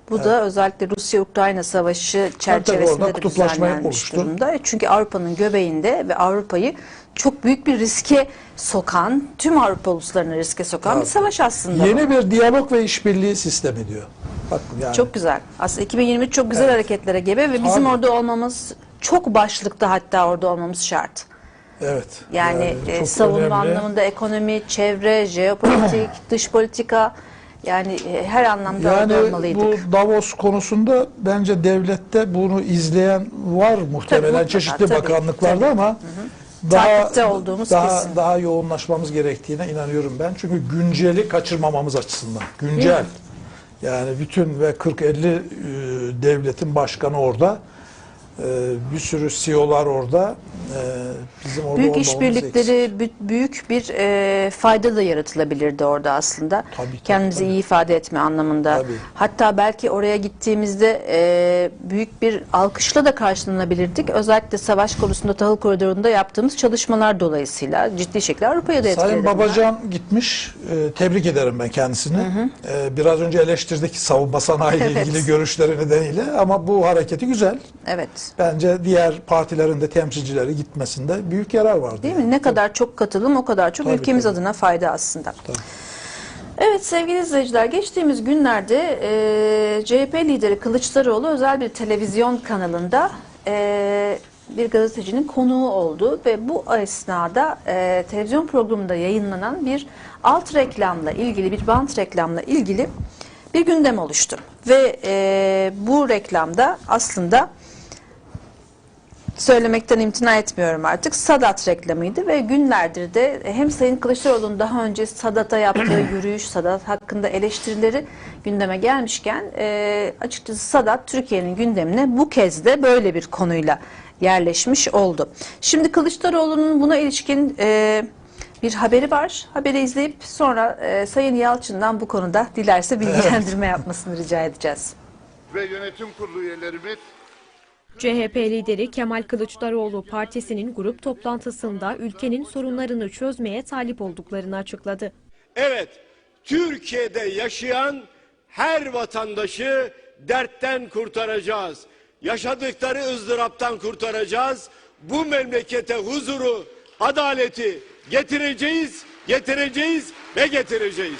Bu da özellikle Rusya-Ukrayna savaşı orada çerçevesinde de kutuplaşmaya düzenlenmiş oluştu. durumda. Çünkü Avrupa'nın göbeğinde ve Avrupa'yı çok büyük bir riske sokan, tüm Avrupa uluslarını riske sokan bir savaş aslında. bu. Yeni bir diyalog ve işbirliği sistemi diyor. Bak yani. Çok güzel. Aslında 2023 çok güzel hareketlere gebe ve bizim Tabii. orada olmamız, çok başlıkta hatta orada olmamız şart. Evet. Yani çok savunma önemli. anlamında ekonomi, çevre, jeopolitik, dış politika, Yani her anlamda Yani orada olmalıydık. bu Davos konusunda bence devlette bunu izleyen var muhtemelen mutlaka, çeşitli tabii, bakanlıklarda tabii. ama Takipte olduğumuz kesin. daha yoğunlaşmamız gerektiğine inanıyorum ben. Çünkü günceli kaçırmamamız açısından. Güncel. Yani bütün ve 40-50 devletin başkanı orada. Bir sürü CEO'lar orada. Bizim orada Büyük olmamız işbirlikleri, büyük bir fayda da yaratılabilirdi orada aslında. Kendimizi iyi ifade etme anlamında. Tabii. Hatta belki oraya gittiğimizde büyük bir alkışla da karşılanabilirdik. Özellikle savaş konusunda tahıl koridorunda yaptığımız çalışmalar dolayısıyla ciddi şekilde Avrupa'ya da etkiledi. Sayın Babacan gitmiş. Tebrik ederim ben kendisini. Biraz önce eleştirdik savunma sanayi ile ilgili görüşleri nedeniyle ama bu hareketi güzel. Evet. Bence diğer partilerin de temsilcileri gitmesinde büyük yarar var. Değil mi? Ne kadar çok katılım o kadar çok Tabii, ülkemiz tabii. adına fayda aslında. Evet sevgili izleyiciler, geçtiğimiz günlerde CHP lideri Kılıçdaroğlu özel bir televizyon kanalında bir gazetecinin konuğu oldu ve bu esnada televizyon programında yayınlanan bir alt reklamla ilgili, bir bant reklamla ilgili bir gündem oluştu. Ve bu reklamda aslında söylemekten imtina etmiyorum artık. Sadat reklamıydı ve günlerdir de hem Sayın Kılıçdaroğlu'nun daha önce Sadat'a yaptığı yürüyüş, Sadat hakkında eleştirileri gündeme gelmişken açıkçası Sadat Türkiye'nin gündemine bu kez de böyle bir konuyla yerleşmiş oldu. Şimdi Kılıçdaroğlu'nun buna ilişkin bir haberi var. Haberi izleyip sonra Sayın Yalçın'dan bu konuda dilerse bilgilendirme yapmasını rica edeceğiz. Ve yönetim kurulu üyelerimiz CHP lideri Kemal Kılıçdaroğlu partisinin grup toplantısında ülkenin sorunlarını çözmeye talip olduklarını açıkladı. Evet, Türkiye'de yaşayan her vatandaşı dertten kurtaracağız. Yaşadıkları ızdıraptan kurtaracağız. Bu memlekete huzuru, adaleti getireceğiz, getireceğiz ve getireceğiz.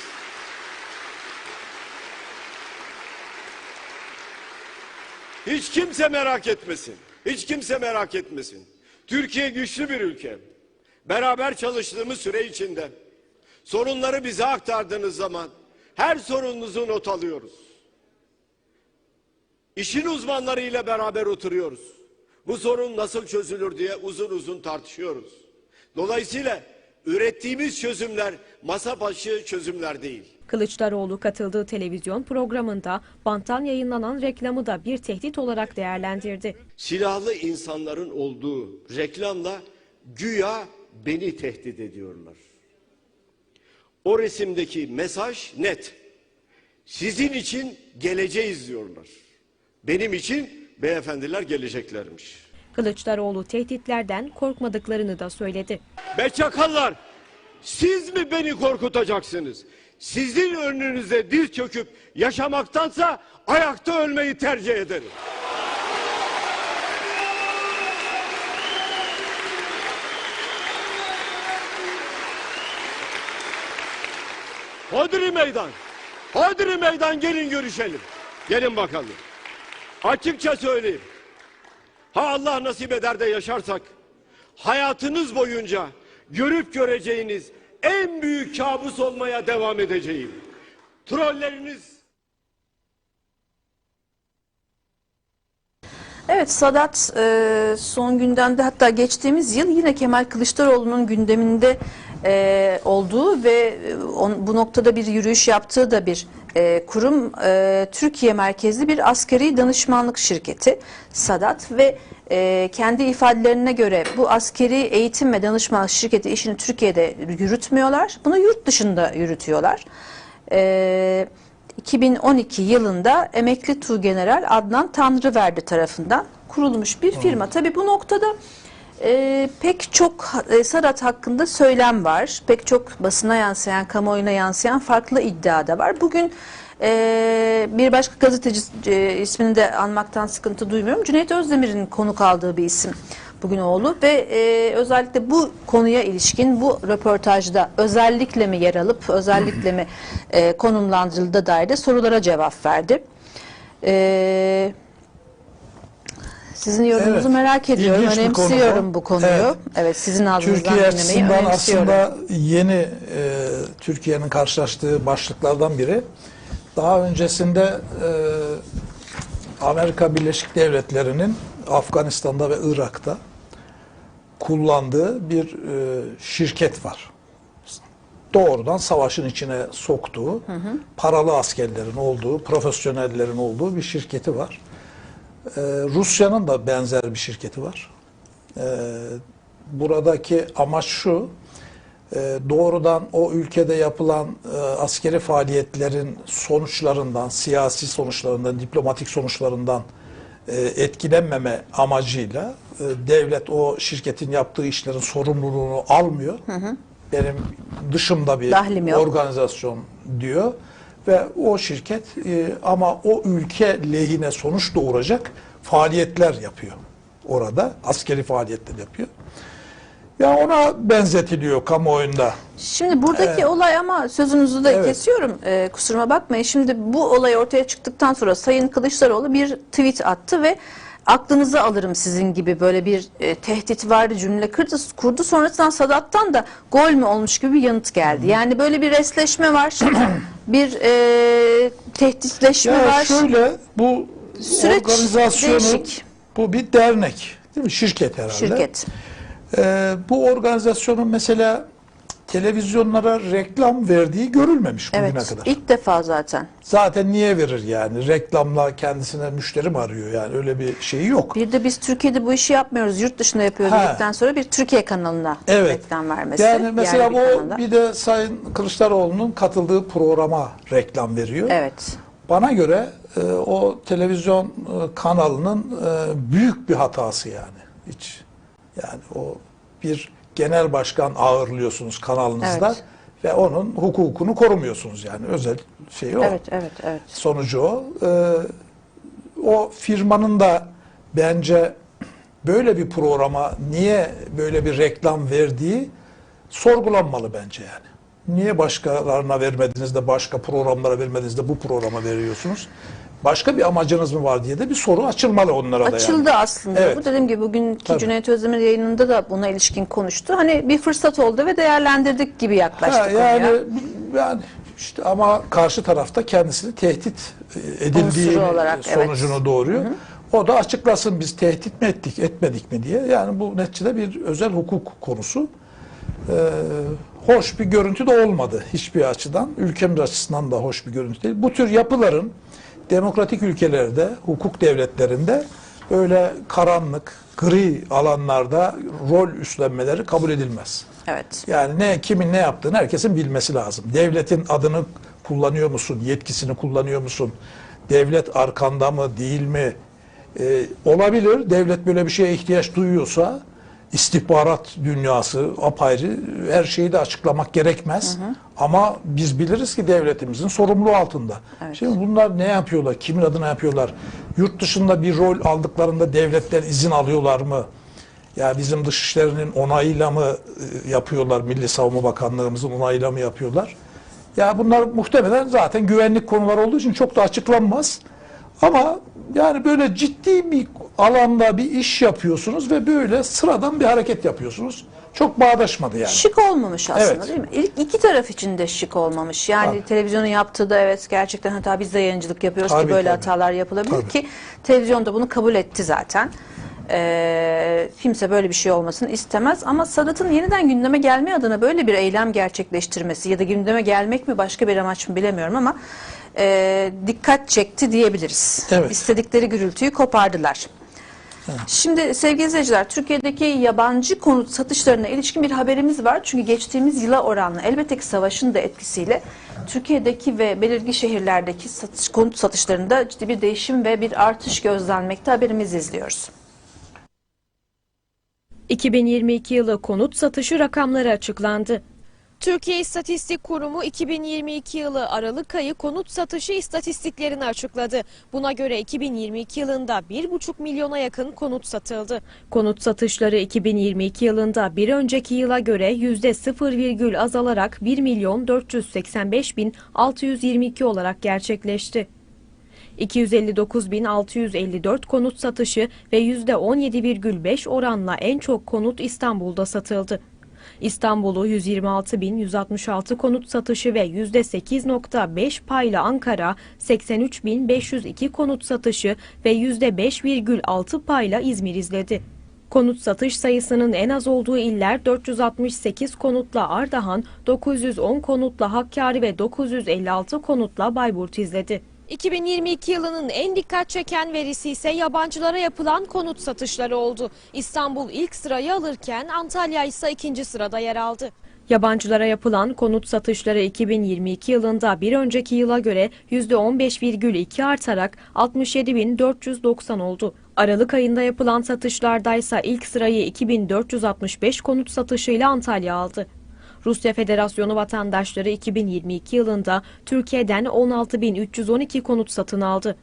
Hiç kimse merak etmesin. Hiç kimse merak etmesin. Türkiye güçlü bir ülke. Beraber çalıştığımız süre içinde sorunları bize aktardığınız zaman her sorununuzu not alıyoruz. İşin uzmanlarıyla beraber oturuyoruz. Bu sorun nasıl çözülür diye uzun uzun tartışıyoruz. Dolayısıyla ürettiğimiz çözümler masa başı çözümler değil. Kılıçdaroğlu katıldığı televizyon programında banttan yayınlanan reklamı da bir tehdit olarak değerlendirdi. Silahlı insanların olduğu reklamla güya beni tehdit ediyorlar. O resimdeki mesaj net. Sizin için geleceğiz diyorlar. Benim için beyefendiler geleceklermiş. Kılıçdaroğlu tehditlerden korkmadıklarını da söyledi. Be çakallar, siz mi beni korkutacaksınız? Sizin önünüze diz çöküp yaşamaktansa ayakta ölmeyi tercih ederim. Hodri meydan. Hodri meydan, gelin görüşelim. Gelin bakalım. Açıkça söyleyeyim. Ha Allah nasip eder de yaşarsak hayatınız boyunca görüp göreceğiniz en büyük kabus olmaya devam edeceğim. Trolleriniz. Evet, Sadat son gündemde, hatta geçtiğimiz yıl yine Kemal Kılıçdaroğlu'nun gündeminde olduğu ve bu noktada bir yürüyüş yaptığı da bir kurum, Türkiye merkezli bir askeri danışmanlık şirketi Sadat ve kendi ifadelerine göre bu askeri eğitim ve danışmanlık şirketi işini Türkiye'de yürütmüyorlar. Bunu yurt dışında yürütüyorlar. 2012 yılında emekli Tuğgeneral Adnan Tanrıverdi tarafından kurulmuş bir firma. Tabii bu noktada pek çok Sadat hakkında söylem var. Pek çok basına yansıyan, kamuoyuna yansıyan farklı iddia da var. Bugün bir başka gazeteci ismini de anmaktan sıkıntı duymuyorum. Cüneyt Özdemir'in konuk aldığı bir isim bugün oğlu ve özellikle bu konuya ilişkin bu röportajda özellikle mi yer alıp özellikle mi konumlandırıldığı dair de sorulara cevap verdi. Sizin yorumunuzu Evet, merak ediyorum. ilginç bir konu Önemsiyorum bu. bu konuyu. Evet. Evet, sizin ağzınızdan Türkiye dinlemeyi açısından önemsiyorum. aslında yeni Türkiye'nin karşılaştığı başlıklardan biri. Daha öncesinde Amerika Birleşik Devletleri'nin Afganistan'da ve Irak'ta kullandığı bir şirket var. Doğrudan savaşın içine soktuğu, paralı askerlerin olduğu, profesyonellerin olduğu bir şirketi var. Rusya'nın da benzer bir şirketi var. Buradaki amaç şu, doğrudan o ülkede yapılan askeri faaliyetlerin sonuçlarından, siyasi sonuçlarından, diplomatik sonuçlarından etkilenmeme amacıyla devlet o şirketin yaptığı işlerin sorumluluğunu almıyor. Benim dışımda bir organizasyon diyor ve o şirket ama o ülke lehine sonuç doğuracak faaliyetler yapıyor orada, askeri faaliyetler yapıyor. Ya ona benzetiliyor kamuoyunda. Şimdi buradaki olay, ama sözünüzü de kesiyorum, kusuruma bakmayın. Şimdi bu olay ortaya çıktıktan sonra Sayın Kılıçdaroğlu bir tweet attı ve aklınızı alırım sizin gibi böyle bir tehditvari cümle kurdu. Sonrasında Sadat'tan da gol mü olmuş gibi bir yanıt geldi. Yani böyle bir resleşme var şimdi. Bir tehditleşme var. Şöyle, bu Süreç organizasyonu, değişik. bu bir dernek değil mi? Şirket herhalde. Şirket. Bu organizasyonun mesela televizyonlara reklam verdiği görülmemiş bugüne kadar. İlk defa zaten. Zaten niye verir yani? Reklamla kendisine müşteri mi arıyor yani? Öyle bir şeyi yok. Bir de biz Türkiye'de bu işi yapmıyoruz, yurt dışında yapıyoruz dedikten sonra bir Türkiye kanalına reklam vermesi. Yani mesela yerli bir kanala. bir de Sayın Kılıçdaroğlu'nun katıldığı programa reklam veriyor. Evet. Bana göre o televizyon kanalının büyük bir hatası yani. Hiç yani o bir genel başkan ağırlıyorsunuz kanalınızda ve onun hukukunu korumuyorsunuz yani, özel şey o. Evet. Sonucu o. O firmanın da bence böyle bir programa niye böyle bir reklam verdiği sorgulanmalı bence yani. Niye başkalarına vermediniz de başka programlara vermediniz de bu programa veriyorsunuz? Başka bir amacınız mı var diye de bir soru açılmalı onlara da yani. Açıldı aslında. Evet. Bu dediğim gibi bugünkü Cüneyt Özdemir yayınında da buna ilişkin konuştu. Hani bir fırsat oldu ve değerlendirdik gibi yaklaştık yani işte ama karşı tarafta kendisini tehdit edildiği sonucunu doğuruyor. O da açıklasın, biz tehdit mi ettik, etmedik mi diye. Yani bu neticede bir özel hukuk konusu. Hoş bir görüntü de olmadı hiçbir açıdan. Ülkemiz açısından da hoş bir görüntü değil. Bu tür yapıların demokratik ülkelerde, hukuk devletlerinde böyle karanlık, gri alanlarda rol üstlenmeleri kabul edilmez. Evet. Yani kimin ne yaptığını herkesin bilmesi lazım. Devletin adını kullanıyor musun, yetkisini kullanıyor musun? Devlet arkanda mı, değil mi? Olabilir, devlet böyle bir şeye ihtiyaç duyuyorsa istihbarat dünyası apayrı, her şeyi de açıklamak gerekmez. Ama biz biliriz ki devletimizin sorumluluğu altında. Şimdi bunlar ne yapıyorlar, kimin adına yapıyorlar? Yurt dışında bir rol aldıklarında devletler izin alıyorlar mı? Ya bizim Dışişleri'nin onayıyla mı yapıyorlar, Milli Savunma Bakanlığımızın onayıyla mı yapıyorlar? Ya bunlar muhtemelen zaten güvenlik konuları olduğu için çok da açıklanmaz. Ama yani böyle ciddi bir alanda bir iş yapıyorsunuz ve böyle sıradan bir hareket yapıyorsunuz. Çok bağdaşmadı yani. Şık olmamış aslında, değil mi? İlk iki taraf için de şık olmamış. Yani televizyonun yaptığı da gerçekten hata, biz de yayıncılık yapıyoruz ki böyle hatalar yapılabilir ki televizyon da bunu kabul etti zaten. Kimse böyle bir şey olmasını istemez ama Sadat'ın yeniden gündeme gelme adına böyle bir eylem gerçekleştirmesi ya da gündeme gelmek mi başka bir amaç mı bilemiyorum ama dikkat çekti diyebiliriz. İstedikleri gürültüyü kopardılar. Şimdi sevgili izleyiciler, Türkiye'deki yabancı konut satışlarına ilişkin bir haberimiz var. Çünkü geçtiğimiz yıla oranla elbette ki savaşın da etkisiyle Türkiye'deki ve belirli şehirlerdeki konut satışlarında ciddi bir değişim ve bir artış gözlenmekte. Haberimizi izliyoruz. 2022 yılı konut satışı rakamları açıklandı. Türkiye İstatistik Kurumu 2022 yılı Aralık ayı konut satışı istatistiklerini açıkladı. Buna göre 2022 yılında 1,5 milyona yakın konut satıldı. Konut satışları 2022 yılında bir önceki yıla göre %0, azalarak 1.485.622 olarak gerçekleşti. 259.654 konut satışı ve %17,5 oranla en çok konut İstanbul'da satıldı. İstanbul'u 126.166 konut satışı ve %8,5 payla Ankara, 83.502 konut satışı ve %5,6 payla İzmir izledi. Konut satış sayısının en az olduğu iller 468 konutla Ardahan, 910 konutla Hakkari ve 956 konutla Bayburt izledi. 2022 yılının en dikkat çeken verisi ise yabancılara yapılan konut satışları oldu. İstanbul ilk sırayı alırken Antalya ise ikinci sırada yer aldı. Yabancılara yapılan konut satışları 2022 yılında bir önceki yıla göre %15,2 artarak 67.490 oldu. Aralık ayında yapılan satışlardaysa ilk sırayı 2465 konut satışıyla Antalya aldı. Rusya Federasyonu vatandaşları 2022 yılında Türkiye'den 16.312 konut satın aldı.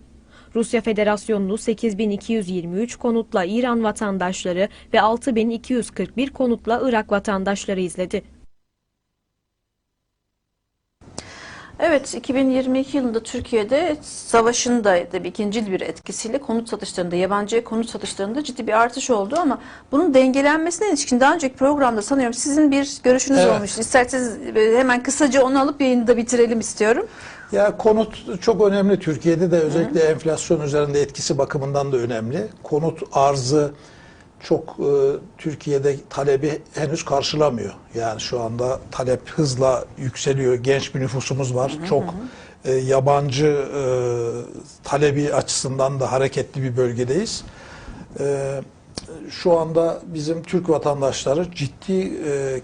Rusya Federasyonu'nu 8.223 konutla İran vatandaşları ve 6.241 konutla Irak vatandaşları izledi. Evet, 2022 yılında Türkiye'de savaşın da tabii ikincil bir etkisiyle konut satışlarında, yabancı konut satışlarında ciddi bir artış oldu ama bunun dengelenmesine ilişkin daha önceki programda sanıyorum sizin bir görüşünüz olmuştu. İsterseniz hemen kısaca onu alıp yayını da bitirelim istiyorum. Ya konut çok önemli. Türkiye'de de özellikle enflasyon üzerinde etkisi bakımından da önemli. Konut arzı çok Türkiye'de talebi henüz karşılamıyor. Yani şu anda talep hızla yükseliyor. Genç bir nüfusumuz var. Çok yabancı talebi açısından da hareketli bir bölgedeyiz. Şu anda bizim Türk vatandaşları ciddi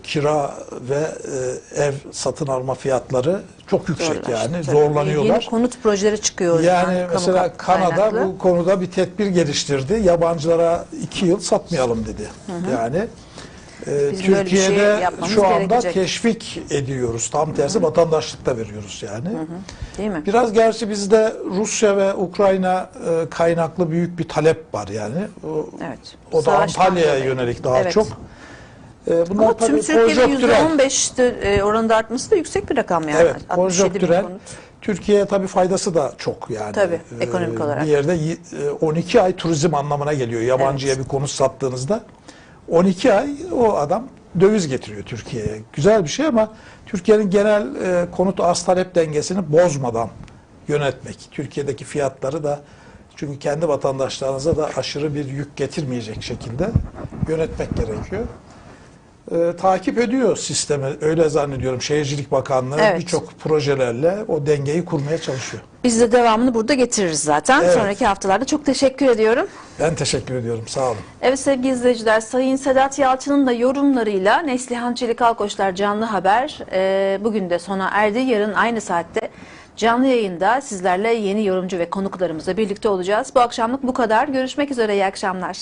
kira ve ev satın alma fiyatları çok yüksek yani. Zorlanıyorlar. Yeni konut projeleri çıkıyor. Yani mesela Kanada bu konuda bir tedbir geliştirdi. Yabancılara 2 yıl satmayalım dedi. Yani Türkiye'de şu anda teşvik ediyoruz. Tam tersi vatandaşlık da veriyoruz yani. Değil mi? Biraz gerçi bizde Rusya ve Ukrayna kaynaklı büyük bir talep var yani. O da Antalya'ya yönelik daha çok. Bunlar ama tüm Türkiye'de %15 oranında artması da yüksek bir rakam yani. Evet, konjonktürel. Türkiye'ye tabii faydası da çok yani. Tabii, ekonomik olarak. Bir yerde 12 ay turizm anlamına geliyor. Yabancıya bir konut sattığınızda 12 ay o adam döviz getiriyor Türkiye'ye. Güzel bir şey ama Türkiye'nin genel konut arz talep dengesini bozmadan yönetmek. Türkiye'deki fiyatları da çünkü kendi vatandaşlarınıza da aşırı bir yük getirmeyecek şekilde yönetmek gerekiyor. Takip ediyor sistemi. Öyle zannediyorum. Şehircilik Bakanlığı birçok projelerle o dengeyi kurmaya çalışıyor. Biz de devamını burada getiririz zaten. Evet. Sonraki haftalarda çok teşekkür ediyorum. Ben teşekkür ediyorum. Sağ olun. Evet sevgili izleyiciler, Sayın Sedat Yalçın'ın da yorumlarıyla Neslihan Çelik Alkoçlar canlı haber bugün de sona erdi. Yarın aynı saatte canlı yayında sizlerle yeni yorumcu ve konuklarımızla birlikte olacağız. Bu akşamlık bu kadar. Görüşmek üzere. İyi akşamlar.